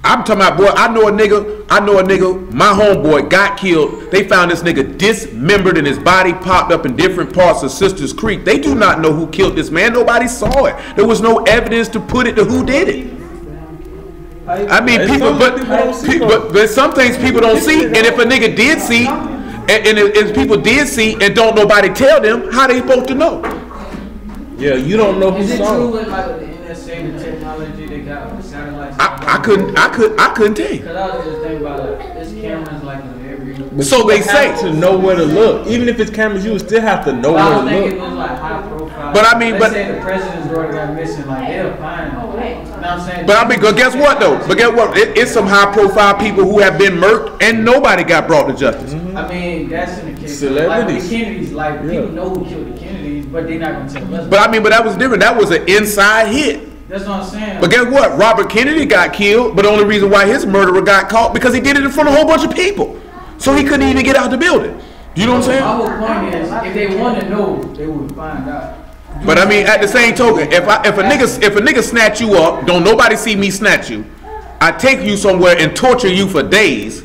I'm talking about, boy, I know a nigga, my homeboy got killed. They found this nigga dismembered and his body popped up in different parts of Sisters Creek. They do not know who killed this man. Nobody saw it. There was no evidence to put it to who did it. I mean, but some things people don't see, and if a nigga did see, and if people did see and don't nobody tell them, how they supposed to know? Yeah, you don't know who saw it. Is it true with like the NSA, the technology they got with the satellites? I couldn't tell you. Because I was just thinking about it, there's cameras like in every. So they say to know where to look. Even if it's cameras, you would still have to know where to look. It was like high profile. But I mean, let's say the president's daughter got missing, like they'll find him. You know what I'm saying? But I mean, guess what though? But guess what? It's some high-profile people who have been murked and nobody got brought to justice. I mean, that's in the case. Celebrities. Like the Kennedys, like people know who killed the Kennedys, but they're not gonna tell us. But I mean, but that was different. That was an inside hit. That's what I'm saying. But guess what? Robert Kennedy got killed, but the only reason why his murderer got caught because he did it in front of a whole bunch of people, so he couldn't even get out the building. You know what I'm saying? My whole point is, if they want to know, they would find out. But I mean, at the same token, if a nigga snatch you up, don't nobody see me snatch you, I take you somewhere and torture you for days,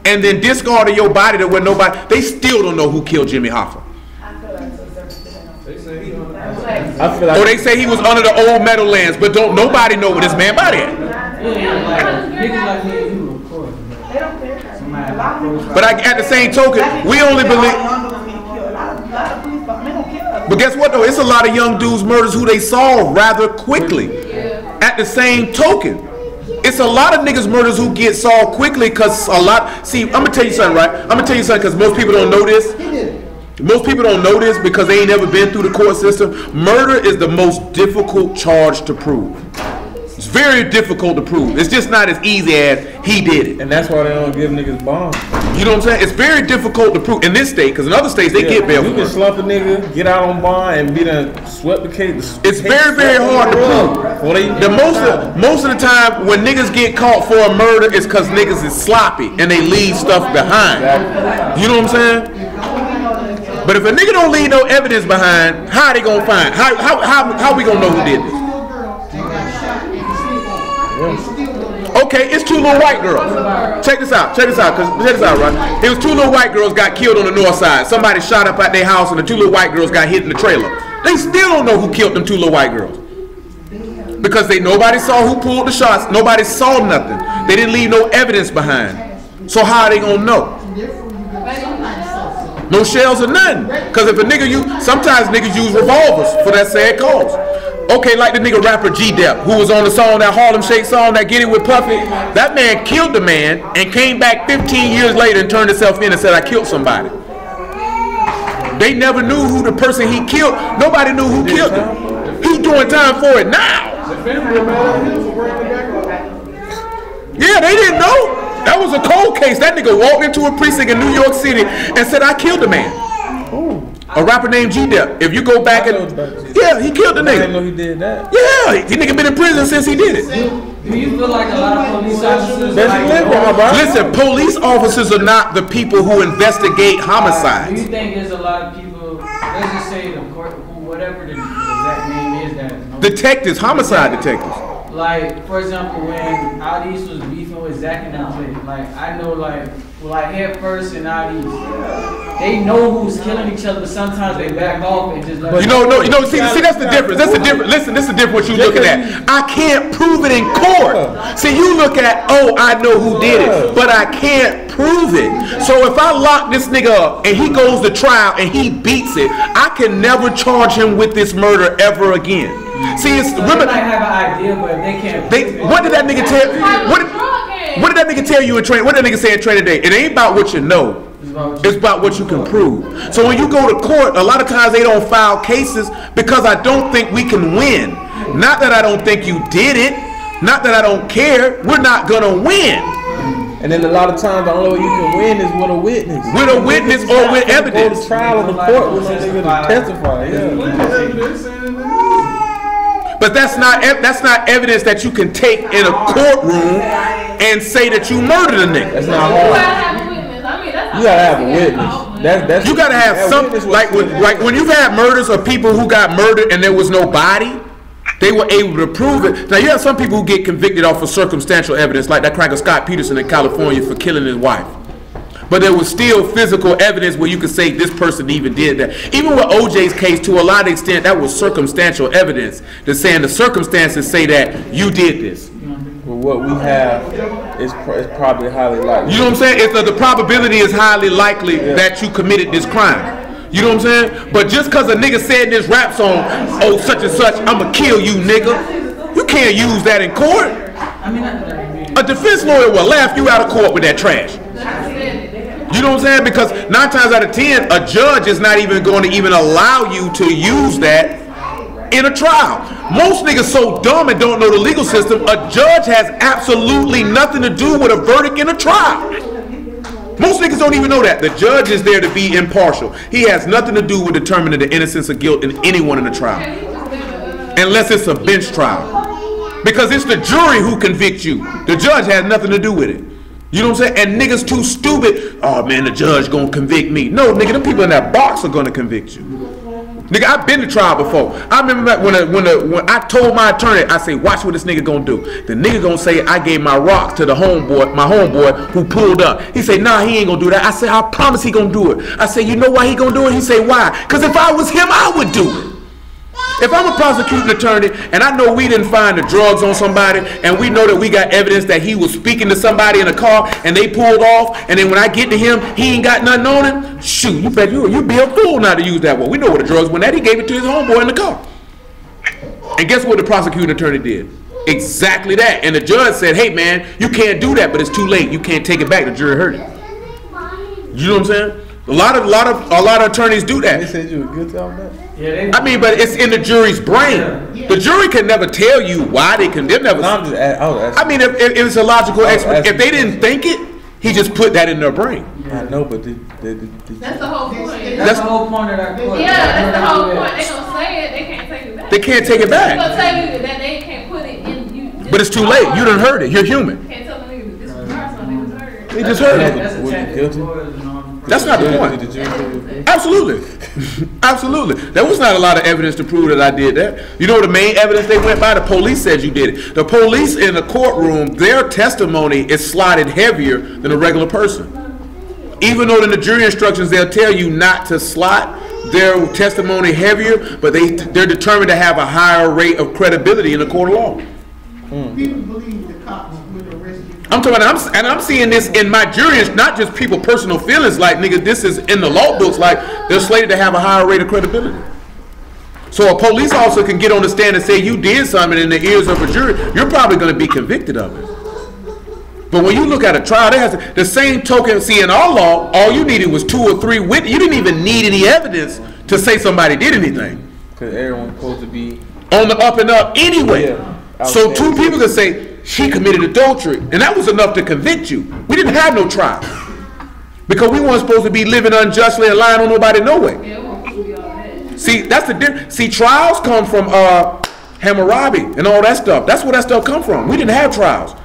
and then discard of your body to where nobody, they still don't know who killed Jimmy Hoffa. Or they say he was under the old Meadowlands, but don't nobody know where this man body at. But at the same token, we only believe. But guess what though? It's a lot of young dudes murders who they solve rather quickly. At the same token, it's a lot of niggas murders who get solved quickly because a lot. See, I'm gonna tell you something, right? I'm gonna tell you something because most people don't know this. Most people don't know this because they ain't never been through the court system. Murder is the most difficult charge to prove. It's very difficult to prove. It's just not as easy as he did it. And that's why they don't give niggas bonds. You know what I'm saying? It's very difficult to prove in this state because in other states they get bail. You can slump a nigga, get out on bond, and be done swept the case. It's very, very hard to prove. Most of the time when niggas get caught for a murder, it's because niggas is sloppy and they leave stuff behind. You know what I'm saying? But if a nigga don't leave no evidence behind, how they gonna find? How we gonna know who did this? Okay, it's two little white girls. Check this out, right? It was two little white girls got killed on the north side. Somebody shot up at their house and the two little white girls got hit in the trailer. They still don't know who killed them two little white girls. Because nobody saw who pulled the shots. Nobody saw nothing. They didn't leave no evidence behind. So how are they gonna know? No shells or nothing. Because if a nigga sometimes niggas use revolvers for that sad cause. Okay, like the nigga rapper G-Dep, who was on the song, that Harlem Shake song, that Get It With Puffy. That man killed the man and came back 15 years later and turned himself in and said, I killed somebody. They never knew who the person he killed. Nobody knew who killed him. He's doing time for it now. Yeah, they didn't know. That was a cold case. That nigga walked into a precinct in New York City and said, I killed a man. A rapper named G-Dep. If you go back and he killed the nigga. I didn't know he did that. Yeah, he nigga been in prison since he did it. Do you feel like a lot of police officers? Listen, police officers are not the people who investigate homicides. Do you think there's a lot of people? Let's just say the court, whatever the exact name is, that detectives, homicide detectives. Like, for example, when Adis was beefing with Zach and them, like I know, like Head First and Adis, they know who's killing each other, but sometimes they back off and just let see that's the difference. That's the difference. Listen, this is the difference what you looking at. I can't prove it in court. See, you look at, oh, I know who did it, but I can't prove it. So if I lock this nigga up and he goes to trial and he beats it, I can never charge him with this murder ever again. See, it's so women. They might have an idea, but they can't. What did that nigga tell? What did that nigga tell you in training? What did that nigga say in training today? It ain't about what you know. It's about what you can prove. So when you go to court, a lot of times they don't file cases because I don't think we can win. Not that I don't think you did it. Not that I don't care. We're not gonna win. And then a lot of times the only way you can win is with a witness. With a witness or with evidence. Go to trial in the court with no nigga to testify. But that's not evidence that you can take in a courtroom and say that you murdered a nigga. That's not hard. You gotta have a witness. That's you gotta have something like when you've had murders of people who got murdered and there was no body. They were able to prove it. Now you have some people who get convicted off of circumstantial evidence, like that cracker Scott Peterson in California for killing his wife. But there was still physical evidence where you could say this person even did that. Even with OJ's case, to a lot of extent, that was circumstantial evidence. They're saying the circumstances say that you did this. But what we have is probably highly likely. You know what I'm saying? It's the probability is highly likely that you committed this crime. You know what I'm saying? But just because a nigga said in this rap song, oh, such and such, I'ma kill you, nigga. You can't use that in court. A defense lawyer will laugh you out of court with that trash. You know what I'm saying? Because 9 times out of 10, a judge is not even going to even allow you to use that in a trial. Most niggas so dumb and don't know the legal system, a judge has absolutely nothing to do with a verdict in a trial. Most niggas don't even know that. The judge is there to be impartial. He has nothing to do with determining the innocence or guilt in anyone in a trial. Unless it's a bench trial. Because it's the jury who convicts you. The judge has nothing to do with it. You know what I'm saying? And niggas too stupid. Oh man, the judge gonna convict me. No, nigga, them people in that box are gonna convict you. Nigga, I've been to trial before. I remember when I told my attorney, I say, watch what this nigga gonna do. The nigga gonna say I gave my rocks to the homeboy, my homeboy who pulled up. He say, nah, he ain't gonna do that. I say, I promise he gonna do it. I say, you know why he gonna do it? He say, why? Because if I was him, I would do it. If I'm a prosecuting attorney and I know we didn't find the drugs on somebody and we know that we got evidence that he was speaking to somebody in a car and they pulled off, and then when I get to him, he ain't got nothing on him, shoot, you bet you'd be a fool not to use that one. We know where the drugs went at. He gave it to his homeboy in the car. And guess what the prosecuting attorney did? Exactly that. And the judge said, hey man, you can't do that, but it's too late. You can't take it back. The jury heard it. You know what I'm saying? A lot of attorneys do that. They said you were guilty on that? Yeah, I mean, but it's in the jury's brain. The jury can never tell you why they condemn. Never. No, I mean, if it's a logical explanation, if they didn't think it, he just put that in their brain. I know, but that's the whole point. That's the whole point of that court. Yeah, that's the whole point. They gonna say it, they can't take it back. They can't take it back. They gonna tell you that they can't put it in you. But it's too late. You done heard it. You're human. Can't tell the nigga this was personal. They was heard. They just heard it. That's a technical. That's not the point. Absolutely. Absolutely. There was not a lot of evidence to prove that I did that. You know the main evidence they went by? The police said you did it. The police in the courtroom, their testimony is slotted heavier than a regular person. Even though in the jury instructions they'll tell you not to slot their testimony heavier, but they're determined to have a higher rate of credibility in the court of law. People believe the cops would arrest you. I'm talking, and I'm seeing this in my juries, not just people personal feelings. Like nigga, this is in the law books. Like they're slated to have a higher rate of credibility. So a police officer can get on the stand and say you did something in the ears of a jury. You're probably going to be convicted of it. But when you look at a trial, there has the same token. See, in our law, all you needed was 2 or 3 witnesses. You didn't even need any evidence to say somebody did anything. Because everyone's supposed to be on the up and up anyway. Yeah, so 2 people could say she committed adultery, and that was enough to convict you. We didn't have no trial because we weren't supposed to be living unjustly and lying on nobody no way. See, that's the difference. See, trials come from Hammurabi and all that stuff. That's where that stuff come from. We didn't have trials.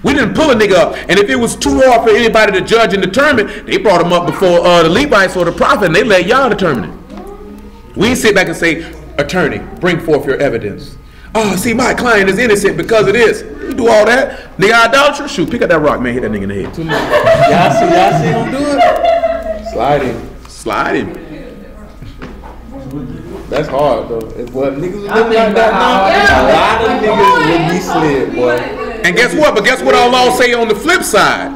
We didn't pull a nigga up, and if it was too hard for anybody to judge and determine, they brought him up before the Levites or the prophet, and they let y'all determine it. We didn't sit back and say, attorney, bring forth your evidence. Oh, see, my client is innocent because of this. You do all that. Nigga, idolatry? Shoot, pick up that rock, man. Hit that nigga in the head. Y'all see him do it? Slide him. Slide him. That's hard, though. If what niggas was looking like that now, a lot of niggas would be slid, boy. And guess what? But guess what our law say on the flip side?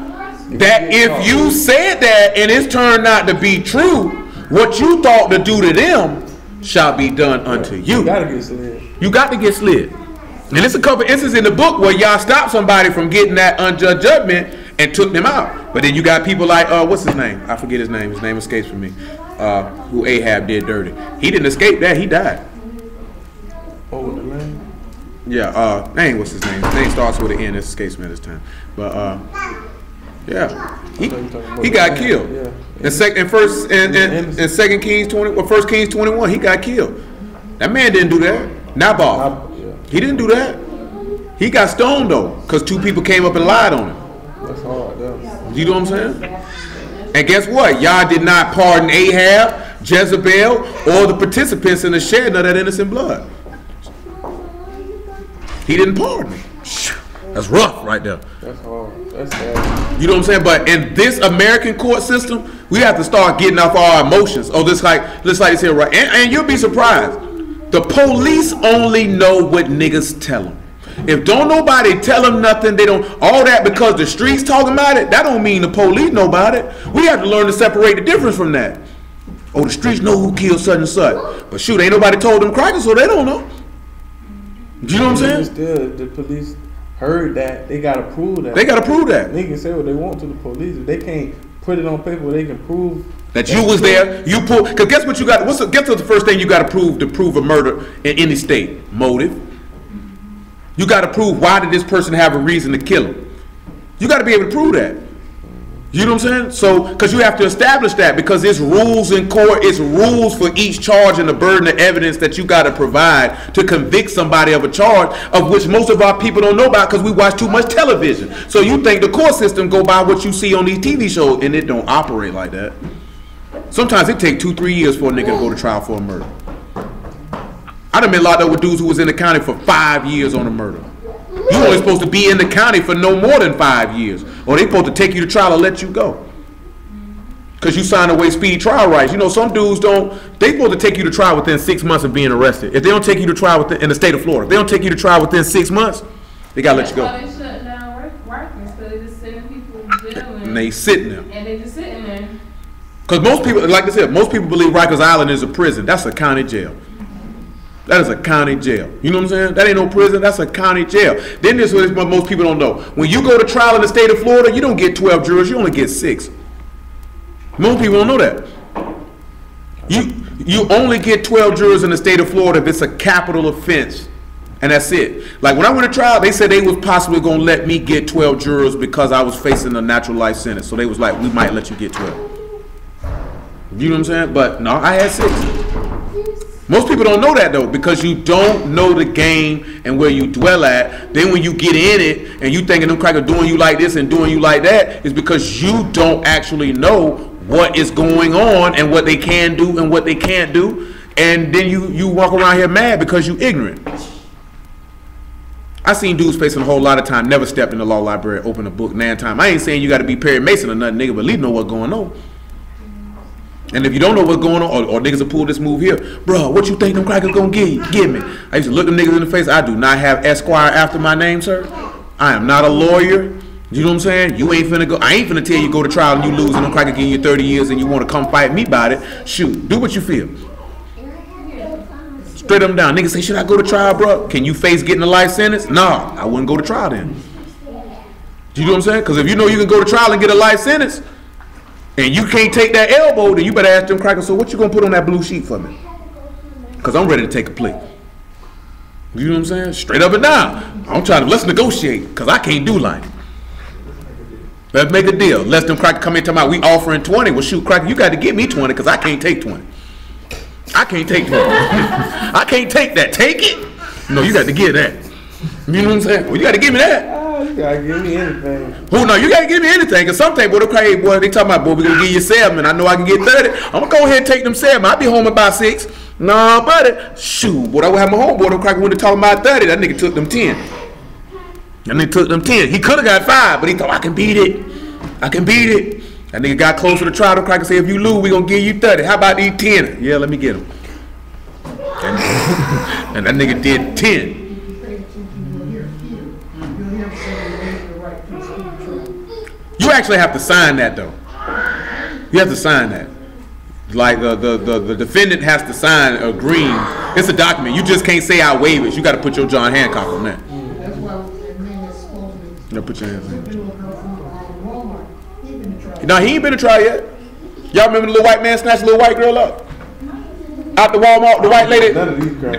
That if you said that and it's turned out to be true, what you thought to do to them shall be done unto you. You gotta get slid. You got to get slid. And there's a couple instances in the book where y'all stopped somebody from getting that unjust judgment and took them out. But then you got people like, what's his name? I forget his name. His name escapes from me. Who Ahab did dirty. He didn't escape that. He died. Oh, the man? Yeah, dang, what's his name? His name starts with an N. It escapes me this time. But, yeah. He got killed. Yeah. In 2 Kings 20, or 1 Kings 21, he got killed. That man didn't do that. Naboth. He didn't do that. He got stoned though, because 2 people came up and lied on him. That's hard, yeah. You know what I'm saying? And guess what? Y'all did not pardon Ahab, Jezebel, or the participants in the shedding of that innocent blood. He didn't pardon them. That's rough right there. That's hard. That's sad. You know what I'm saying? But in this American court system, we have to start getting off our emotions. Oh, this like this here, right? And you'll be surprised. The police only know what niggas tell them. If don't nobody tell them nothing, they don't, all that because the streets talking about it, that don't mean the police know about it. We have to learn to separate the difference from that. Oh, the streets know who killed such and such. But shoot, ain't nobody told them crackers, so they don't know. You know what I'm saying? Still, the police heard that. They gotta prove that. They gotta prove that. Niggas say what they want to the police. If they can't put it on paper, they can prove that you was there. You pull. Cause guess what you got? Guess what's the first thing you got to prove a murder in any state? Motive. You got to prove why did this person have a reason to kill him. You got to be able to prove that. You know what I'm saying? So, because you have to establish that, because it's rules in court, it's rules for each charge and the burden of evidence that you got to provide to convict somebody of a charge, of which most of our people don't know about because we watch too much television. So you think the court system go by what you see on these TV shows, and it don't operate like that. Sometimes it take 2-3 years for a nigga to go to trial for a murder. I done been locked up with dudes who was in the county for 5 years on a murder. You only supposed to be in the county for no more than 5 years, or they supposed to take you to trial and let you go. Because you signed away speed trial rights. You know, some dudes don't, they supposed to take you to trial within 6 months of being arrested. If they don't take you to trial within, in the state of Florida, if they don't take you to trial within 6 months, they got to let you go. That's why they shut down Rikers, so they just sending people to jail. And they sitting there. And they just sitting there. Because most people, like I said, most people believe Rikers Island is a prison. That's a county jail. That is a county jail. You know what I'm saying? That ain't no prison. That's a county jail. Then this is what most people don't know. When you go to trial in the state of Florida, you don't get 12 jurors. You only get 6. Most people don't know that. You only get 12 jurors in the state of Florida if it's a capital offense. And that's it. Like when I went to trial, they said they was possibly going to let me get 12 jurors because I was facing a natural life sentence. So they was like, we might let you get 12. You know what I'm saying? But no, I had 6. Most people don't know that though, because you don't know the game and where you dwell at. Then when you get in it and you thinking them crackers doing you like this and doing you like that, is because you don't actually know what is going on and what they can do and what they can't do. And then you walk around here mad because you ignorant. I seen dudes facing a whole lot of time, never stepped in the law library, open a book, 9 times. I ain't saying you got to be Perry Mason or nothing, nigga, but at least know what's going on. And if you don't know what's going on, or niggas will pull this move here, bro, what you think them crackers gonna give me? I used to look them niggas in the face. I do not have Esquire after my name, sir. I am not a lawyer. You know what I'm saying? You ain't finna go. I ain't finna tell you go to trial and you lose and them crackers give you 30 years and you want to come fight me about it. Shoot, do what you feel. Straight them down. Niggas say, should I go to trial, bro? Can you face getting a life sentence? Nah, I wouldn't go to trial then. You know what I'm saying? Because if you know you can go to trial and get a life sentence, and you can't take that elbow, then you better ask them crackers, so what you gonna put on that blue sheet for me? Because I'm ready to take a plea. You know what I'm saying? Straight up and down. I'm trying to, let's negotiate, because I can't do life. Let's make a deal. Let them crackers come in and tell me, we offering 20. Well, shoot, cracker, you got to give me 20, because I can't take 20. I can't take 20. I can't take that. Take it? No, you got to give that. You know what I'm saying? Well, you got to give me that. You gotta give me anything. Who no, you gotta give me anything. Cause sometimes, boy, hey, boy, they talking about, boy, we gonna give you 7. I know I can get 30. I'm gonna go ahead and take them 7. I'll be home about 6. Nah, buddy. Shoot, boy, I would have my homeboy. Them cracker when they talking about 30. That nigga took them 10. That nigga took them 10. He could have got 5, but he thought I can beat it. I can beat it. That nigga got closer to trial. The cracker said, if you lose, we gonna give you 30. How about these 10? Yeah, let me get him. And that nigga did 10. You actually have to sign that though. You have to sign that. Like the defendant has to sign agreeing. It's a document. You just can't say I waive it. You got to put your John Hancock on that. That's why that man is supposed to be. No, put your hands on doing her from Walmart. He been to trial. it. No, he ain't been to trial yet. Y'all remember the little white man snatched the little white girl up? Out the Walmart, the white lady.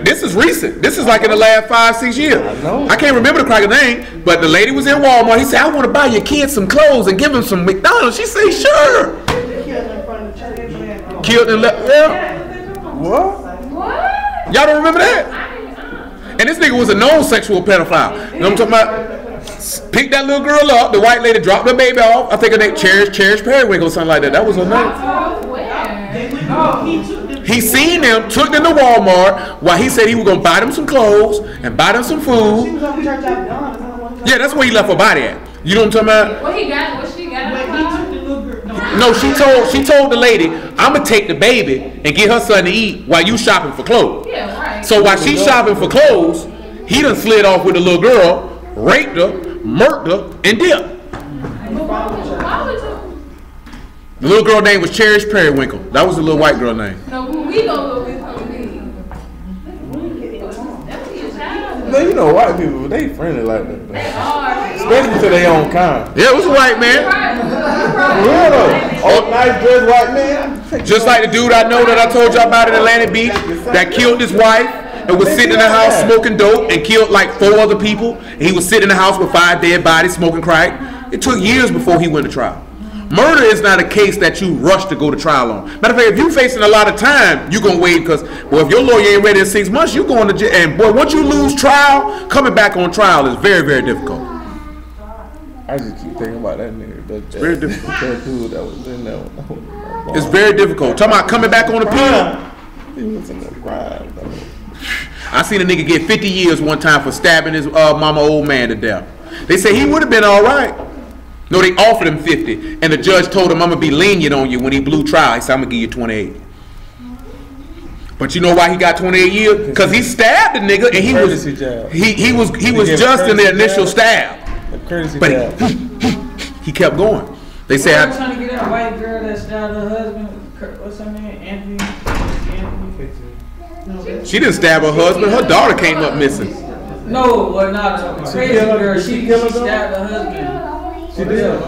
This is recent. This is like in the last 5-6 years. I can't remember the cracker's name, but the lady was in Walmart. He said, I want to buy your kids some clothes and give them some McDonald's. She said, sure. Killed and left. Yeah. What? Y'all don't remember that? And this nigga was a known sexual pedophile. You know what I'm talking about? Picked that little girl up. The white lady dropped the baby off. I think her name Cherish Periwinkle or something like that. That was her name. He seen them, took them to Walmart while he said he was going to buy them some clothes and buy them some food. She was on church out Dawn. Yeah, that's where he left her body at. You know what I'm talking about? What he got? What she got? No, she told the lady, I'm going to take the baby and get her son to eat while you shopping for clothes. Yeah, right. So while she's shopping for clothes, he done slid off with the little girl, raped her, murked her, and dipped. The little girl name was Cherish Periwinkle. That was the little white girl name. No, we gonna go with her. No, you know white people, they friendly like that. They are. Especially to their own kind. Yeah, it was a white man. Yeah, though. Oh, nice dressed white man. Just like the dude I know that I told y'all about in Atlantic Beach that killed his wife and was sitting in the house smoking dope and killed like 4 other people. And he was sitting in the house with 5 dead bodies smoking crack. It took years before he went to trial. Murder is not a case that you rush to go to trial on. Matter of fact, if you're facing a lot of time, you're going to wait because, well, if your lawyer ain't ready in 6 months, you're going to jail. And, boy, once you lose trial, coming back on trial is very, very difficult. I just keep thinking about that nigga. Very difficult. That dude that was in there. It's very difficult. Talking about coming back on appeal. He was in the crime, though. I seen a nigga get 50 years one time for stabbing his mama old man to death. They say he would have been all right. No, they offered him 50, and the judge told him, I'm gonna be lenient on you when he blew trial. He said, I'm gonna give you 28. But you know why he got 28 years? Because he stabbed the nigga, and he was just in the initial stab. But he kept going. They said, I'm trying to get that white girl that stabbed her husband. What's her name? Anthony. She didn't stab her husband. Her daughter came up missing. No, well, not the crazy girl. She stabbed her husband. She did.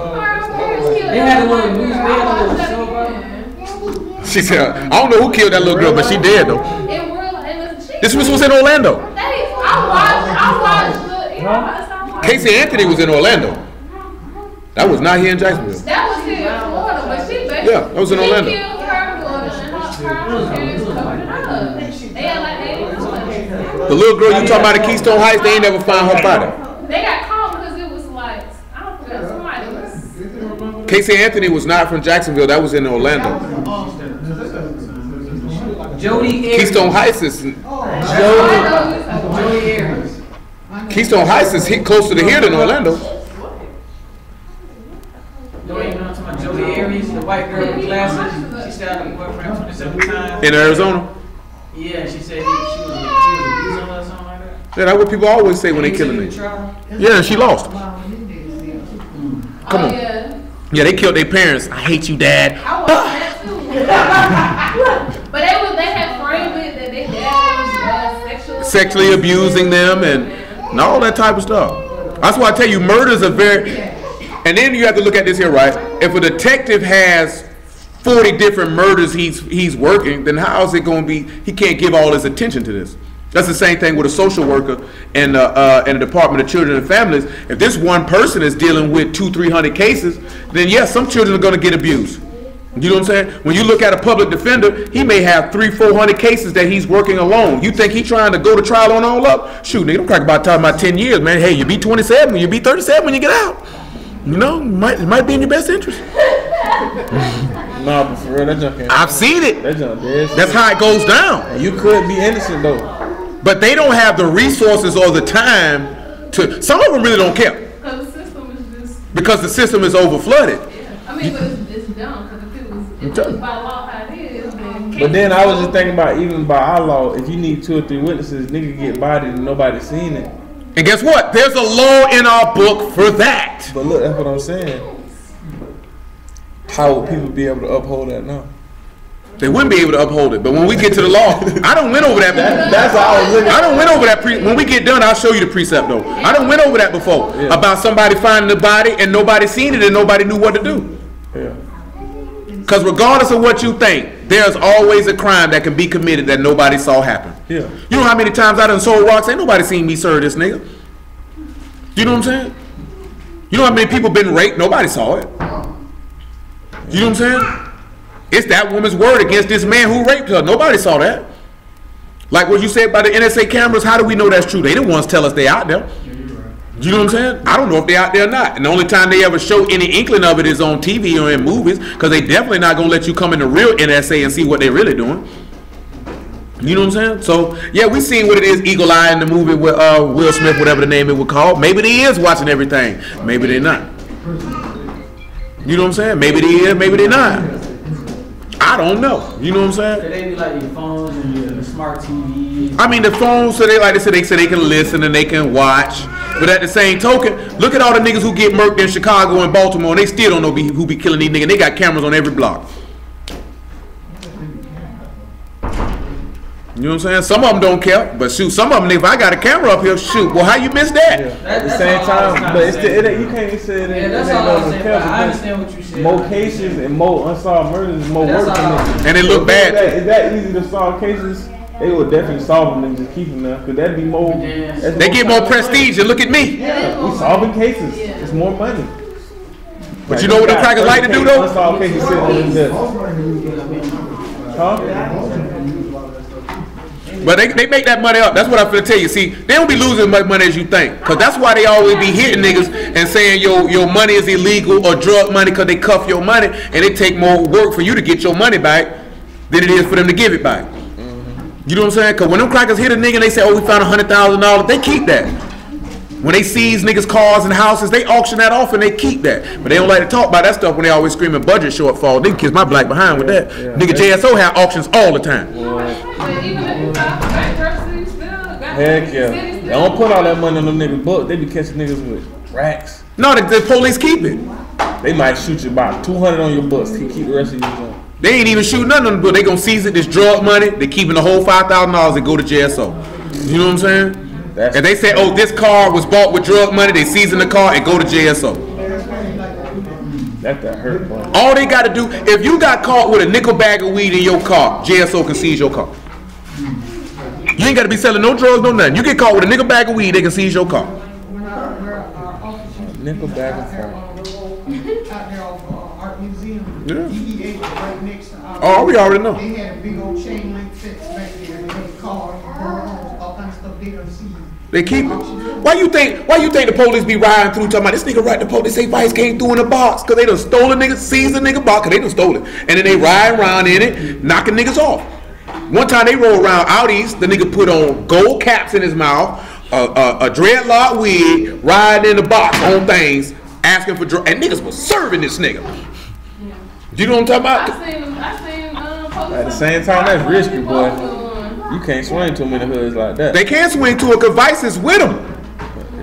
They had a little news. They had a little show about it. She said, I don't know who killed that little girl, but she dead though. This was in Orlando. Casey Anthony was in Orlando. That was not here in Jacksonville. That was here in Florida, but she basically that was in Orlando. Killed her daughter and The little girl you talking about at Keystone Heights, they ain't never find her body. They got caught because it was like, I don't forget, somebody was. Casey Anthony was not from Jacksonville. That was in Orlando. Jody Keystone Heights is Keystone Heights is closer to here than Orlando. Jody Aries, the white girl with glasses. She stabbed her boyfriend 27 times. In Arizona? Yeah, she said she was abusing her or something like that. Yeah, that's what people always say when they killing me. Yeah, she lost. Come on. Yeah, they killed their parents. I hate you, Dad. I watched that too. But they had framed it that their dad was sexually abusing them and all that type of stuff. That's why I tell you, murders are very. And then you have to look at this here, right? If a detective has 40 different murders he's working, then how is it going to be? He can't give all his attention to this. That's the same thing with a social worker and the Department of Children and Families. If this one person is dealing with 200-300 cases, then yes, some children are going to get abused. You know what I'm saying? When you look at a public defender, he may have 300-400 cases that he's working alone. You think he's trying to go to trial on all up? Shoot, nigga, don't crack about talking about 10 years, man. Hey, you be 27, you be 37 when you get out. You know, it might be in your best interest. Nah, but for real, that junk ain't. I've seen it. That junk dead. That's how it goes down. And you could be innocent though. But they don't have the resources or the time to. Some of them really don't care. Because the system is just. Because the system is over flooded. Yeah. I mean, but it's dumb because if it was by law how it is, then. But then I was just thinking about even by our law, if you need 2 or 3 witnesses, nigga get bodied and nobody's seen it. And guess what? There's a law in our book for that. But look, that's what I'm saying. How would people be able to uphold that now? They wouldn't be able to uphold it. But when we get to the law, I don't win over that. That's how I was looking. I don't win over that. When we get done, I'll show you the precept though. I don't win over that before about somebody finding the body and nobody seen it and nobody knew what to do. Yeah. Because regardless of what you think, there's always a crime that can be committed that nobody saw happen. Yeah. You know how many times I done sold rocks? Ain't nobody seen me serve this nigga. You know what I'm saying? You know how many people been raped? Nobody saw it. You know what I'm saying? It's that woman's word against this man who raped her. Nobody saw that. Like what you said about the NSA cameras, how do we know that's true? They the ones tell us they out there. You know what I'm saying? I don't know if they out there or not. And the only time they ever show any inkling of it is on TV or in movies, because they definitely not going to let you come in the real NSA and see what they really doing. You know what I'm saying? So, yeah, we seen what it is, Eagle Eye in the movie with Will Smith, whatever the name it would call. Maybe they is watching everything. Maybe they not. You know what I'm saying? Maybe they is, maybe they not. I don't know. You know what I'm saying? They be like your phones and your smart TV. I mean, the phones, so they like they say they can listen and they can watch. But at the same token, look at all the niggas who get murked in Chicago and Baltimore, and they still don't know who be killing these niggas. They got cameras on every block. You know what I'm saying? Some of them don't care, but shoot, some of them, if I got a camera up here, shoot, well, how you missed that? Yeah. At the same time, but it's you can't say that. Yeah, that's all I'm saying. I understand what you said. More cases and more unsolved murders is more work than this. And it look bad. Is that easy to solve cases? They would definitely solve them and just keep them there, because that'd be more. They get more prestige, and look at me. Yeah, we solving cases. It's more money. But you know what the crackers like to do though? Unsolved cases sitting on this. Huh? But they make that money up. That's what I'm finna tell you. See, they don't be losing as much money as you think. Because that's why they always be hitting niggas and saying your money is illegal or drug money, because they cuff your money and it take more work for you to get your money back than it is for them to give it back. You know what I'm saying? Because when them crackers hit a nigga and they say, oh, we found $100,000, they keep that. When they seize niggas' cars and houses, they auction that off and they keep that. But they don't like to talk about that stuff when they always screaming budget shortfall. They can kiss my black behind with that. Nigga JSO have auctions all the time. But even if you talk bankruptcy, still got Heck yeah. They don't put all that money on them niggas' books. They be catching niggas with racks. No, the police keep it. They might shoot you about 200 on your books. Keep the rest of your junk. They ain't even shooting nothing on the book. They gonna seize it. This drug money. They keeping the whole $5,000 and go to JSO. You know what I'm saying? And they say, oh, this car was bought with drug money. They seizing the car and go to JSO. That hurt, boy. All they got to do, if you got caught with a nickel bag of weed in your car, JSO can seize your car. You ain't got to be selling no drugs, no nothing. You get caught with a nickel bag of weed, they can seize your car. Nickel bag of fire. Out there off Art Museum, Yeah. DEA right next to our. Oh, we already know. They had a big old chain link fence back there. They had cars, girls, all kinds of stuff they done seen. They keep it. Why you think the police be riding through talking about this nigga right the police say Vice came through in a box? Cause they done stole a nigga, seized a nigga box, cause they done stole it. And then they ride around in it, knocking niggas off. One time they roll around out east, the nigga put on gold caps in his mouth, a dreadlock wig, riding in the box on things, asking for drugs, and niggas was serving this nigga. You know what I'm talking about? I seen police At the same time, that's risky, boy. You can't swing too many hoods like that. They can't swing to it cause Vice is with them.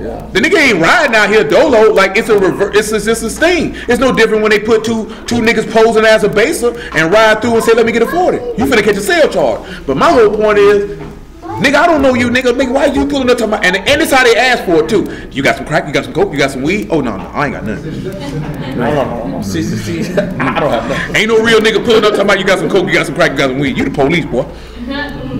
Yeah. The nigga ain't riding out here dolo like it's just a sting. It's no different when they put two niggas posing as a baser and ride through and say, let me get a 40. You finna catch a sale charge. But my whole point is, nigga, I don't know you, nigga. Nigga, why you pulling up to my and this how they ask for it too. You got some crack, you got some coke, you got some weed? Oh no, I ain't got nothing. No. See, I don't have nothing. Ain't no real nigga pulling up talking about you got some coke, you got some crack, you got some weed. You the police, boy.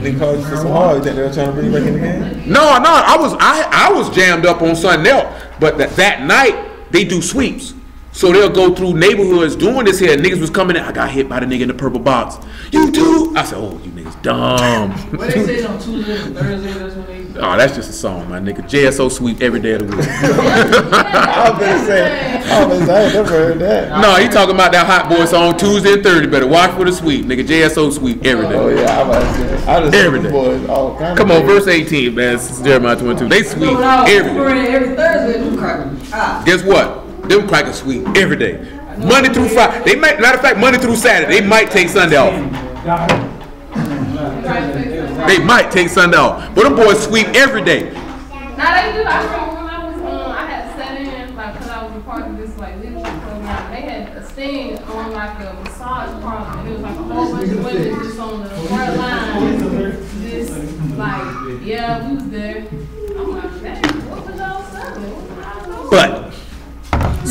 They called you for some hard. You think they were trying to bring you back in the game? No, I was jammed up on something else. But that night they do sweeps. So they'll go through neighborhoods doing this here. Niggas was coming in. I got hit by the nigga in the purple box. You too? I said, oh, you niggas dumb. What they say on Tuesday and Thursday, that's when they... Oh, that's just a song, my nigga. JSO sweep every day of the week. I was gonna say, I ain't never heard that. No, he talking about that Hot Boy song Tuesday and Thursday. Better watch for the sweep. Nigga, JSO sweep every day. Oh yeah, I'm about to say. I just Every day. boys all kind Come on, verse 18, man. This is Jeremiah 22. They sweep every day. Every Thursday, you crack. Guess what? Them crackers sweep every day. Monday through Friday. They might, matter of fact, Monday through Saturday. They might take Sunday off. They might take Sunday off. But them boys sweep every day. Now they do. I remember when I was I had sat in like because I was a part of this like leadership program. They had a sting on like a massage parlor, and it was like a whole bunch of women just on the front line, just like yeah, we was there. I'm like, man, what was y'all selling? But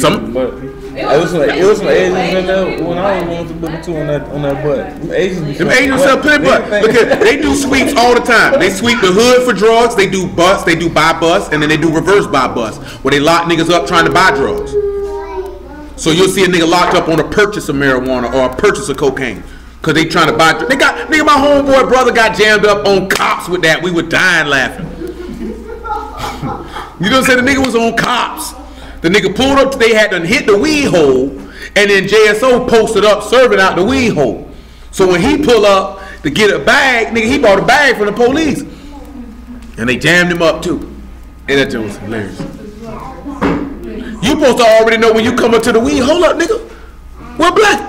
it was some Asians in there when I was going to look too on that butt. Them Asians sell plenty butt. Look at, they do sweeps all the time. They sweep the hood for drugs. They do bust. They do buy bust, and then they do reverse buy bust, where they lock niggas up trying to buy drugs. So you'll see a nigga locked up on a purchase of marijuana or a purchase of cocaine, cause they trying to buy. They got nigga. My homeboy brother got jammed up on cops with that. We were dying laughing. You know what I'm saying? The nigga was on cops. The nigga pulled up, they had to hit the weed hole, and then JSO posted up serving out the weed hole. So when he pull up to get a bag, nigga, he bought a bag from the police. And they jammed him up too. And that joke was hilarious. You supposed to already know when you come up to the weed, hold up, nigga. What black?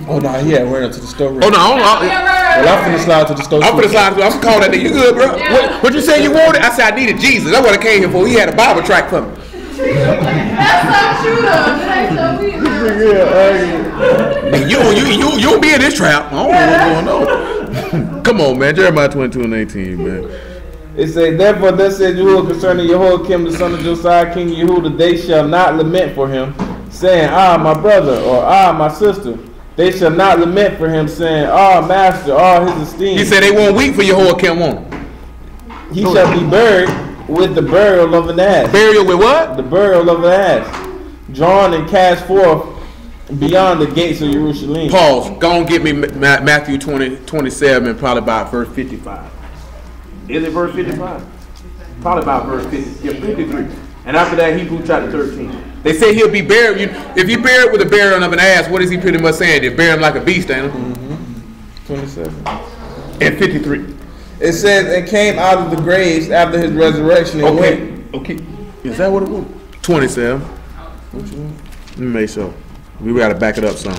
Oh no, he had ran up to the store. Oh no, well, I'm finna slide to the store. I'm finna slide to. I'm gonna call that nigga. You good, bro? Yeah. What you say you wanted? I said I needed Jesus. That's what I came here for. He had a Bible track for me. That's so true though. That ain't so weird. Nigga, you be in this trap. I don't know what's going on. Come on, man. Jeremiah 22:18, man. It says, therefore, thus said Yahuwah concerning Jehoakim, the son of Josiah, king Yehuda, they shall not lament for him, saying, ah, my brother, or ah, my sister. They shall not lament for him, saying, ah, master, ah, his esteem. He said they won't weep for Jehoakim, won't he? He shall be buried with the burial of an ass. Burial with what? The burial of an ass. Drawn and cast forth beyond the gates of Jerusalem. Pause. Go and get me Matthew 20:27, probably about verse 55. Is it verse 55? Probably about verse 50. Yeah, 53. And after that, Hebrews chapter 13. They say he'll be buried. If you bury it with the burial of an ass, what is he pretty much saying? They bury him like a beast, ain't it? 27. And 53. It says, and came out of the graves after his resurrection and went. Okay. Is that what it was? 27. Which one? Let me make sure. We got to back it up some.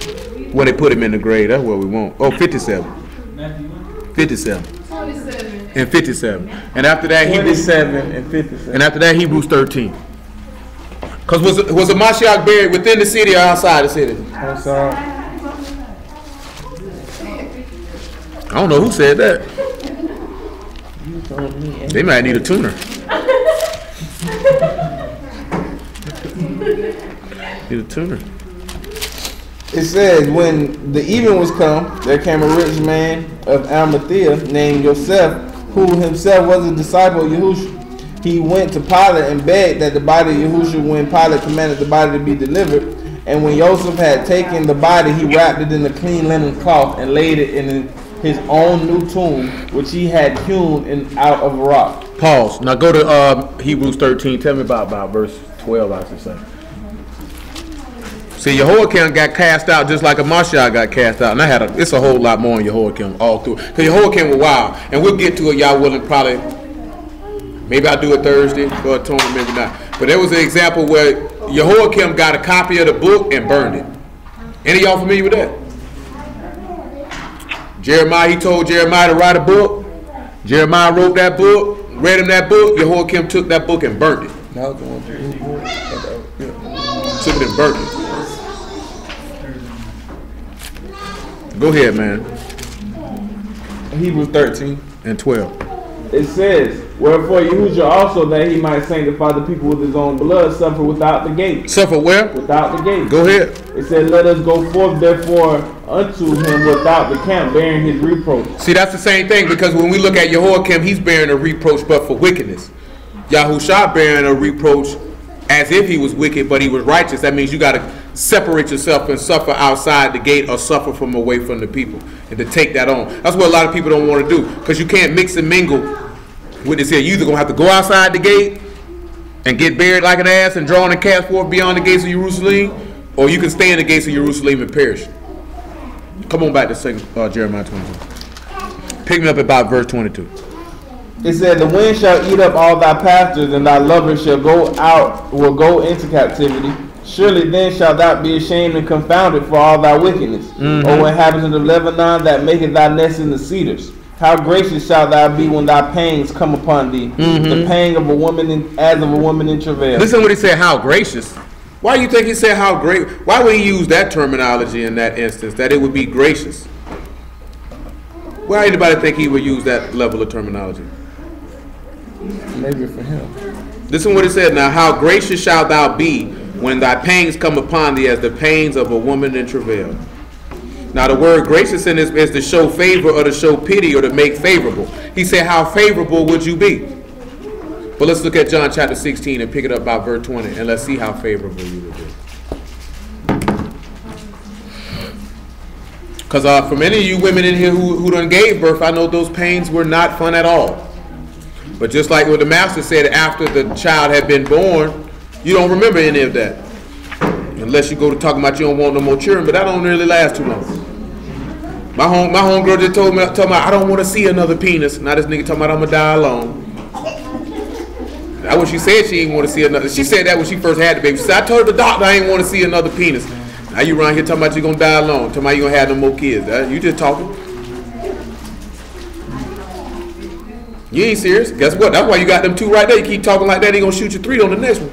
When they put him in the grave, that's what we want. Oh, 57. 57. 27. And 57. And after that, 27 and 57. And after that, Hebrews 13. Because was a Mashiach buried within the city or outside the city? Outside. I don't know who said that. You told me. They might need a tuner. Need a tuner. It says, when the even was come, there came a rich man of Arimathea named Joseph, who himself was a disciple of Yahushua. He went to Pilate and begged that the body of Yahushua, when Pilate commanded the body to be delivered. And when Joseph had taken the body, he wrapped it in a clean linen cloth and laid it in his own new tomb, which he had hewn out of a rock. Pause. Now go to Hebrews 13. Tell me about verse 12, I should say. See, Jehoakim got cast out just like a Mashiach got cast out. And it's a whole lot more on Jehoakim all through. Because Jehoakim was wild. And we'll get to it, y'all willing, probably. Maybe I'll do it Thursday for a atonement, maybe not. But there was an example where Jehoakim got a copy of the book and burned it. Any of y'all familiar with that? Jeremiah, he told Jeremiah to write a book. Jeremiah wrote that book, read him that book. Jehoakim took that book and burned it. Took it and burnt it. Go ahead, man. Hebrews 13 and 12. It says, wherefore Yahushua also, that he might sanctify the people with his own blood, suffer without the gate. Suffer where? Without the gate. Go ahead. It said, let us go forth therefore unto him without the camp, bearing his reproach. See, that's the same thing, because when we look at Jehoakim, he's bearing a reproach but for wickedness. Yahushua bearing a reproach as if he was wicked, but he was righteous. That means you got to separate yourself and suffer outside the gate or suffer from away from the people and to take that on. That's what a lot of people don't want to do, because you can't mix and mingle with this here. You either going to have to go outside the gate and get buried like an ass and drawn and cast forth beyond the gates of Jerusalem, or you can stay in the gates of Jerusalem and perish. Come on back to Jeremiah 22. Pick me up about verse 22. It said, the wind shall eat up all thy pastors, and thy lovers shall go into captivity. Surely then shalt thou be ashamed and confounded for all thy wickedness. O inhabitant of Lebanon, that maketh thy nest in the cedars. How gracious shalt thou be when thy pangs come upon thee, the pang of a woman as of a woman in travail. Listen what he said, how gracious. Why do you think he said how great? Why would he use that terminology in that instance, that it would be gracious? Why anybody think he would use that level of terminology? Maybe for him. Listen what it said. Now, how gracious shalt thou be when thy pangs come upon thee as the pains of a woman in travail. Now, the word gracious in this is to show favor or to show pity or to make favorable. He said, how favorable would you be? But let's look at John chapter 16 and pick it up by verse 20, and let's see how favorable you would be. Because for many of you women in here who done gave birth, I know those pains were not fun at all. But just like what the master said, after the child had been born, you don't remember any of that. Unless you go to talking about you don't want no more children, but that don't really last too long. My homegirl just told me, I don't want to see another penis. Now this nigga talking about I'm going to die alone. That's what she said, she didn't want to see another. She said that when she first had the baby. She said, I told the doctor I didn't want to see another penis. Now you around here talking about you're going to die alone. Talking about you're going to have no more kids. You just talking. You ain't serious. Guess what? That's why you got them two right there. You keep talking like that, he gonna shoot you 3 on the next one.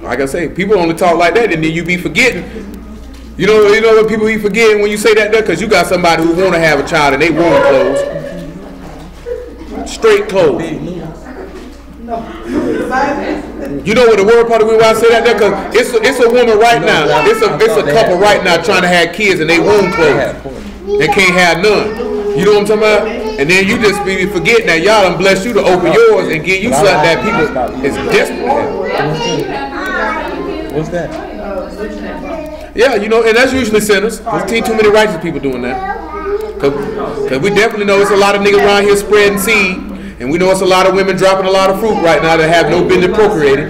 Like I say, people only talk like that, and then you be forgetting. You know what people be forgetting when you say that there? Because you got somebody who want to have a child and they want clothes. Straight clothes. You know what the word part of why I say that there? Because it's a woman right now. It's a couple right now trying to have kids and they want clothes. They can't have none. You know what I'm talking about? And then you just be forgetting that y'all done blessed you to open yours and give you something that people is desperate for. What's that? Yeah, you know, and that's usually sinners. There's too many righteous people doing that. Because we definitely know it's a lot of niggas around here spreading seed. And we know it's a lot of women dropping a lot of fruit right now that have no business procreating.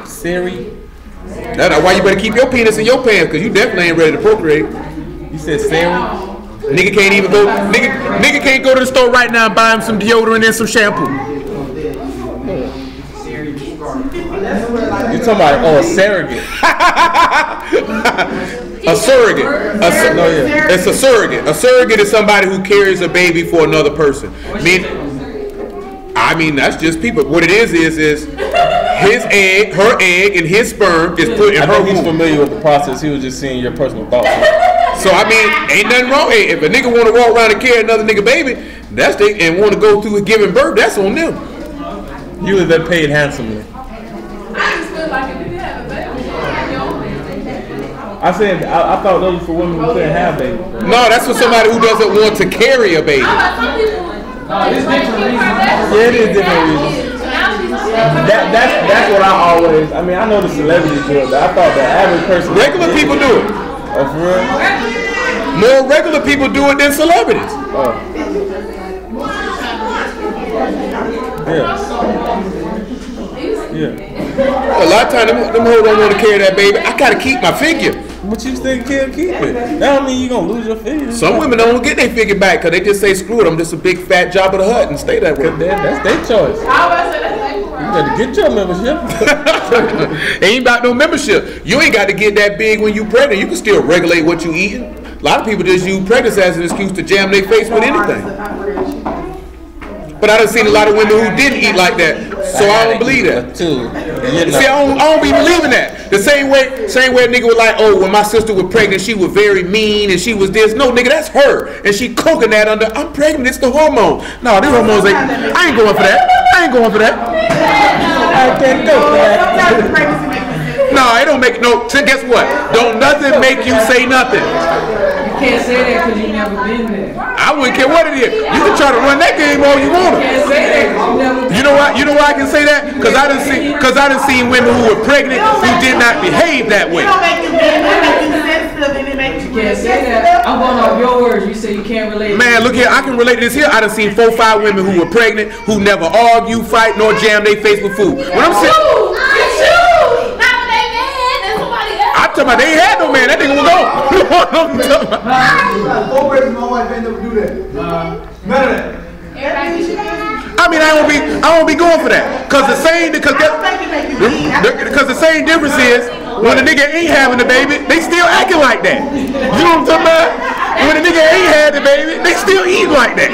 Siri. That's why you better keep your penis in your pants, because you definitely ain't ready to procreate. You said Siri? Nigga can't even go. Nigga can't go to the store right now and buy him some deodorant and some shampoo. You talking about a surrogate? A surrogate. It's a surrogate. A surrogate is somebody who carries a baby for another person. I mean that's just people. What it is his egg, her egg, and his sperm is put in her womb. He's familiar with the process. He was just seeing your personal thoughts. So I mean, ain't nothing wrong. Hey, if a nigga want to walk around and carry another nigga baby, that's they and want to go through giving birth, that's on them. You would have been paid handsomely. I just feel like if you have a baby, you have your own baby. I said I thought those were for women who couldn't have babies. No, that's for somebody who doesn't want to carry a baby. Some people. There's different reasons. Yeah, it is different reasons. That's what I always. I mean, I know the celebrities do it, but I thought the average person. Regular people do it. Oh, for real? More regular people do it than celebrities. Oh. Yeah. A lot of times, them hoes don't want to carry that baby. I gotta keep my figure. But you still can't keep it. That don't mean you gonna lose your figure. Some women don't get their figure back because they just say, screw it, I'm just a big fat job of the hut and stay that way. That's their choice. I was say that's their You better get your membership. Ain't about no membership. You ain't got to get that big when you pregnant. You can still regulate what you eating. A lot of people just use pregnancy as an excuse to jam their face with anything. But I done seen a lot of women who didn't eat like that, so I don't believe that. Too. See, I don't be believing that. The same way a nigga was like, oh, when my sister was pregnant, she was very mean and she was this. No, nigga, that's her. And she cooking that under, I'm pregnant, it's the hormones. No, these hormones ain't, I ain't going for that. I ain't going for that. I can't go for that. No, it don't make, no, guess what? Don't nothing make you say nothing. You can't say that because you never been there. I wouldn't care what it is. You can try to run that game all you want. You can't say that 'cause you never been there. You know why I can say that? Because I done seen women who were pregnant who did not behave that way. It don't make you mad, it make you sensitive and it makes you You can't say that. I'm going off your words. You say you can't relate. Man, look here, I can relate to this here. I done seen 4 or 5 women who were pregnant who never argue, fight, nor jam their face with food. When I'm saying, I'm talking about they ain't had no man. That nigga was gone. I'm talking about. Four ways my wife ain't never do that. None of that. I mean, I won't be going for that. Cause the same difference is when a nigga ain't having the baby, they still acting like that. You know what I'm talking about? When a nigga ain't had the baby, they still eat like that.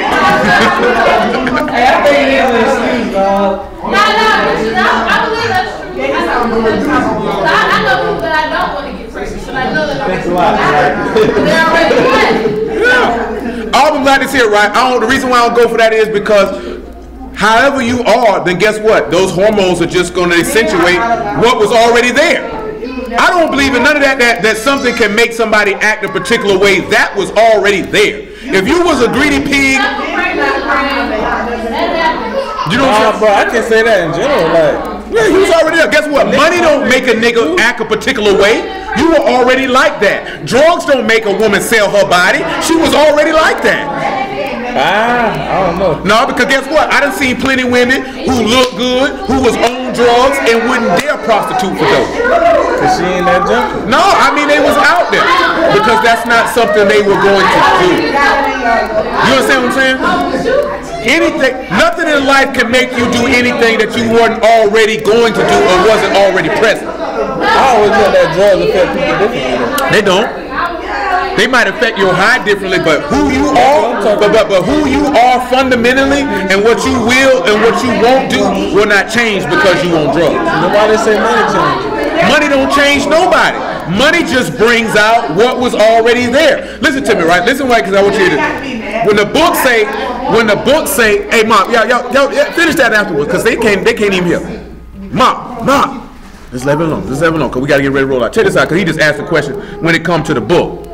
Hey, I think it is an excuse, dog. No, I believe that's true. I know people that I don't want to get pregnant, but I know that Thanks a lot. they're already pregnant. Yeah. All I'm glad to hear, right? The reason why I don't go for that is because however you are, then guess what? Those hormones are just going to accentuate what was already there. I don't believe in none of that something can make somebody act a particular way that was already there. If you was a greedy pig, you know what I'm saying? Bro, I can't say that in general. Like, yeah, he was already there. Guess what? Money don't make a nigga act a particular way. You were already like that. Drugs don't make a woman sell her body. She was already like that. I don't know. No, because guess what? I done seen plenty women who look good, who was on drugs and wouldn't dare prostitute for dope. Cause she ain't that junkie. No, I mean they was out there because that's not something they were going to do. You understand what I'm saying? Anything, nothing in life can make you do anything that you weren't already going to do or wasn't already present. I always know that drugs affect people differently. They don't. They might affect your high differently, but who you are, but who you are fundamentally and what you will and what you won't do will not change because you on drugs. Nobody say money change. Money don't change nobody. Money just brings out what was already there. Listen to me, right? Listen, right? Because I want you to. When the book say, hey, mom, y'all, finish that afterwards, because they can't even hear. Mom, just let it alone, because we got to get ready to roll out. Check this out, because he just asked a question when it comes to the book.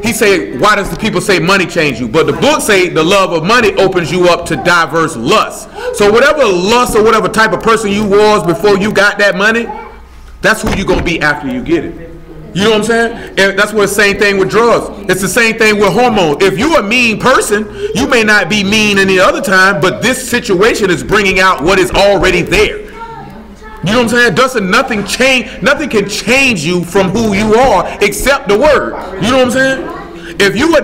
He said, why does the people say money change you? But the book say the love of money opens you up to diverse lusts. So whatever lust or whatever type of person you was before you got that money, that's who you're going to be after you get it. You know what I'm saying? And that's what the same thing with drugs. It's the same thing with hormones. If you're a mean person, you may not be mean any other time, but this situation is bringing out what is already there. You know what I'm saying? Nothing can change you from who you are except the word. You know what I'm saying? If you a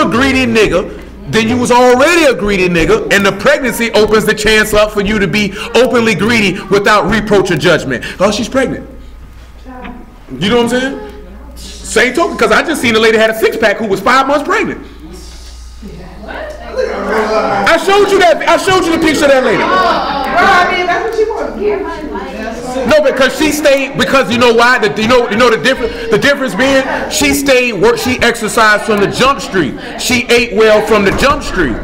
greedy nigga, then you was already a greedy nigga, and the pregnancy opens the chance up for you to be openly greedy without reproach or judgment. Oh, she's pregnant. You know what I'm saying? Same token, because I just seen a lady had a 6-pack who was 5 months pregnant. I showed you that. I showed you the picture of that lady. I mean, that's what she wanted. No, because she stayed. Because you know why? You know the difference. The difference being she stayed. She exercised from the jump street. She ate well from the jump street.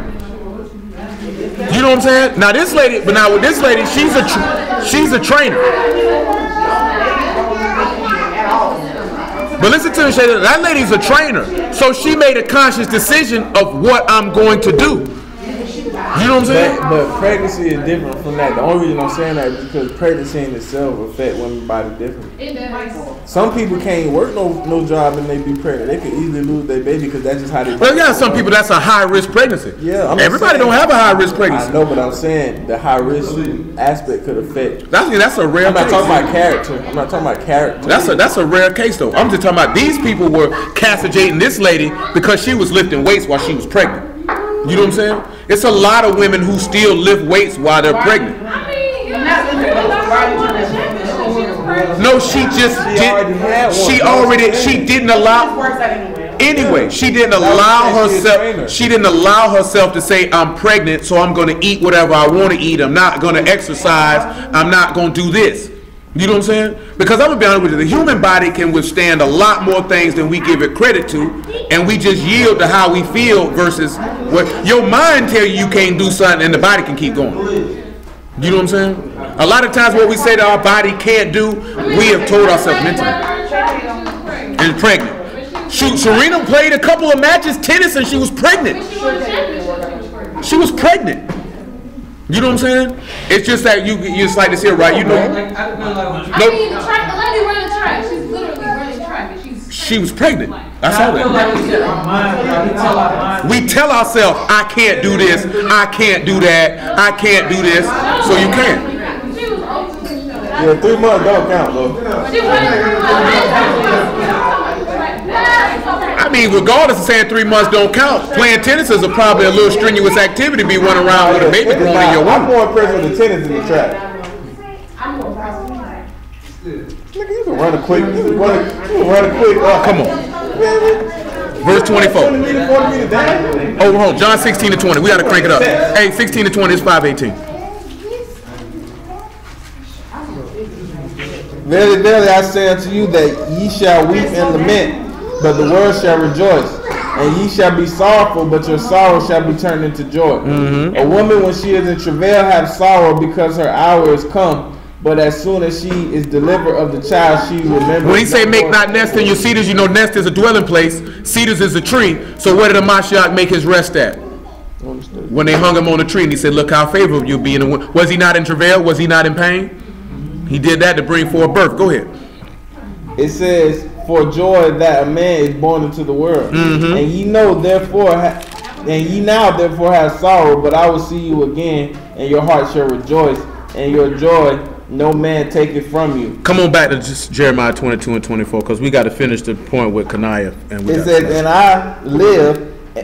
You know what I'm saying? Now this lady, but now with this lady, she's a trainer. But listen to me, Shayla, that lady's a trainer. So she made a conscious decision of what I'm going to do. You know what I'm saying? But pregnancy is different from that. The only reason I'm saying that is because pregnancy in itself affects women's body differently. Some people can't work no job and they be pregnant. They can easily lose their baby because that's just how they. Well, yeah, some people that's a high risk pregnancy. Yeah, everybody don't have a high risk pregnancy. I know, but I'm saying the high risk aspect could affect. That's a rare. I'm not talking about character. I'm not talking about character. That's a rare case though. I'm just talking about these people were castigating this lady because she was lifting weights while she was pregnant. You know what I'm saying? It's a lot of women who still lift weights while they're pregnant. No, she didn't allow. Anyway, she didn't allow herself. She didn't allow herself to say, "I'm pregnant, so I'm going to eat whatever I want to eat. I'm not going to exercise. I'm not going to do this." You know what I'm saying? Because I'm gonna be honest with you, the human body can withstand a lot more things than we give it credit to, and we just yield to how we feel versus what your mind tell you can't do something, and the body can keep going. You know what I'm saying? A lot of times, what we say that our body can't do, we have told ourselves mentally. And pregnant. Shoot, Serena played a couple of matches tennis, and she was pregnant. She was pregnant. You know what I'm saying? It's just that you just like to see it, right? You know. I mean, the lady running track. She's literally running track, and she was pregnant. I saw that. We tell ourselves, "I can't do this. I can't do that. I can't do this." So you can't. Yeah, 3 months don't count though. I mean, regardless of saying 3 months don't count, playing tennis is probably a little strenuous activity to be running around with a baby growing in your womb. I'm more impressed with the tennis than the track. Look, you can run a quick. Come on. Verse 24. Oh, hold on. John 16 to 20. We got to crank it up. Hey, 16 to 20 is 5:18. Verily, verily, I say unto you that ye shall weep and lament, but the world shall rejoice. And ye shall be sorrowful, but your sorrow shall be turned into joy. A woman, when she is in travail, have sorrow because her hour is come. But as soon as she is delivered of the child, she remembers. When he say make not nest in your cedars, you know nest is a dwelling place. Cedars is a tree. So where did the Mashiach make his rest at? When they hung him on the tree and he said, "Look how favorable you'll be in the winter." Was he not in travail? Was he not in pain? He did that to bring forth birth. Go ahead. It says, "For joy that a man is born into the world, and ye know therefore, and ye now therefore have sorrow, but I will see you again, and your heart shall rejoice, and your joy no man take it from you." Come on back to just Jeremiah 22 and 24, because we got to finish the point with Kaniah. And it says, "And I live,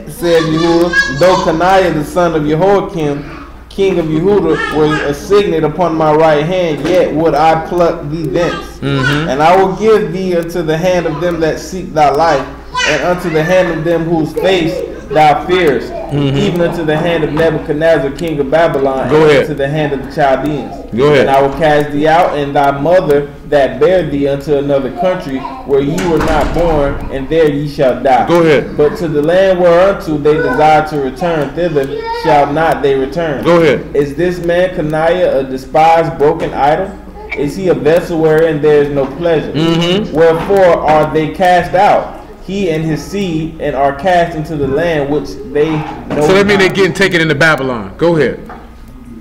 says Yahuwah, though Kaniah the son of Jehoakim, king of Yehuda, was assigned upon my right hand, yet would I pluck thee thence. And I will give thee unto the hand of them that seek thy life, and unto the hand of them whose face thou fearest, even unto the hand of Nebuchadnezzar, king of Babylon, and unto the hand of the Chaldeans. And I will cast thee out, and thy mother that bare thee, unto another country, where ye were not born, and there ye shall die. But to the land whereunto they desire to return, thither shall not they return. Is this man Kaniah a despised, broken idol? Is he a vessel wherein there is no pleasure? Wherefore are they cast out? He and his seed, and are cast into the land which they know. So that means they're getting taken into Babylon. Go ahead.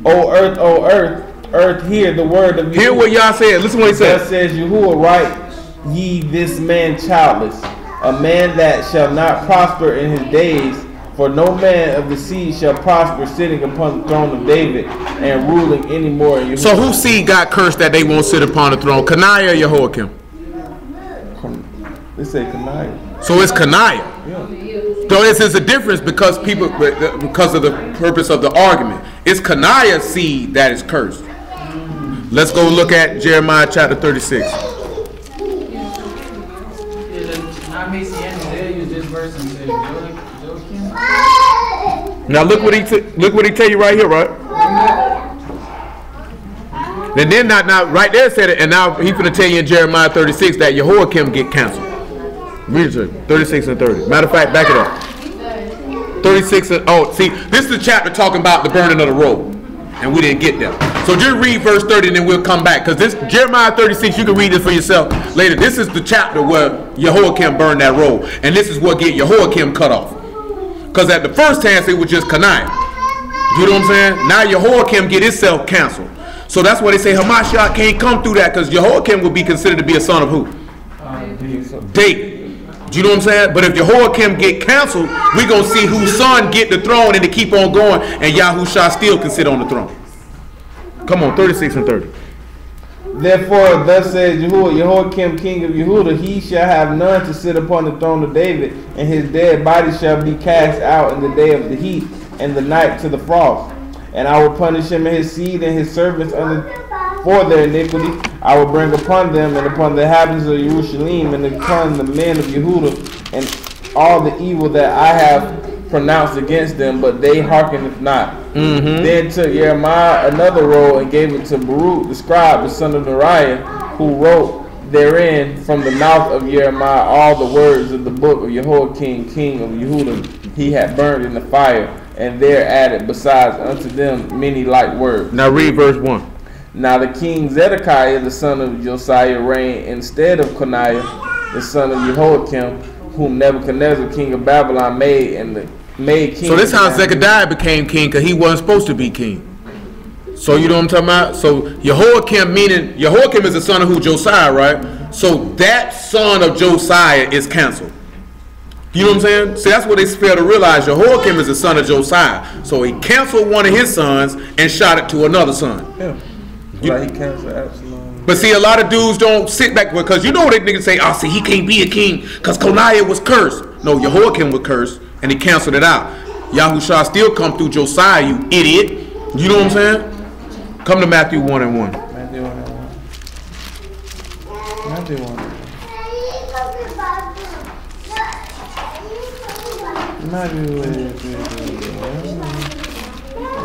O earth, earth, hear the word of you. Hear what y'all said. Listen what he said. Thus says Yahuwah, write ye this man childless, a man that shall not prosper in his days, for no man of the seed shall prosper sitting upon the throne of David and ruling any more. So whose seed got cursed that they won't sit upon the throne? Kaniah or Jehoakim? They say Kaniah. So it's Kaniah. Yeah. So this is a difference because of the purpose of the argument. It's Coniah's seed that is cursed. Let's go look at Jeremiah chapter 36. Now look what he tell you right here, right? And then not right there said it, and now he's going to tell you in Jeremiah 36 that Jehoakim get canceled. Read it, 36 and 30. Matter of fact, back it up. 36 and see, this is the chapter talking about the burning of the roll, and we didn't get there. So just read verse 30, and then we'll come back, because this Jeremiah 36, you can read this for yourself later. This is the chapter where Jehoakim burned that roll, and this is what get Jehoakim cut off. Because at the first chance it was just Coniah. You know what I'm saying? Now Jehoakim get himself canceled. So that's why they say Hamashiach can't come through that, because Jehoakim would be considered to be a son of who? David. Do you know what I'm saying? But if Jehoakim get canceled, we're going to see whose son get the throne and to keep on going, and Yahushua still can sit on the throne. Come on, 36 and 30. Therefore, thus says Jehoakim, king of Yehuda, he shall have none to sit upon the throne of David, and his dead body shall be cast out in the day of the heat, and the night to the frost. And I will punish him and his seed and his servants for their iniquity. I will bring upon them and upon the inhabitants of Jerusalem and upon the men of Yehuda and all the evil that I have pronounced against them, but they hearkened not. Then took Jeremiah another roll and gave it to Baruch the scribe, the son of Neriah, who wrote therein from the mouth of Jeremiah all the words of the book of Jehoakim, king of Yehuda, he had burned in the fire, and there added besides unto them many like words. Now read verse 1. Now the king Zedekiah, the son of Josiah, reigned instead of Coniah, the son of Jehoakim, whom Nebuchadnezzar, king of Babylon, made king. So this is how Zechariah became king, because he wasn't supposed to be king. So you know what I'm talking about? So Jehoakim, meaning Jehoakim is the son of who? Josiah, right? So that son of Josiah is canceled. You know what I'm saying? See, that's what they fail to realize. Jehoakim is the son of Josiah. So he canceled one of his sons and shot it to another son. Yeah. Like he canceled Absalom. But see, a lot of dudes don't sit back, because you know what they niggas say, oh, see, he can't be a king because Coniah was cursed. No, Jehoakim was cursed, and he canceled it out. Yahushua still come through Josiah, you idiot. You know what I'm saying? Come to Matthew 1 and 1. Matthew 1 and 1. Matthew 1 and 1.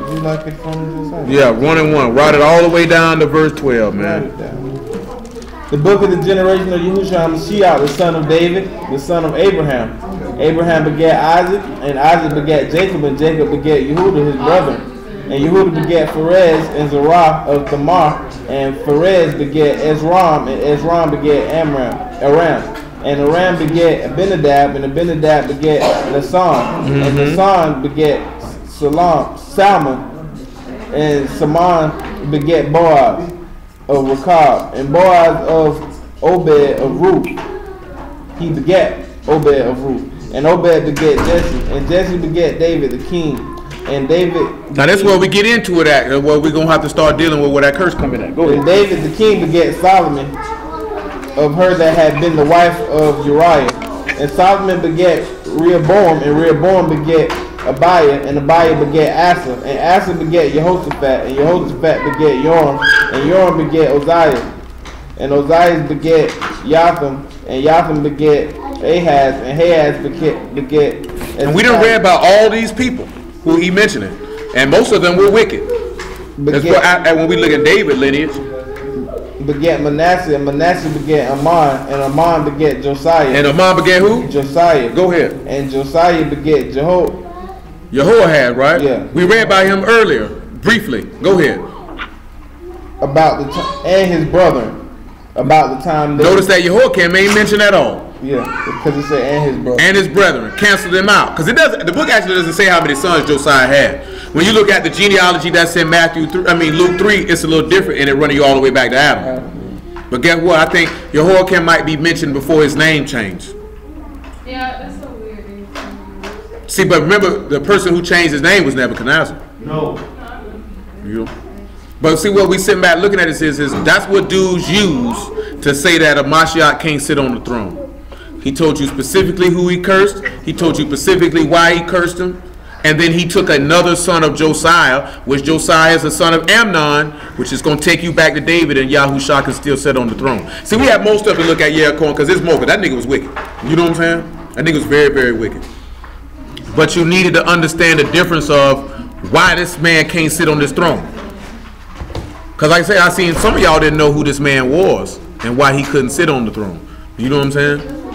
You like it from Josiah? Yeah, 1 and 1. Write it all the way down to verse 12, man. The book of the generation of Yahushua Mashiach, the son of David, the son of Abraham. Abraham begat Isaac, and Isaac begat Jacob, and Jacob begat Yehuda, his brother. And Yehuda begat Pharez and Zerah of Tamar, and Pharez begat Ezram, and Ezram begat Aram. And Aram begat Abinadab, and Abinadab begat Nasan, and Nasan begat Salmon, and Salmon begat Boaz of Rechab, and Boaz of Obed of Ruth. He begat Obed of Ruth. And Obed begat Jesse, and Jesse begat David the king. And David... Now that's where we get into it at, where we're going to have to start dealing with where that curse coming at. Go ahead. And David the king begat Solomon, of her that had been the wife of Uriah. And Solomon begat Rehoboam, and Rehoboam begat Abiah, and Abiah begat Asa, and Asa begat Jehoshaphat, and Jehoshaphat begat Joram, and Joram begat Uzziah, and Uzziah begat Jotham, and Jotham begat Ahaz, and Ahaz begat and we done read about all these people who he mentioning, and most of them were wicked. That's what when we look at David lineage. Begat Manasseh, and Manasseh begat Ammon, and Ammon begat Josiah. And Ammon begat who? Josiah. Go ahead. And Josiah begat Jehoahaz, right? Yeah. We read about him earlier, briefly. Go ahead. About the time, and his brother. About the time. Notice that Jehoakim ain't mentioned at all. Yeah, because it said and his brother. And his brethren. Canceled them out. Because it doesn't. The book actually doesn't say how many sons Josiah had. When you look at the genealogy that's in Luke 3, it's a little different, and it running you all the way back to Adam. But guess what? I think Jehoiakim might be mentioned before his name changed. Yeah, that's so weird. See, but remember, the person who changed his name was Nebuchadnezzar. No. You know? But see, what we sitting back looking at this is that's what dudes use to say that a Mashiach can't sit on the throne. He told you specifically who he cursed. He told you specifically why he cursed him. And then he took another son of Josiah, which Josiah is the son of Amnon, which is going to take you back to David, and Yahushua can still sit on the throne. See, we have most of it look at Jehoakim because it's more, but that nigga was wicked. You know what I'm saying? That nigga was very, very wicked. But you needed to understand the difference of why this man can't sit on this throne. Because like I say, I seen some of y'all didn't know who this man was and why he couldn't sit on the throne. You know what I'm saying?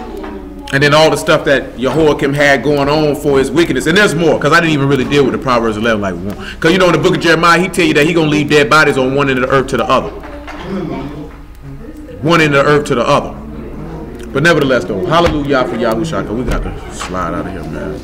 And then all the stuff that Jehoakim had going on for his wickedness. And there's more, because I didn't even really deal with the Proverbs 11 like we want. Because you know in the book of Jeremiah, he tell you that he going to leave dead bodies on one end of the earth to the other. One end of the earth to the other. But nevertheless though, hallelujah for Yahushua. We got to slide out of here, man.